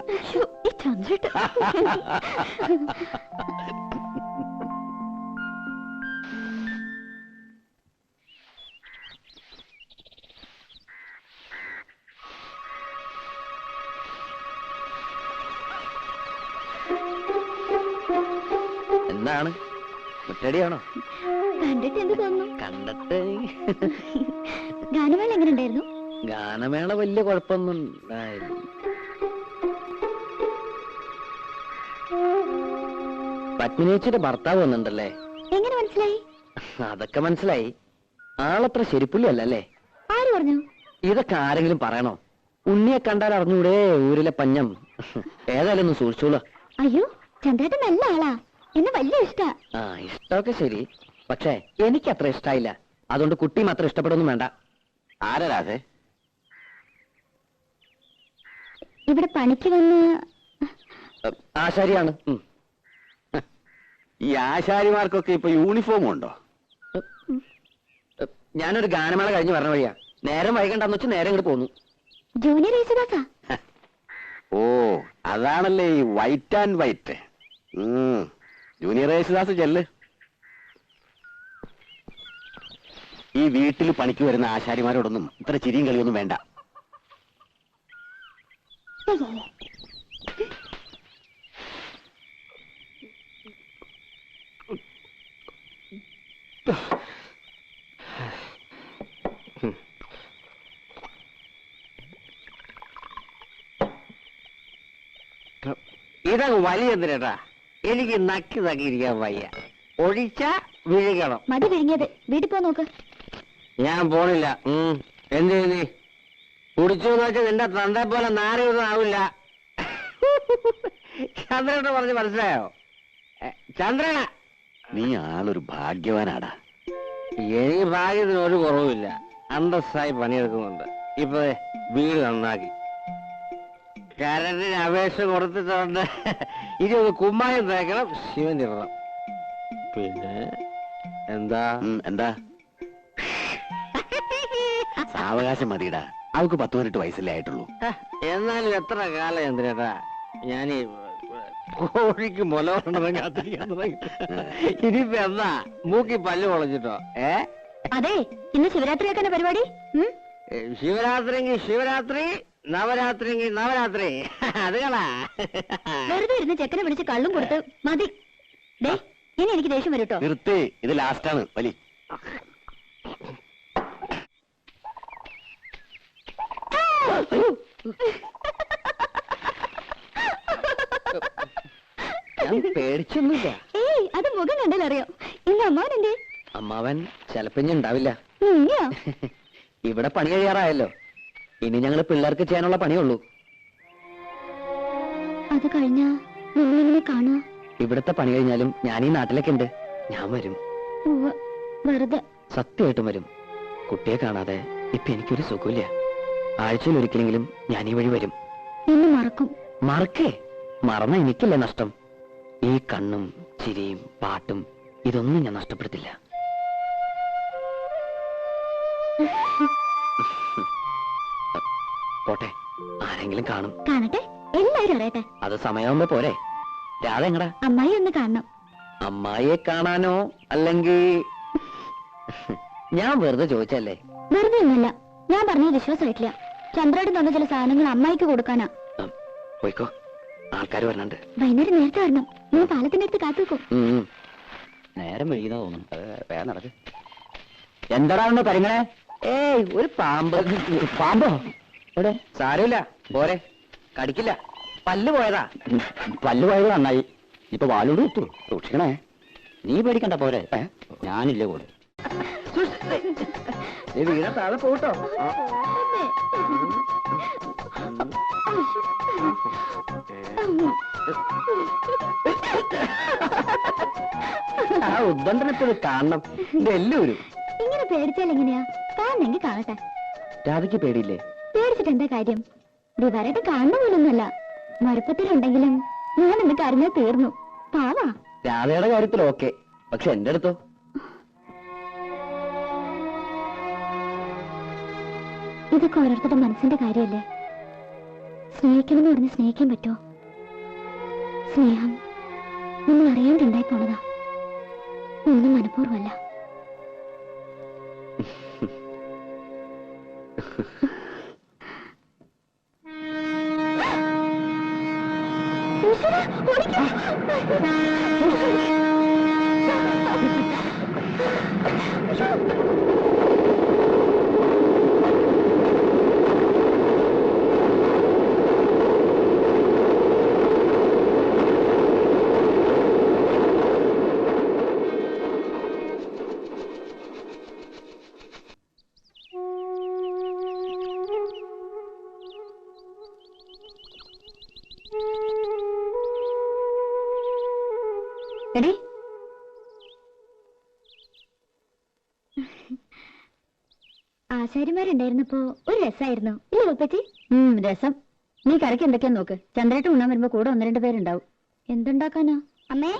എന്താണ്, മുറ്റടിയാണോ? കണ്ടിട്ട് എന്ത് തോന്നുന്നു? കണ്ടിട്ട് ഗാനമേള എങ്ങനെ ഉണ്ടായിരുന്നു? ഗാനമേള വലിയ കുഴപ്പമൊന്നും ഉണ്ടായില്ല. പത്മിനിയുടെ ഭർത്താവ് വന്നിട്ടുണ്ടല്ലേ? എങ്ങനെ മനസ്സിലായി? അതൊക്കെ മനസ്സിലായി. ആളത്ര ശരിപ്പുള്ളി അല്ലല്ലേ? ആര് പറഞ്ഞു? ഇതൊക്കെ ആരെങ്കിലും പറയണോ? ഉണ്ണിയെ കണ്ടാൽ അറിഞ്ഞൂടെ ഊരിലെ പഞ്ഞം. ഏതായാലും ഒന്ന് സൂക്ഷിച്ചോളൂ. അയ്യോ, ചന്ദ്രേട്ടൻ നല്ല ആളാ, എന്നെ വലിയ ഇഷ്ടാ. ആ, ഇഷ്ടമൊക്കെ ശരി, പക്ഷേ എനിക്ക് അത്ര ഇഷ്ടായില്ല. അതുകൊണ്ട് കുട്ടി മാത്രം ഇഷ്ടപ്പെടുന്നു വേണ്ട. ആരാതെ? ഇവിടെ പണിക്ക് വന്ന് ആശാരിയാണ്. ഈ ആശാരിമാർക്കൊക്കെ ഇപ്പൊ യൂണിഫോം ഉണ്ടോ? ഞാനൊരു ഗാനമേള കഴിഞ്ഞ് പറഞ്ഞ വഴിയാ. നേരം വൈകണ്ടെന്ന് വെച്ച് നേരം ഇങ്ങോട്ട് പോന്നു. ജൂനിയർ യേശുദാസാ. ഓ, അതാണല്ലേ ഈ white and white. Junior Yesudas ചെല്ല്. ഈ വീട്ടിൽ പണിക്ക് വരുന്ന ആശാരിമാരോടൊന്നും ഇത്ര ചിരിയും കളിയൊന്നും വേണ്ട. ഇതങ്ങ് വലിയ എന്തിനേട്ടാ? എനിക്ക് നക്കി നക്കിയിരിക്കാൻ വയ്യ. ഒഴിച്ച വിഴുകണം. മതി വിഴുങ്ങിയത്. വീട്ടിൽ പോ നോക്ക്. ഞാൻ പോണില്ല. എന്ത് നീ കുടിച്ചു എന്ന് വെച്ചാൽ നിന്റെ തന്തെ പോലെ നാരൊന്നും ആവില്ല. ചന്ദ്രനോട് പറഞ്ഞ് മനസ്സിലായോ? ചന്ദ്രന, നീ ആളൊരു ഭാഗ്യവാനാടാ. എനിക്ക് ഭാഗ്യത്തിന് ഒരു കുറവുമില്ല. അന്തസ്സായി പണിയെടുക്കുന്നുണ്ട്. ഇപ്പൊ വീട് നന്നാക്കി കരണ്ടിന് അപേക്ഷ കൊടുത്തിട്ടുണ്ട്. ഇനി ഒന്ന് കുമ്മായം തേക്കണം, ശിവൻ ഇടണം. പിന്നെ എന്താ എന്താ സാവകാശം മതിയിടാ. അവക്ക് 10-18 വയസ്സല്ലേ ആയിട്ടുള്ളൂ. എന്നാലും എത്ര കാലം ചന്ദ്രേട്ടാ ഞാനീ കോഴിക്ക് മുലവരണം കാത്തിരിക്കാൻ തുടങ്ങി. ഇനിയിപ്പോ എന്താ മൂക്കി പല്ല് പൊളച്ചിട്ടോ? അതെ, ഇന്ന് ശിവരാത്രിയാക്കാன പരിപാടി. ശിവരാത്രിയെങ്കിൽ ശിവരാത്രി, നവരാത്രിയെങ്കിൽ നവരാത്രി. അതുകളാ വെറുതെ ഇരുന്ന് ചെക്കനെ വിളിച്ച് കള്ളും കൊടുത്ത് മതി. ദേ, ഇനി എനിക്ക് ദേഷ്യം വരും കേട്ടോ. നിർത്തി, ഇത് ലാസ്റ്റാണ്. വലി ഞാൻ പേടിച്ചൊന്നുമില്ല. ഏയ്, അത് മുഖം കണ്ടാലറിയാം. ഇന്ന് അമ്മാവനെന്തേ? അമ്മാവൻ ചിലപ്പോ ഇനി ഉണ്ടാവില്ല. ഇവിടെ പണി കഴിയാറായല്ലോ. ഇനി ഞങ്ങള് പിള്ളേർക്ക് ചെയ്യാനുള്ള പണിയുള്ളൂ. അത് കഴിഞ്ഞാ നിങ്ങളെങ്ങനെ കാണുക? ഇവിടുത്തെ പണി കഴിഞ്ഞാലും ഞാൻ ഈ നാട്ടിലൊക്കെ ഉണ്ട്. ഞാൻ വരും. വെറുതെ. സത്യമായിട്ടും വരും. കുട്ടിയെ കാണാതെ ഇപ്പൊ എനിക്കൊരു സുഖമില്ല. ആഴ്ചയിൽ ഒരിക്കലെങ്കിലും ഞാൻ ഈ വഴി വരും. എന്നെ മറക്കും. മറക്കേ? മറന്ന എനിക്കല്ലേ നഷ്ടം. ഈ കണ്ണും ചിരിയും പാട്ടും ഇതൊന്നും ഞാൻ നഷ്ടപ്പെടുത്തില്ല. പോട്ടെ, ആരെങ്കിലും കാണും. കാണട്ടെ, എല്ലാവരും അറിയട്ടെ. അത് സമയമാകുമ്പോ പോരെ. രാധ എങ്ങടാ? അമ്മായി ഒന്ന് കാണണം. അമ്മായിയെ കാണാനോ? അല്ലെങ്കിൽ ഞാൻ വെറുതെ ചോദിച്ചല്ലേ? വെറുതെ ഒന്നുമില്ല. ഞാൻ പറഞ്ഞത് വിശ്വാസമായിട്ടില്ല. ചന്ദ്രയോട് തന്ന ചില സാധനങ്ങൾ അമ്മായിക്ക് കൊടുക്കാനാ. പോയിക്കോ, ആൾക്കാർ വരണുണ്ട്. വൈകുന്നേരം നേരത്തെ വരണം. നീ പാലത്തിന്റെ അടുത്ത് കാത്തുവെക്കും. നേരം വൈകുന്ന തോന്നുന്നു. വേഗം നടക്ക്. എന്താടാ പരിങ്ങളെ? ഏയ്, ഒരു പാമ്പ്. പാമ്പോ? എവിടെ? സാരമില്ല, പോരെ, കടിക്കില്ല. പല്ല് പോയതാ. പല്ല് പോയത് നന്നായി. ഇപ്പൊ വാലോട് കിട്ടു. സൂക്ഷിക്കണേ. നീ പേടിക്കണ്ട, പോരെ. ഞാനില്ലേ കൂടെ. നീ വീണ താഴെ പോട്ടോ. ആ ഉദ്ബന്ധനത്തിൽ കാണണം. ഇത് എല്ലാവരും ഇങ്ങനെ പേടിച്ചാൽ എങ്ങനെയാ? കാണണമെങ്കിൽ കാണട്ടെ. രാധയ്ക്ക് പേടിയില്ലേ? പേടിച്ചിട്ട് എന്താ കാര്യം? ദിവാരായിട്ട് കാണുന്ന പോലൊന്നുമല്ല. മറുപ്പത്തിലുണ്ടെങ്കിലും ഞാൻ ഇന്ന് കരഞ്ഞാൽ തീർന്നു. പാവാ. രാധയുടെ കാര്യത്തിൽ ഓക്കെ, പക്ഷെ എന്റെ അടുത്തോ? ഇതൊക്കെ ഓരോരുത്തരുടെ മനസ്സിന്റെ കാര്യമല്ലേ. സ്നേഹിക്കണമെന്ന് പറഞ്ഞ് സ്നേഹിക്കാൻ പറ്റുമോ? സ്നേഹം നമ്മൾ അറിയാണ്ടുണ്ടായി പോണതാ. ഒന്നും മനഃപൂർവ്വമല്ല. എടി, ആശാരിമാരുണ്ടായിരുന്നപ്പോ ഒരു രസമായിരുന്നു ഇല്ല ഉപ്പച്ചി? രസം. നീ കരയ്ക്ക് എന്തൊക്കെയാ നോക്ക്. ചന്ദ്രേട്ട് ഉണ്ണാൻ വരുമ്പോ കൂടെ 1-2 പേരുണ്ടാവും. എന്തുണ്ടാക്കാനാ? അമ്മേ,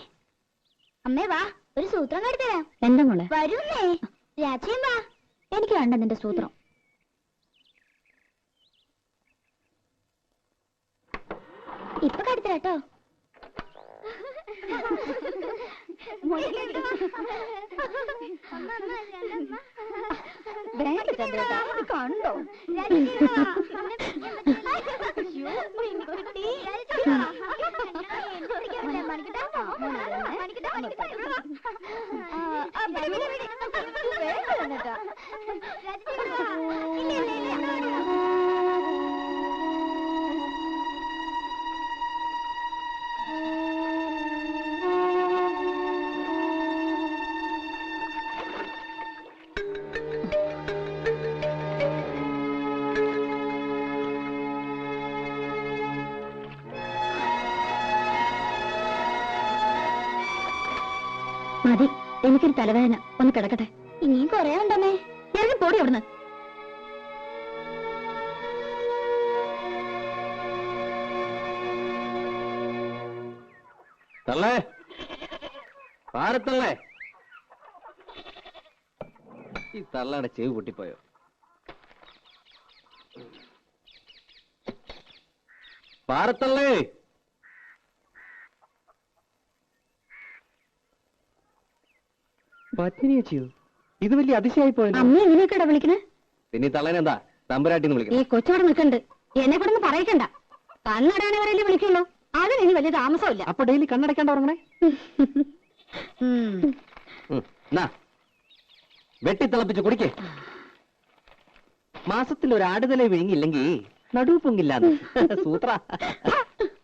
അമ്മേ വാ, ഒരു സൂത്രം കാട്ടിത്തരാം. എന്താ മോളെ? വരൂന്നേ. രാത്രിയും വാ. എനിക്ക് വേണ്ട നിന്റെ സൂത്രം. ഇപ്പൊ കാട്ടിത്തരാട്ടോ. കണ്ടോ? മതി, എനിക്കൊരു തലവേദന. ഒന്ന് കിടക്കട്ടെ. ഇനിയും കൊറേ ഉണ്ടമ്മേ. ഇറങ്ങി പോടി അവിടുന്ന്. തള്ളേ, പാരത്തള്ളേ. ഈ തള്ളയുടെ ചെവി പൊട്ടിപ്പോയോ? പാരത്തള്ളേ. പത്നിയോ? ഇത് വലിയ അതിശയായി പോയല്ലോ. അമ്മ എങ്ങനെയൊക്കെ വിളിക്കണേ? പിന്നെ ഈ തള്ളേനെന്താ തമ്പുരാട്ടിന്ന് ഈ വിളിക്കണം? കൊച്ചോടെ നിൽക്കണ്ട്. എന്നെ കൂടെ പറയിക്കണ്ട. കണ്ണടാനവരല്ലേ വിളിക്കുള്ളൂ. അതിന് ഇനി വലിയ താമസമില്ല. അപ്പൊ ഡെയിലി കണ്ണടയ്ക്കാണ്ട് ഉറങ്ങണേ. വെട്ടിത്തിളപ്പിച്ച് കുടിക്കേ. മാസത്തിൽ ഒരു ആടുതല വിഴുങ്ങില്ലെങ്കിൽ നടുവ് പൊങ്ങില്ലാന്ന് സൂത്ര.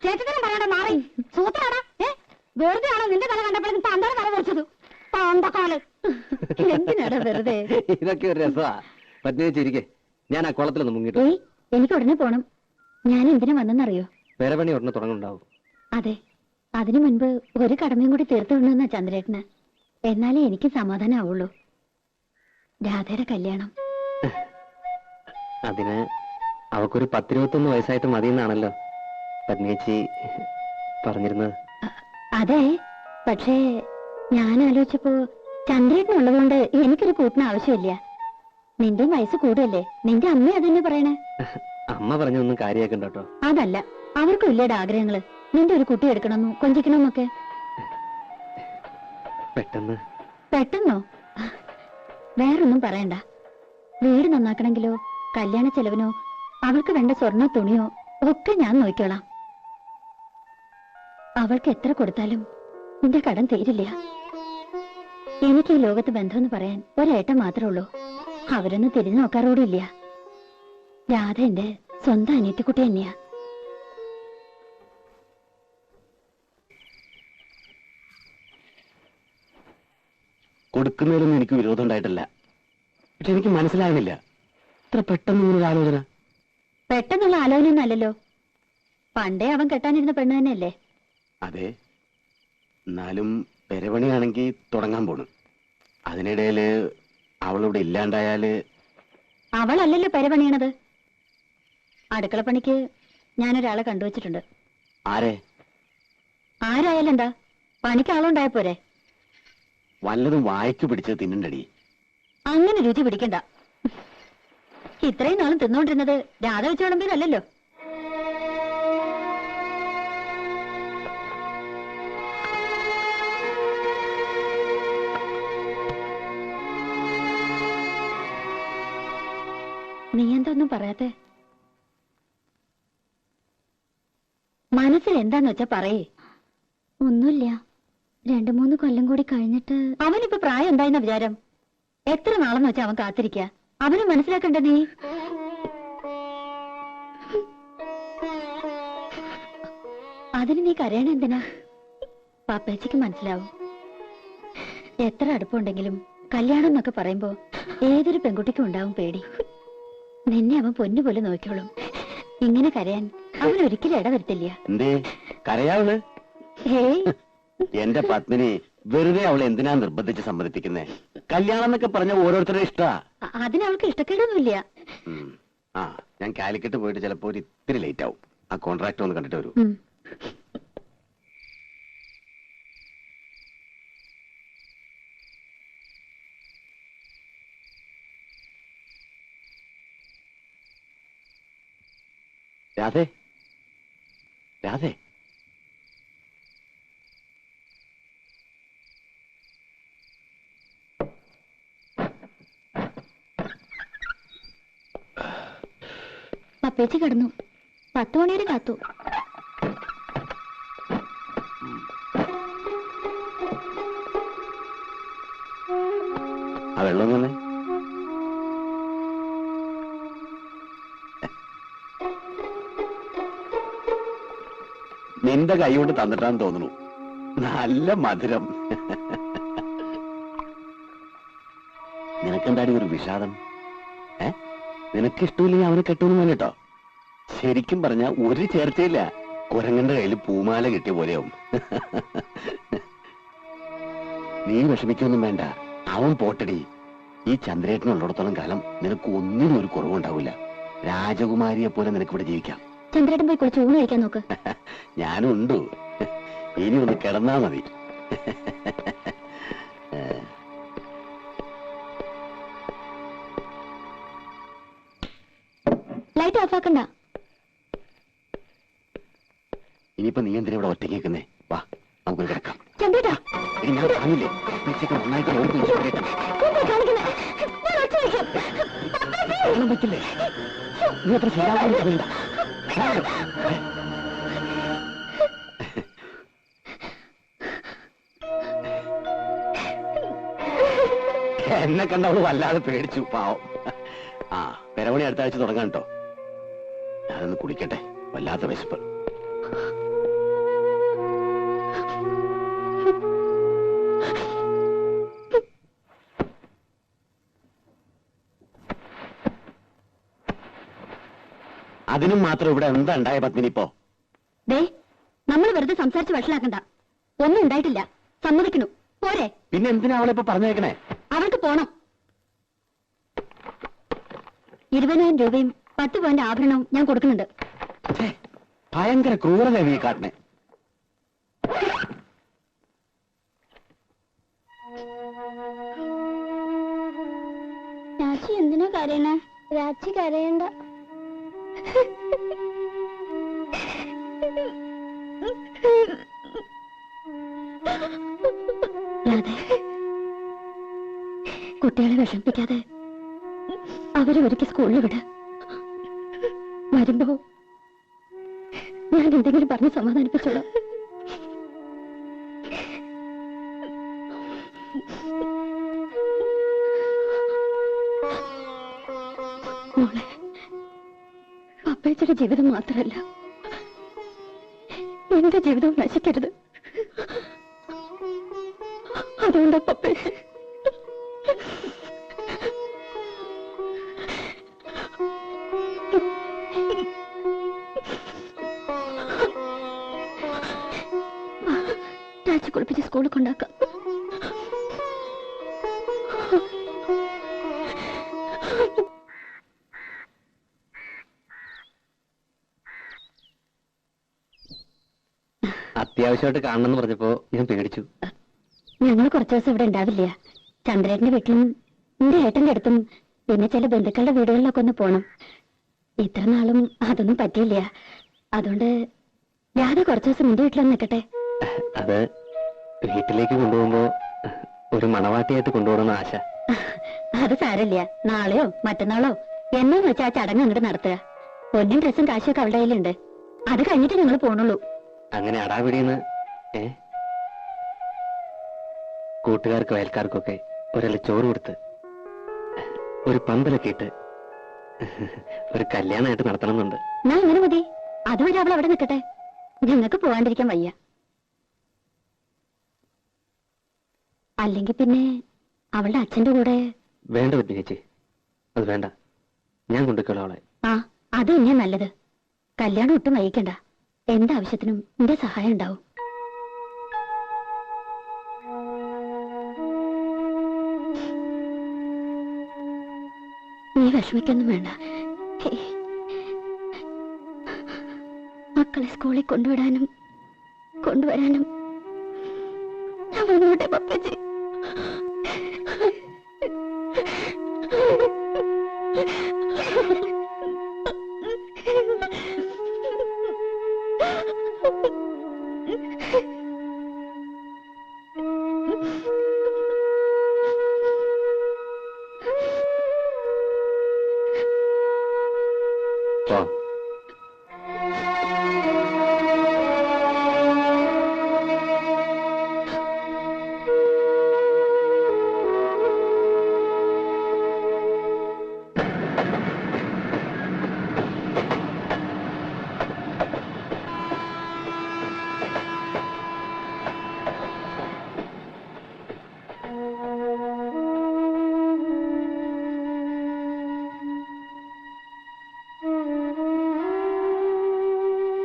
ചേട്ടത്തിനും പറയണ്ട, മാറി സൂത്രാടാ. വെറുതെ ആണോ നിന്റെ തല കണ്ടപ്പോഴേക്കും തന്തയുടെ തല പൊറിച്ചത്? പാമ്പക്കാല് എന്തിനാടാ വെറുതെ? ഇതൊക്കെ ഒരു രസമാ. പത്നിച്ചിരിക്കെ, ഞാൻ ആ കുളത്തിലൊന്ന് മുങ്ങിട്ടു. എനിക്ക് ഉടനെ പോണം. ഞാൻ എന്തിനു വന്നെന്നറിയോ? പേരപണി ഉടനെ തുടങ്ങുന്നുണ്ടാവും. അതെ, അതിനു മുൻപ് ഒരു കടമയും കൂടി തീർത്തുകൊണ്ടെന്നാ ചന്ദ്രേട്ടന്. എന്നാലേ എനിക്ക് സമാധാനം ആവുള്ളൂ. രാധയുടെ കല്യാണം. അതിന് അവക്കൊരു 10-21 വയസ്സായിട്ട് മതിയെന്നാണല്ലോ പത്നിയേച്ചി പറഞ്ഞിരുന്നത്. അതെ, പക്ഷേ ഞാൻ ആലോചിച്ചപ്പോ ചന്ദ്രേട്ടനുള്ളതുകൊണ്ട് എനിക്കൊരു കൂട്ടിന് ആവശ്യമില്ല. നിന്റെ വയസ്സ് കൂടുതലല്ലേ? നിന്റെ അമ്മ അതന്നെ പറയണേ. അമ്മ പറഞ്ഞൊന്നും കാര്യമാക്കണ്ട കേട്ടോ. അതല്ല, അവർക്കും ഇല്ലേടെ ആഗ്രഹങ്ങള്. നിന്റെ ഒരു കുട്ടി എടുക്കണമെന്നും കൊഞ്ചിക്കണമെന്നൊക്കെ. പെട്ടെന്നോ? വേറൊന്നും പറയണ്ട. വീട് നന്നാക്കണമെങ്കിലോ കല്യാണ ചെലവിനോ അവൾക്ക് വേണ്ട സ്വർണ്ണ തുണിയോ ഒക്കെ ഞാൻ നോക്കിക്കോളാം. അവൾക്ക് എത്ര കൊടുത്താലും നിന്റെ കടം തീരില്ല. എനിക്ക് ഈ ലോകത്ത് ബന്ധമെന്ന് പറയാൻ ഒരേട്ടം മാത്രമേ ഉള്ളൂ. അവരൊന്നും തിരിഞ്ഞു നോക്കാറോടില്ല. രാധ എന്റെ സ്വന്തം അനിയത്തിക്കുട്ടി തന്നെയാ. കൊടുക്കുന്നതിലൊന്നും എനിക്ക് വിരോധം ഉണ്ടായിട്ടില്ല. പക്ഷെ എനിക്ക് മനസ്സിലാകുന്നില്ല, ഇത്ര പെട്ടെന്ന് ആലോചന. പെട്ടെന്നുള്ള ആലോചനയൊന്നും അല്ലല്ലോ. പണ്ടേ അവൻ കെട്ടാനിരുന്ന പെണ്ണ് തന്നെയല്ലേ? അതെ, എന്നാലും പെരപണിയാണെങ്കിൽ തുടങ്ങാൻ പോണു. അതിനിടയില് അവളിവിടെ ഇല്ലാണ്ടായാല്. അവളല്ലല്ലോ പെരപണിയണത്. അടുക്കളപ്പണിക്ക് ഞാനൊരാളെ കണ്ടുവച്ചിട്ടുണ്ട്. ആരെ? ആരായാലും എന്താ, പണിക്ക് ആളുണ്ടായ പോരെ? വല്ലതും വായിച്ചു പിടിച്ച് തിന്നണ്ടടി. അങ്ങനെ രുചി പിടിക്കണ്ട. ഇത്രയും നാളും തിന്നോണ്ടിരുന്നത് രാധ വെച്ച് വിളമ്പിയതല്ലോ. നീ എന്തൊന്നും പറയാത്തെ? മനസ്സിൽ എന്താന്ന് വെച്ചാ പറയേ. ഒന്നുമില്ല, 2-3 കൊല്ലം കൂടി കഴിഞ്ഞിട്ട്. അവനിപ്പോ പ്രായം എന്തായെന്ന വിചാരം? എത്ര നാളെന്ന് വെച്ചാ അവൻ കാത്തിരിക്ക? അവന് മനസ്സിലാക്കണ്ട നീ. അതിന് നീ കരയണ എന്തിനാ? പാപ്പേച്ചിക്ക് മനസ്സിലാവും. എത്ര അടുപ്പുണ്ടെങ്കിലും കല്യാണം എന്നൊക്കെ പറയുമ്പോ ഏതൊരു പെൺകുട്ടിക്കും ഉണ്ടാവും പേടി. നിന്നെ അവൻ പൊന്നുപോലെ നോക്കിയോളും. ഇങ്ങനെ കരയാൻ അവൻ ഒരിക്കലും ഇടവരുത്തില്ല. എന്തേ കരയാവള്? ഹേയ്, എന്റെ പത്മിനി വെറുതെ അവളെ എന്തിനാ നിർബന്ധിച്ച് സമ്മതിപ്പിക്കുന്നേ? കല്യാണം എന്നൊക്കെ പറഞ്ഞ ഓരോരുത്തരുടെ ഇഷ്ടാ. അതിനവൾക്ക് ഇഷ്ടക്കേടൊന്നുമില്ല. ആ, ഞാൻ കാലിക്കറ്റ് പോയിട്ട് ചിലപ്പോ ഒരു ഇത്തിരി ലേറ്റ് ആവും. ആ കോൺട്രാക്ട് ഒന്ന് കണ്ടിട്ട് വരൂ. രാധേ, രാധേ, പപ്പേച്ചി കിടന്നു. 10 മണി വരെ കാത്തു. ആ വെള്ളം തന്നെ. നിന്റെ കൈ കൊണ്ട് തന്നിട്ടാന്ന് തോന്നുന്നു. നല്ല മധുരം. നിനക്കെന്താടി ഒരു വിഷാദം? നിനക്കിഷ്ടമില്ലെങ്കിൽ അവനെ കെട്ടുമെന്ന് പറഞ്ഞിട്ടോ. ശരിക്കും പറഞ്ഞ ഒരു ചേർച്ചയില്ല. കുരങ്ങന്റെ കയ്യിൽ പൂമാല കിട്ടിയ പോലെയാവും. നീ വിഷമിക്കൊന്നും വേണ്ട, അവൻ പോട്ടടി. ഈ ചന്ദ്രേട്ടനുള്ളിടത്തോളം കാലം നിനക്ക് ഒന്നിനും ഒരു കുറവുണ്ടാവില്ല. രാജകുമാരിയെ പോലെ നിനക്ക് ഇവിടെ ജീവിക്കാം. ചന്ദ്രേട്ടൻ പോയി കുളിച്ച് ഊണ് കഴിക്കാൻ നോക്ക്. ഞാനും ഉണ്ട്. ഇനി ഒന്ന് കിടന്നാ മതി. ലൈറ്റ് ഓഫാക്കണ്ട. ഇനിയിപ്പോ നീ എന്തിനാ ഇവിടെ ഒറ്റയ്ക്ക് നിൽക്കുന്നേ? വാ, നമുക്ക് കിടക്കാം. ചന്ദ്രേട്ടാ, ഇനി ഞാൻ പറഞ്ഞില്ലേ, ഉച്ചയ്ക്ക് നന്നായിട്ട് ഓർമ്മ പറ്റില്ലേ? നീ അത്ര ശരിയാവാൻ വേണ്ട. എന്നെ കണ്ട അവള് വല്ലാതെ പേടിച്ചു, പാവം. ആ, പെരവണി അടുത്ത ആഴ്ച തുടങ്ങാൻ കേട്ടോ. ഞാനൊന്ന് കുടിക്കട്ടെ, വല്ലാത്ത വിശപ്പ്. അതിനും മാത്രം ഇവിടെ എന്താ ഉണ്ടായ പത്മിനി ഇപ്പോ? ദേ, നമ്മൾ വെറുതെ സംസാരിച്ച് വഷളാക്കണ്ട. ഒന്നും ഉണ്ടായിട്ടില്ല, സമ്മതിക്കണു. പോരെ? പിന്നെ എന്തിനാ അവളിപ്പോ പറഞ്ഞേക്കണേ? അവൾക്ക് പോണം. 20,000 രൂപയും 10 പവന്റെ ആഭരണവും ഞാൻ കൊടുക്കുന്നുണ്ട്. ഭയങ്കര ക്രൂരത നീ കാട്ടണേ. രാജി എന്തിനാ കരയണേ? രാജി കരയണ്ട. കുട്ടികളെ വിഷമിപ്പിക്കാതെ അവരെ ഒരുക്കി സ്കൂളിൽ വിട. വരുമ്പോ ഞാൻ എന്തെങ്കിലും പറഞ്ഞ് സമാധാനിപ്പിച്ചോളാം. മോളെ, പപ്പേച്ചിയുടെ ജീവിതം മാത്രമല്ല, എന്റെ ജീവിതവും നശിക്കരുത്. അതുകൊണ്ടാ പപ്പേച്ചി രാജി കുളിപ്പിച്ച് സ്കൂളിൽ കൊണ്ടാക്കാം. അത്യാവശ്യമായിട്ട് കാണണമെന്ന് പറഞ്ഞപ്പോ ഞാൻ പേടിച്ചു. ഞങ്ങൾ കുറച്ചു ദിവസം ഇവിടെ ഉണ്ടാവില്ല. ചന്ദ്രേട്ടന്റെ വീട്ടിലും എന്റെ ഏട്ടന്റെ അടുത്തും പിന്നെ ചില ബന്ധുക്കളുടെ വീടുകളിലൊക്കെ ഒന്ന് പോണം. ഇത്ര നാളും അതൊന്നും പറ്റിയില്ല. അതുകൊണ്ട് രാധ കുറച്ചു ദിവസം നിന്റെ വീട്ടിലൊന്ന് നിൽക്കട്ടെ. അത് വീട്ടിലേക്ക് കൊണ്ടുപോകുമ്പോ ഒരു മണവാട്ടിയായിട്ട് കൊണ്ടുപോകണമെന്ന് ആശ. അത് സാരമില്ല, നാളെയോ മറ്റന്നാളോ എന്നാന്ന് വെച്ചാൽ ആ ചടങ്ങ് അങ്ങോട്ട് നടത്തുക. പൊന്നും ഡ്രസ്സും കാശൊക്കെ അവളുടെ കയ്യിലുണ്ട്. അത് കഴിഞ്ഞിട്ട് ഞങ്ങൾ പോണുള്ളൂ. അങ്ങനെ അടാപിടിയെന്ന് കൂട്ടുകാർക്കും അയൽക്കാർക്കൊക്കെ ഒരല്ല ചോറ് കൊടുത്ത് ഒരു പന്തലൊക്കെ ഇട്ട് ഒരു കല്യാണമായിട്ട് നടത്തണമെന്നുണ്ട്. ഞാൻ ഇങ്ങനെ മതി. അതുവരെ അവൾ അവിടെ നിൽക്കട്ടെ. ഞങ്ങൾക്ക് പോകാണ്ടിരിക്കാൻ വയ്യ. അല്ലെങ്കിൽ പിന്നെ അവളുടെ അച്ഛന്റെ കൂടെ. വേണ്ട പത്നി ചേച്ചി, അത് വേണ്ട. ഞാൻ കൊണ്ടുപോയിക്കോളാം അവളെ. ആ, അത് തന്നെയാ നല്ലത്. കല്യാണം ഒട്ടും വൈകിക്കണ്ട. എന്താവശ്യത്തിനും എന്റെ സഹായം ഉണ്ടാവും. നീ വിഷമിക്കൊന്നും വേണ്ട. മക്കളെ സ്കൂളിൽ കൊണ്ടുവിടാനും കൊണ്ടുവരാനും ഞാൻ വന്നോട്ടെ പപ്പച്ചി.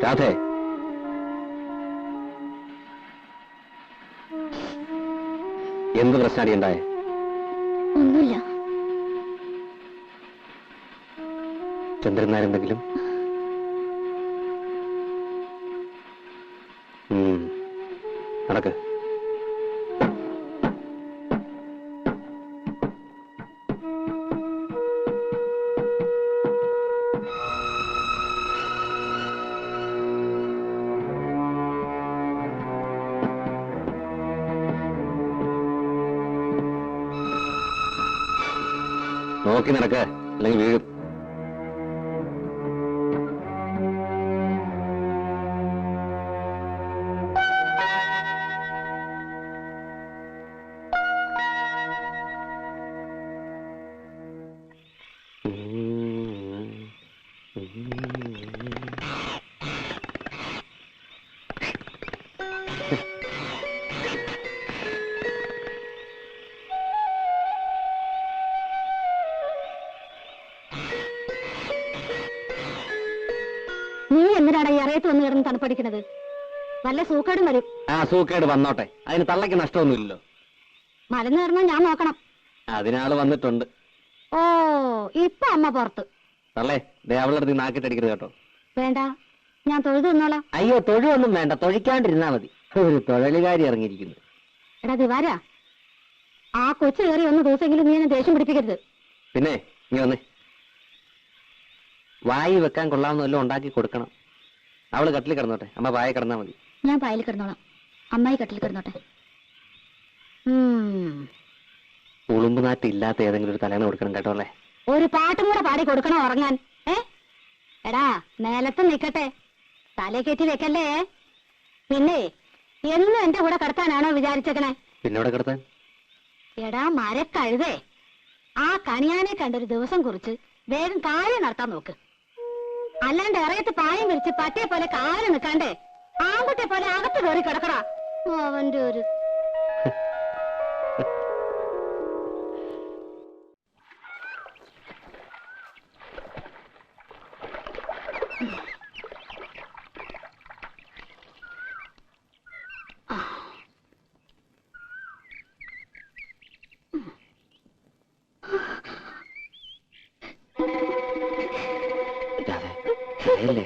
രാധേ, എന്ത് പ്രശ്നമാണ് ഉണ്ടായേ? ഒന്നുമില്ല. ചന്ദ്രൻ നാരെന്തെങ്കിലും? നടക്ക്. നോക്കി നടക്ക്, അല്ലെങ്കിൽ വീഴും. നീ എന്തിനാണ് ഈ അറിയത്ത് വന്ന് കിടന്ന് തണുപ്പടിക്കണത്? വല്ല സൂക്കേടും വരും. സൂക്കേട് വന്നോട്ടെ, അതിന് തള്ളയ്ക്ക് നഷ്ടമൊന്നുമില്ലല്ലോ. മലന്ന് കയറുന്ന ഞാൻ നോക്കണം. അതിനാള് വന്നിട്ടുണ്ട്. ഓ, ഇപ്പൊ അമ്മ പുറത്ത്. തള്ളേ, അവളുടെ അടുത്ത് നാക്കിട്ടടിക്കരുത് കേട്ടോ. വേണ്ട, ഞാൻ തൊഴുതു നിന്നോളാം. അയ്യോ, തൊഴുവൊന്നും വേണ്ട, തൊഴിക്കാണ്ടിരുന്നാ മതി. ഒരു തൊഴിലുകാരി ഇറങ്ങിയിരിക്കുന്നു. എടാ ദിവാര, ആ കൊച്ചു കയറി ഒന്ന് ദിവസമെങ്കിലും നീ എന്നെ ദേഷ്യം പിടിപ്പിക്കരുത്. പിന്നെ നീ വന്നേ, വായി വെക്കാൻ കൊള്ളാവുന്നല്ലോ ഉണ്ടാക്കി കൊടുക്കണം. അവള് കട്ടിൽ കിടന്നോട്ടെ, അമ്മ വായ കിടന്നാ മതി. ഞാൻ പായൽ കിടന്നോളാം, അമ്മായി കട്ടിൽ കിടന്നോട്ടെ. ഉളുമ്പുനാറ്റ് ഇല്ലാത്ത ഏതെങ്കിലും ഒരു തലേണ കൊടുക്കണം കേട്ടോ അല്ലേ. ഒരു പാട്ടും കൂടെ പാടി കൊടുക്കണോ ഉറങ്ങാൻ? എടാ, നിലത്ത് നിക്കട്ടെ, തല കയറ്റി വെക്കല്ലേ. പിന്നെ എന്നും എന്റെ കൂടെ കിടത്താനാണോ വിചാരിച്ചേക്കണേ? പിന്നോടെ കിടത്താൻ? എടാ മരക്കഴുതേ, ആ കണിയാനെ കണ്ടൊരു ദിവസം കുറിച്ച് വേഗം കാര്യം നടത്താൻ നോക്ക്. അല്ലാണ്ട് ഇറയത്ത് പായം വിരിച്ച് പട്ടിയെ പോലെ കാല് നിൽക്കാണ്ടേ ആൺകുട്ടിയെ പോലെ അകത്ത് കയറി കിടക്കടാ. അവന്റെ ഒരു അല്ലേ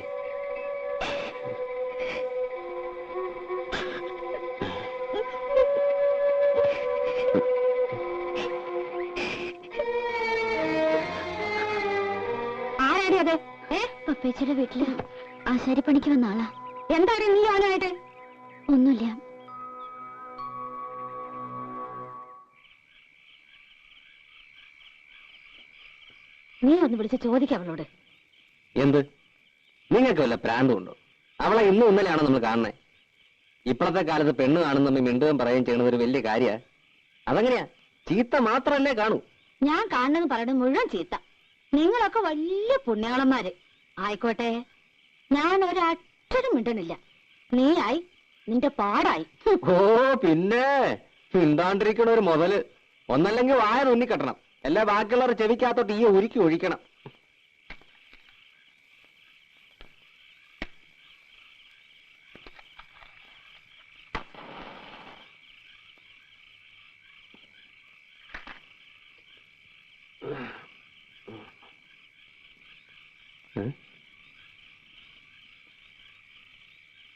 ആരാടി അത്? പപ്പേച്ചിയുടെ വീട്ടില് ആശാരിപ്പണിക്ക് വന്ന ആളാ. എന്താണ് നീ അവനായിട്ട്? ഒന്നുമില്ല. നീ ഒന്ന് വിളിച്ച് ചോദിക്കാം അവളോട്. എന്ത്? നിങ്ങൾക്ക് വല്ല പ്രാന്തമുണ്ടോ? അവളെ ഇന്നും ഇന്നലെയാണോ നമ്മൾ കാണുന്നത്? ഇപ്പോഴത്തെ കാലത്ത് പെണ്ണ് കാണുന്ന മിണ്ടുകയും പറയുകയും ചെയ്യുന്നത് ഒരു വലിയ കാര്യ. അതെങ്ങനെയാ? ചീത്ത മാത്രല്ലേ കാണൂ. ഞാൻ കാണുന്നത് പറയണത് മുഴുവൻ ചീത്ത. നിങ്ങളൊക്കെ വലിയ പുണ്യാളന്മാര് ആയിക്കോട്ടെ. ഞാൻ ഒരക്ഷരം മിണ്ടണില്ല. നീയായി, നിന്റെ പാടായി. ഓ പിന്നെ മിണ്ടാണ്ടിരിക്കണ ഒരു മുതല്. ഒന്നല്ലെങ്കിൽ വായ നുന്നിക്കെട്ടണം, എല്ലാ ബാക്കിയുള്ളവർ ചെവിക്കകത്തോട്ട് ഈ ഉരുക്കി ഒഴിക്കണം.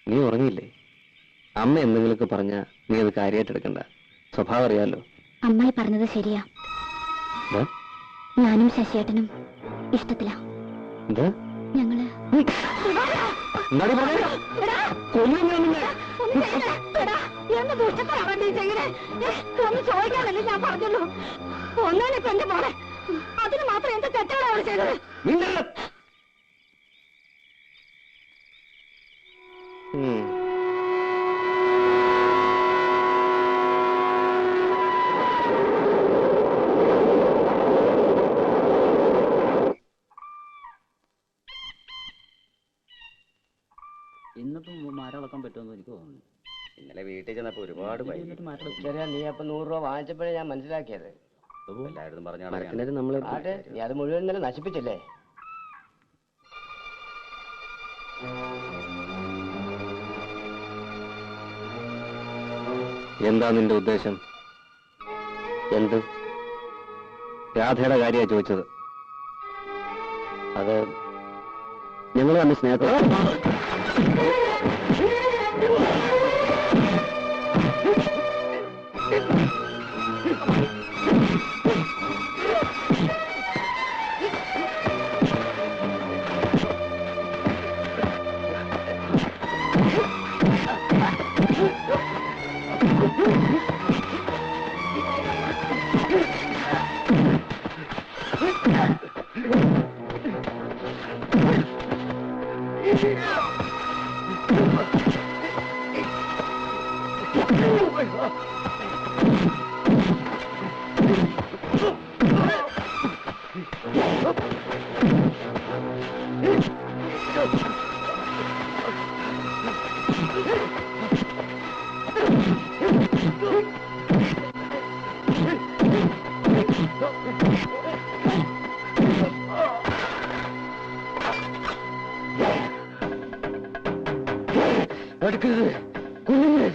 നീ ഉറങ്ങിയില്ലേ? അമ്മ എന്തെങ്കിലുമൊക്കെ പറഞ്ഞ നീ അത് കാര്യമായിട്ട് എടുക്കണ്ട. സ്വഭാവം അറിയാലോ. അമ്മായി പറഞ്ഞത് ശരിയാ. ഞാനും ശശിയേട്ടനും ഇഷ്ടത്തിലാ. എന്താ ഞങ്ങള് ഒന്ന് ചോദിക്കാനല്ലേ ഞാൻ പറഞ്ഞുള്ളൂ. ഒന്നാണിപ്പോ എന്റെ മോളെ, അതിന് മാത്രം എന്താ തെറ്റാണ് അവൾ ചെയ്തത്? ഇന്നിപ്പം മാറ്റളക്കാൻ പറ്റുമെന്ന് എനിക്ക് തോന്നുന്നു. ഇന്നലെ വീട്ടിൽ ചെന്നപ്പോ ഒരുപാട് നീ അപ്പൊ 100 രൂപ വാങ്ങിച്ചപ്പോഴേ ഞാൻ മനസ്സിലാക്കിയത്. എല്ലാവരും പറഞ്ഞാൽ നമ്മള് നീ അത് മുഴുവൻ ഇന്നലെ നശിപ്പിച്ചില്ലേ? എന്താ നിന്റെ ഉദ്ദേശം? എന്ത്? രാധയുടെ കാര്യമാണ് ചോദിച്ചത്. അത് ഞങ്ങൾ തമ്മിൽ സ്നേഹത്തോടെ അടുക്കരുത്. കുഞ്ഞുങ്ങളെ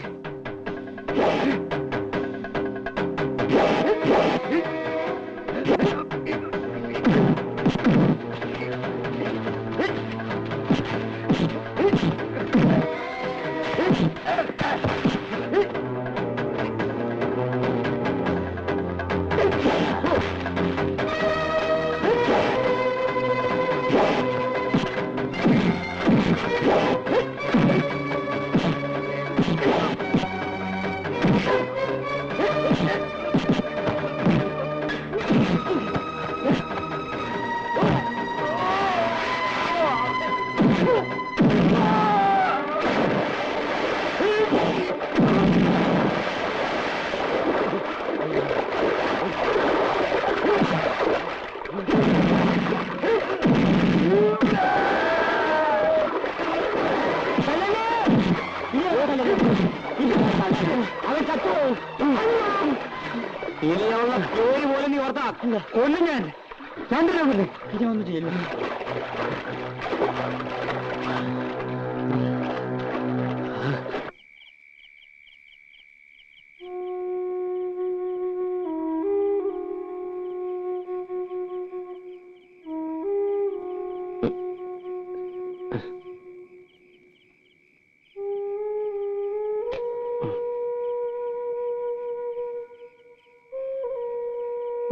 ഇനിയുള്ള ജോലി പോലെ നീ ഓർത്താ കൊല്ലും ഞാൻ. ചന്ദ്രനെ ഇനി ഒന്നും ചെയ്യില്ല.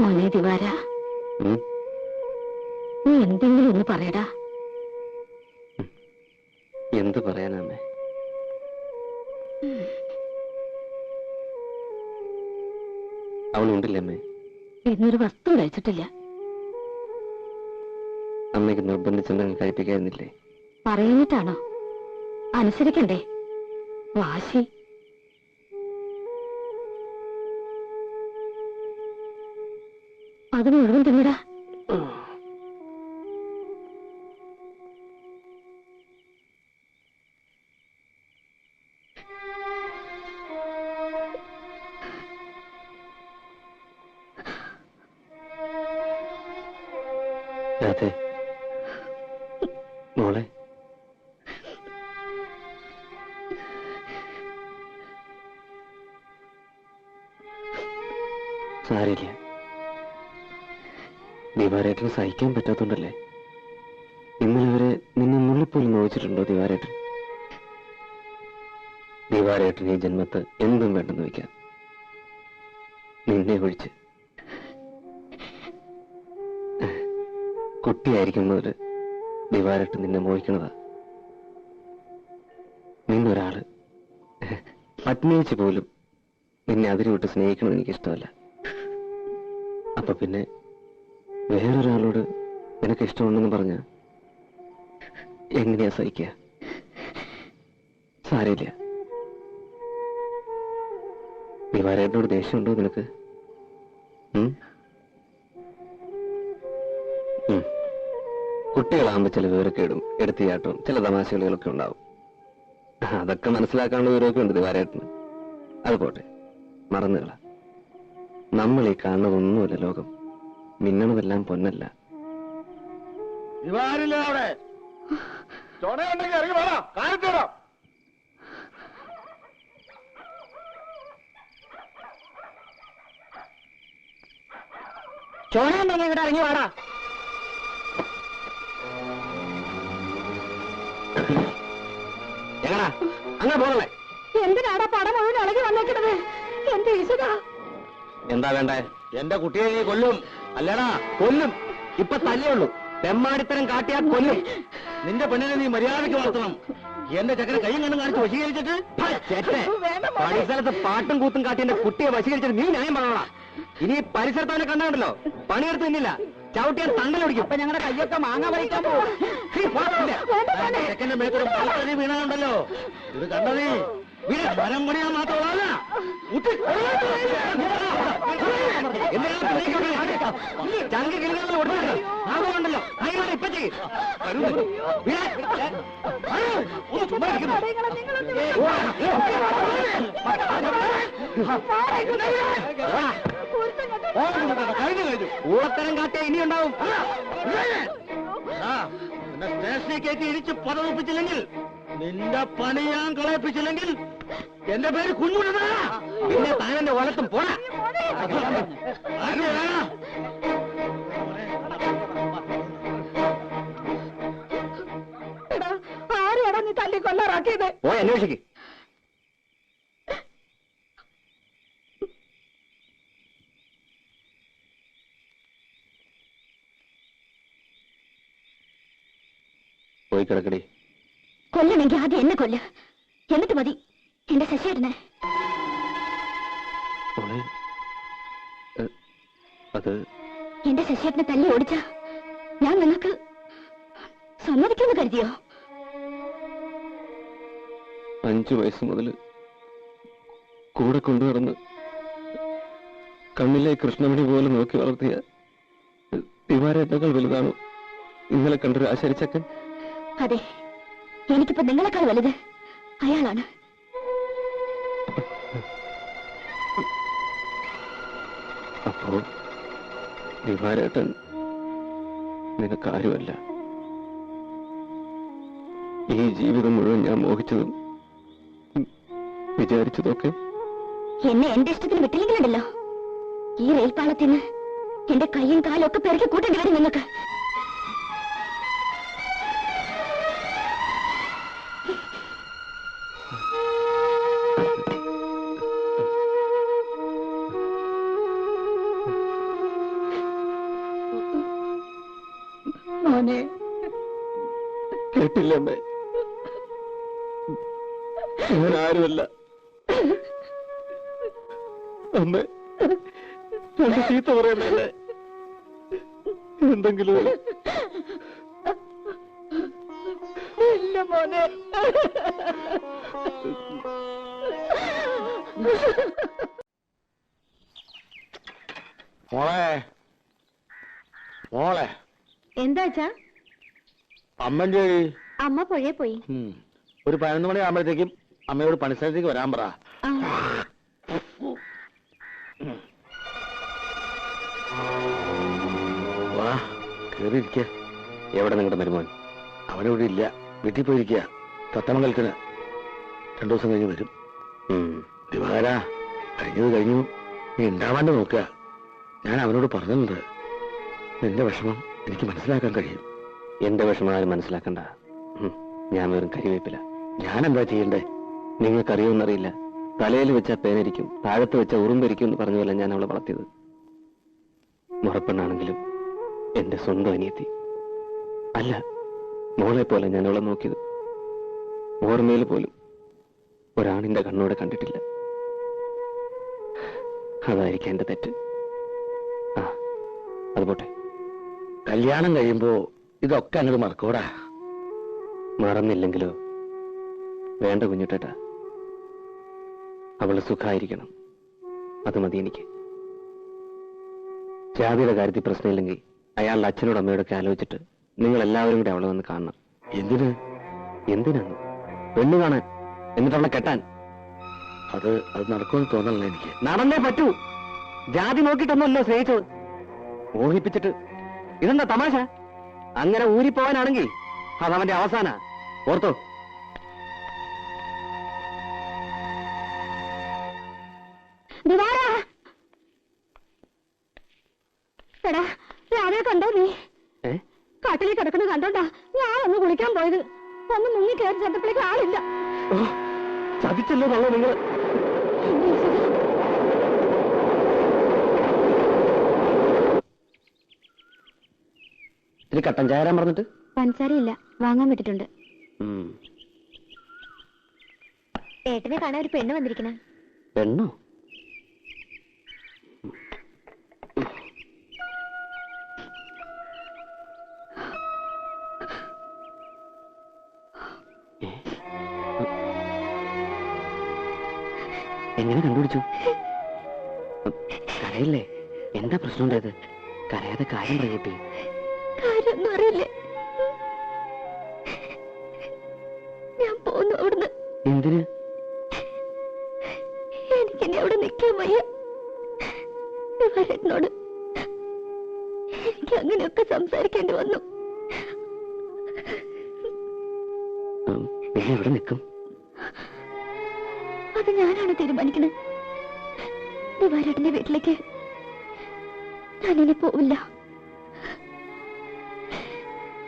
മോനെ ദിവാര, നീ എന്തെങ്കിലും ഒന്ന് പറയടാ. എന്ത് പറയാനമ്മേ? അവളുണ്ടില്ലേ അമ്മേ? ഇന്നൊരു വസ്തു കഴിച്ചിട്ടില്ല. അമ്മയ്ക്ക് നിർബന്ധിച്ചെന്തെങ്കിലും കഴിപ്പിക്കായിരുന്നില്ലേ? പറയുന്നിട്ടാണോ? അനുസരിക്കണ്ടേ? വാശി. അത് മുഴുവൻ തിന്നിടാ. രാധേ, മോളെ, സാരില്ല. ദിവാരേട്ടന് സഹിക്കാൻ പറ്റാത്തോണ്ടല്ലേ? ഇന്നലെ വരെ നിന്നെ നുള്ളിപ്പോലും നോവിച്ചിട്ടുണ്ടോ ദിവാരേട്ടൻ? ദിവാരേട്ടൻ ഈ ജന്മത്ത് എന്തും വേണ്ടെന്ന് വയ്ക്കാം, നിന്നെ ഒഴിച്ച്. കുട്ടിയായിരിക്കുമ്പോൾ ദിവാരേട്ടൻ നിന്നെ മോഹിക്കണതാ. നിന്നൊരാള് പത്നിയിച്ച് പോലും നിന്നെ അതിരുവിട്ട് സ്നേഹിക്കണമെന്ന് എനിക്കിഷ്ടമല്ല. അപ്പൊ പിന്നെ വേറൊരാളോട് നിനക്ക് ഇഷ്ടമുണ്ടെന്ന് പറഞ്ഞ എങ്ങനെയാ സഹിക്കുക? സാരമില്ല. ദിവാരേട്ടനോട് ദേഷ്യമുണ്ടോ നിനക്ക്? കുട്ടികളാകുമ്പോ ചില വിവരക്കേടും എടുത്തിയാട്ടവും ചില തമാശകളികളൊക്കെ ഉണ്ടാവും. അതൊക്കെ മനസ്സിലാക്കാനുള്ള വിവരമൊക്കെ ഉണ്ട് ദിവാരേട്ടന്. അത് പോട്ടെ, മറന്നുകള. നമ്മൾ ഈ കാണുന്നതൊന്നുമല്ല ലോകം. മിന്നണതെല്ലാം പൊന്നല്ല. ചോരയുണ്ടെങ്കിൽ ഇവിടെ ഇറങ്ങി വാടാ. എങ്ങനാ അങ്ങനെ പോകണേ? എന്തിനാടാ പടം മുഴുവൻ ഇളകി വന്നേക്കുന്നത്? എന്റെ ഈശ്വര, എന്താ വേണ്ടേ? എന്റെ കുട്ടിയെ നീ കൊല്ലും. അല്ലടാ കൊല്ലും. ഇപ്പൊ തല്ലേയുള്ളൂ. തെമ്മാടിത്തരം കാട്ടിയാ കൊല്ലും. നിന്റെ പെണ്ണിനെ നീ മര്യാദയ്ക്ക് വളർത്തണം. എന്റെ ചക്കര കൈയും കണ്ണും കാണിച്ച് വശീകരിച്ചിട്ട് പരിസരത്ത് പാട്ടും കൂത്തും കാട്ടി എന്റെ കുട്ടിയെ വശീകരിച്ചിട്ട് നീ ന്യായം പറഞ്ഞോളാ. ഇനി പരിസരത്ത് അവനെ കണ്ടുണ്ടല്ലോ പണിയെടുത്ത് നിന്നില്ല, ചവിട്ടിയാൽ തണ്ടലൊടിക്കും. അപ്പൊ ഞങ്ങളുടെ കയ്യൊക്കെ മാങ്ങ പറിക്കാൻ പോകും. ചെക്കന്റെ മേത്തൊരു മലത്തടി വീണുണ്ടല്ലോ. ഇത് കണ്ടതേ മരം പണിയാൻ മാത്രമല്ല ചങ്കി കിളികളിൽ ഒടുക്കണ്ടല്ലോ. അതിനോട് ഇപ്പൊ ചെയ്യും. ഊളത്തരം കാട്ടിയ ഇനിയുണ്ടാവും. സ്റ്റേഷനിൽ കയറ്റി ഇടിച്ച് പതപ്പിച്ചില്ലെങ്കിൽ, നിന്റെ പണി ഞാൻ കളയിപ്പിച്ചില്ലെങ്കിൽ എന്റെ പേര് കുഞ്ഞുണ്ടാ. പിന്നെ താനെന്റെ വലത്തും പോരാ. ആരെയാടാ നീ തല്ലി കൊല്ലാറാക്കിയത്? പോയി അന്വേഷിക്ക്. പോയി കിടക്കടി. കൊല്ലണമെങ്കിൽ ആദ്യം എന്നെ കൊല്ല്, എന്നിട്ട് മതി എന്റെ ശശിയേട്ടനെ. അത് എന്റെ ശശിയേട്ടനെ തല്ലി ഓടിച്ച ഞാൻ നിങ്ങൾക്ക് സമ്മതിക്കുമെന്ന് കരുതിയോ? 5 വയസ്സ് മുതൽ കൂടെ കൊണ്ടുവന്ന് കണ്ണിലെ കൃഷ്ണമണി പോലെ നോക്കി വളർത്തിയ തിവാരേട്ടകൾ വലുതാണോ ഇന്നലെ കണ്ടൊരു ആശരിച്ചക്കൻ? അതെ, എനിക്കിപ്പോ നിങ്ങളെക്കാൾ വലുത് അയാളാണ്. അപ്പോ ദിവാരേട്ടൻ നിനക്കാരുമല്ല. ഈ ജീവിതം മുഴുവൻ ഞാൻ മോഹിച്ചതും വിചാരിച്ചതൊക്കെ എന്നെ എന്റെ ഇഷ്ടത്തിന് വിട്ടില്ലെങ്കിലുണ്ടല്ലോ, ഈ റെയിൽപാളത്തിൽ നിന്ന് എന്റെ കൈയും കാലും ഒക്കെ പെരുക്കി കൂട്ടേണ്ടി വരും നിങ്ങൾക്ക്. മോനെ, കേട്ടില്ല അമ്മേ, ഞാൻ ആരുമല്ല. അമ്മേ, എന്റെ ചീത്ത പറയണേ. എന്തെങ്കിലും ഇല്ല മോനെ. മോളെ മോളെ എന്താച്ചാ? അമ്മന്റെ അമ്മ പുഴയെ പോയി. ഒരു 11 മണി ആകുമ്പോഴത്തേക്കും അമ്മയോട് പണിസ്ഥലത്തേക്ക് വരാൻ പറ. വാ, കേറിയിരിക്ക. എവിടെ നിങ്ങളുടെ മരുമോൻ? അവനിവിടെ ഇല്ല, വീട്ടിൽ പോയിരിക്കുക. തത്തമംഗലത്തിന് 2 ദിവസം കഴിഞ്ഞ് വരും. ദിവാര, കഴിഞ്ഞത് കഴിഞ്ഞു, നീ ഉണ്ടാവാണ്ട് നോക്കുക. ഞാൻ അവനോട് പറഞ്ഞിട്ടുണ്ട്, നിന്റെ വിഷമം എനിക്ക് മനസ്സിലാക്കാൻ കഴിയും. എന്റെ വിഷമം ആരും മനസ്സിലാക്കണ്ട. ഞാൻ വെറും കരിവേപ്പില. ഞാൻ എന്താ ചെയ്യണ്ടേ? നിങ്ങൾക്കറിയുമെന്നറിയില്ല, തലയിൽ വെച്ച പേനരിക്കും, താഴത്ത് വെച്ച ഉറുമ്പരിക്കും എന്ന് പറഞ്ഞ പോലെ ഞാൻ അവളെ വളർത്തിയത്. മുറപ്പെണ്ണാണെങ്കിലും എന്റെ സ്വന്തം അനിയത്തി അല്ല, മോളെ പോലെ ഞാൻ അവളെ നോക്കിയത്. ഓർമ്മയിൽ പോലും ഒരാണിന്റെ കണ്ണോടെ കണ്ടിട്ടില്ല. അതായിരിക്കും എന്റെ തെറ്റ്. ആ, അത് പോട്ടെ. കല്യാണം കഴിയുമ്പോ ഇതൊക്കെ അങ്ങോട്ട് മറക്കോടാ. മറന്നില്ലെങ്കിലോ? വേണ്ട കുഞ്ഞുട്ടേട്ടാ, അവള് സുഖായിരിക്കണം, അത് മതി എനിക്ക്. ജാതിയുടെ കാര്യത്തിൽ പ്രശ്നമില്ലെങ്കിൽ അയാളുടെ അച്ഛനോട് അമ്മയോടൊക്കെ ആലോചിച്ചിട്ട് നിങ്ങൾ എല്ലാവരും കൂടെ അവളെ വന്ന് കാണണം. എന്തിന്? എന്തിനാണ്? പെണ്ണ് കാണാൻ, എന്നിട്ട് അവളെ കെട്ടാൻ. അത് നടക്കുമെന്ന് തോന്നല്ല എനിക്ക്. നടന്നേ പറ്റൂ. ജാതി നോക്കിയിട്ടൊന്നുമല്ലോ സ്നേഹിച്ചത്, മോഹിപ്പിച്ചിട്ട്. ഇതെന്താ തമാശ? അങ്ങനെ ഊരിപ്പോവാനാണെങ്കിൽ അതവന്റെ അവസാന. ഓർത്തോ? എടാ രാവിലെ കണ്ടോ നീ? കാട്ടിൽ കിടക്കുന്ന കണ്ടോണ്ടാ ഞാനൊന്ന് കുളിക്കാൻ പോയത്. ഒന്ന് മുങ്ങി കയറി ചെന്നപ്പോഴേക്ക് ആളില്ല. ചതിച്ചല്ലോ തള്ളോ നിങ്ങൾ. ഇതിന് കട്ടൻ ചായ പറഞ്ഞിട്ട് പഞ്ചസാരയില്ല, വാങ്ങാൻ വിട്ടിട്ടുണ്ട്. ഏട്ടനെ കാണാൻ ഒരു പെണ്ണ് വന്നിരിക്കണ. പെണ്ണോ? എങ്ങനെ കണ്ടുപിടിച്ചു? കരയില്ലേ? എന്താ പ്രശ്നം ഉണ്ടായത്? കരയാതെ കാര്യം പറയൂട്ടി. കാര്യമൊന്നും അറിയില്ലേ? ഞാൻ പോന്നു അവിടുന്ന്. എന്തിന്? എനിക്കിനി അവിടെ നിൽക്കാൻ വയ്യ. വരനോട് എനിക്ക് അങ്ങനെയൊക്കെ സംസാരിക്കേണ്ടി വന്നു. പിന്നെ എവിടെ നിൽക്കും? അത് ഞാനാണ് തീരുമാനിക്കുന്നത്. ദിവാരേട്ടന്റെ വീട്ടിലേക്ക് ഞാനിനി പോവില്ല.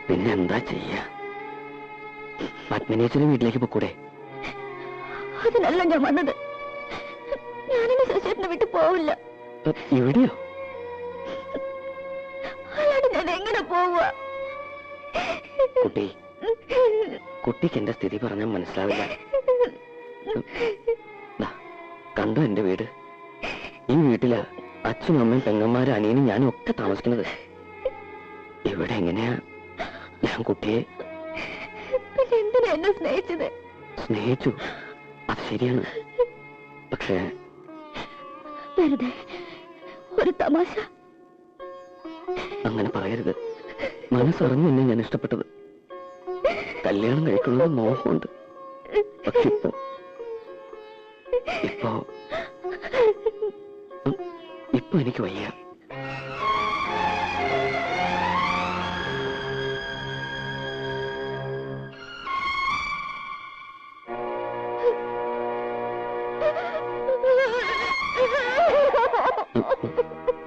പിന്നെ എന്താ ചെയ്യ? പത്മിനേച്ചിന്റെ വീട്ടിലേക്ക് പോക്കൂടെ? അതിനല്ല ഞാൻ വന്നത്. ഞാനിനി ശശിയേട്ടനെ വിട്ട് പോവില്ല. ഇവിടെയോ? അല്ലാണ്ട് ഞാൻ എങ്ങനെ പോവുക? കുട്ടി, കുട്ടിക്ക് എന്റെ സ്ഥിതി പറഞ്ഞാൽ മനസ്സിലാവില്ല. കണ്ടോ എന്റെ വീട്? ഈ വീട്ടിലാ അച്ഛനും അമ്മയും പെങ്ങന്മാരും അനിയനും ഞാനും ഒക്കെ താമസിക്കുന്നത്. ഇവിടെ എങ്ങനെയാ ഞാൻ കുട്ടിയെ? പിന്നെ എന്തിനാ എന്നെ സ്നേഹിച്ചത്? സ്നേഹിച്ചു, അത് ശരിയാണ്. പക്ഷേ വെറുതെ ഒരു തമാശ. അങ്ങനെ പറയരുത്. മനസ്സറിഞ്ഞ് എന്നെ ഞാൻ ഇഷ്ടപ്പെട്ടത്. കല്യാണം കഴിക്കുന്നത് മോഹമുണ്ട്. പക്ഷെ ഇപ്പൊ എനിക്ക് വയ്യ.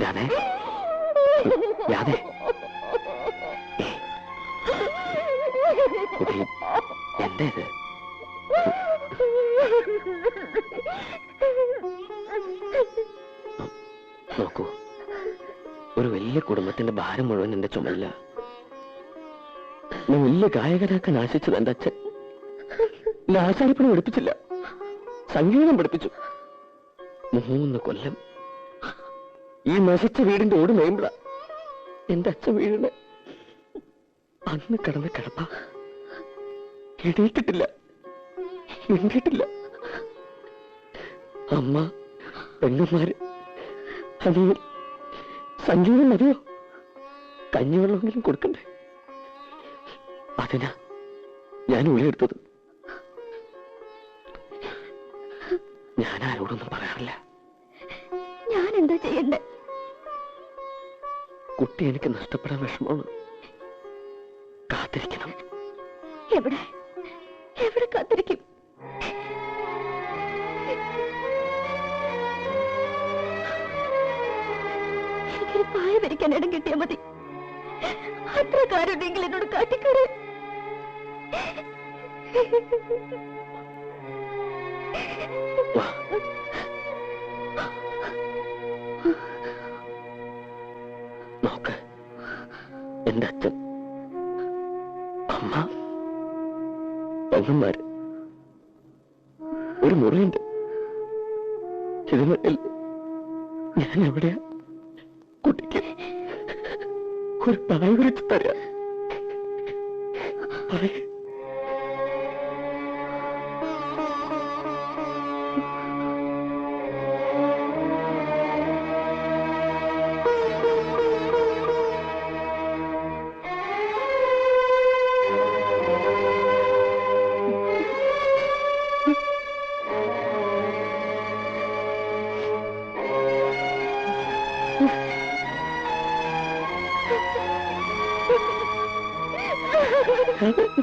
രാധേ, രാധേ, കുട്ടി എന്താ ഇത്? നോക്കൂ, ഒരു വലിയ കുടുംബത്തിന്റെ ഭാരം മുഴുവൻ എന്റെ ചുമല്ല. ഞാൻ വലിയ ഗായകനാക്കാൻ ആശിച്ചത് എന്റെ അച്ഛൻ. ആശാരിപ്പണി പഠിപ്പിച്ചില്ല, സംഗീതം പഠിപ്പിച്ചു. 3 കൊല്ലം ഈ നശിച്ച വീടിന്റെ ഓട് മേമ്പള എന്റെ അച്ഛൻ വീടിന്. അന്ന് കിടന്ന കിടപ്പ ഇടയിട്ടിട്ടില്ല, മിണ്ടിയിട്ടില്ല. അമ്മ, പെങ്ങന്മാര്, അനിയൻ, സംഗീതം മതിയോ? കഞ്ഞിവെള്ളമെങ്കിലും കൊടുക്കണ്ടേ? അതിനാ ഞാൻ ഉള്ളിയെടുത്തത്. ഞാൻ ആരോടൊന്നും പറയാറില്ല. ഞാൻ എന്താ ചെയ്യണ്ടേ? കുട്ടി എനിക്ക് നഷ്ടപ്പെടാൻ വിഷമമാണ്. കാത്തിരിക്കണം. എവിടെ എവിടെ കാത്തിരിക്കും? എനിക്കൊരു പായ വരിക്കാൻ ഇടം കിട്ടിയാൽ മതി. അത്ര കാരുണ്ടെങ്കിൽ എന്നോട് കാട്ടിക്കറി. നോക്ക്, എന്റെ അച്ഛൻ, അമ്മ, പെങ്ങന്മാര്, ഒരു മുറിയുണ്ട്. ഇതിനിടയിൽ ഞാൻ എവിടെയാ? കുട്ടിക്ക് ഒരു പായ വിരിച്ച് തരാം. പറയേ.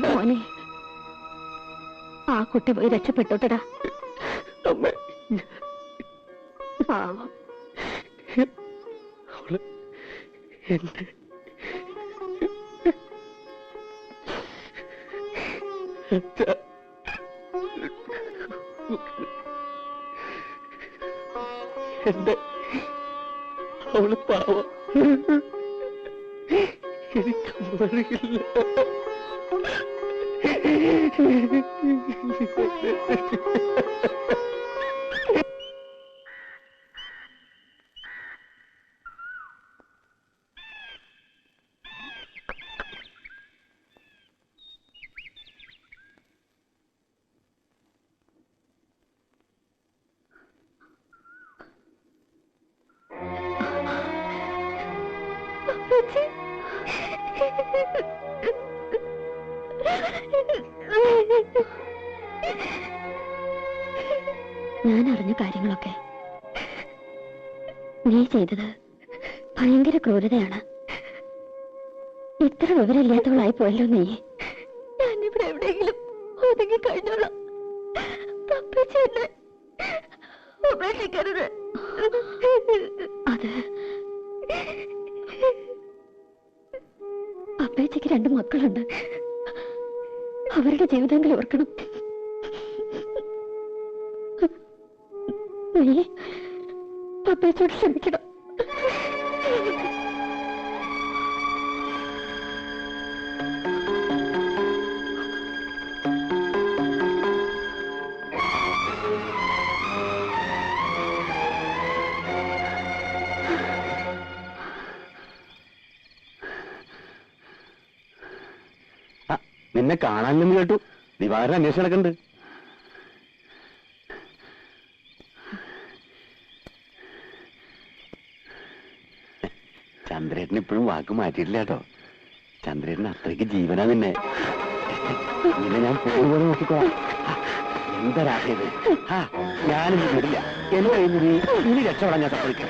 മോനെ, ആ കുട്ടി പോയി രക്ഷപ്പെട്ടോട്ടടാ. പാവം. എന്റെ അവള് പാവം, എനിക്ക് മറിയില്ല. ഞാൻ അറിഞ്ഞ കാര്യങ്ങളൊക്കെ നീ ചെയ്തത് ഭയങ്കര ക്രൂരതയാണ്. ഇത്ര വിവരമില്ലാത്തവളായി പോയല്ലോ നീ. ഞാനിവിടെ എവിടെയെങ്കിലും ഒതുങ്ങി കഴിഞ്ഞോളാം. ഉപേക്ഷിക്കരുത്. അത് അപ്പേച്ചയ്ക്ക് 2 മക്കളുണ്ട്. അവരുടെ ജീവിതങ്ങൾ ഓർക്കണം. നീ അപ്പേച്ചോട് ക്ഷമിക്കണം. നിന്നെ കാണാനില്ലെന്ന് കേട്ടു. ദിവാകരൻ അന്വേഷണം നടക്കുന്നുണ്ട്. ചന്ദ്രേട്ടൻ ഇപ്പോഴും വാക്ക് മാറ്റിയിട്ടില്ല കേട്ടോ. ചന്ദ്രേട്ടൻ അത്രയ്ക്ക് ജീവനാ നിന്നെ. നിന്നെ ഞാൻ പോലെ നോക്കിക്കോളാം. എന്താ രാത്രിയത്? ഞാനും വിടില്ല. എന്നെ കഴിഞ്ഞ് നീ രക്ഷപ്പെടാൻ ഞാൻ സമ്മതിക്കാം.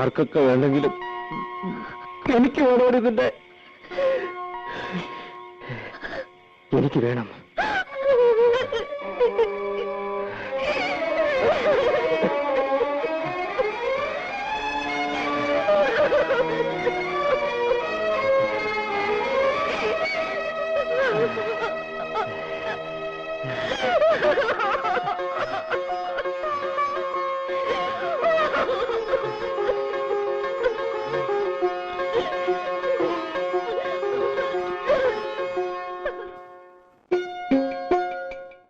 ആർക്കൊക്കെ വേണ്ടെങ്കിലും എനിക്ക് വേണോ ഇതിന്റെ? എനിക്ക് വേണം.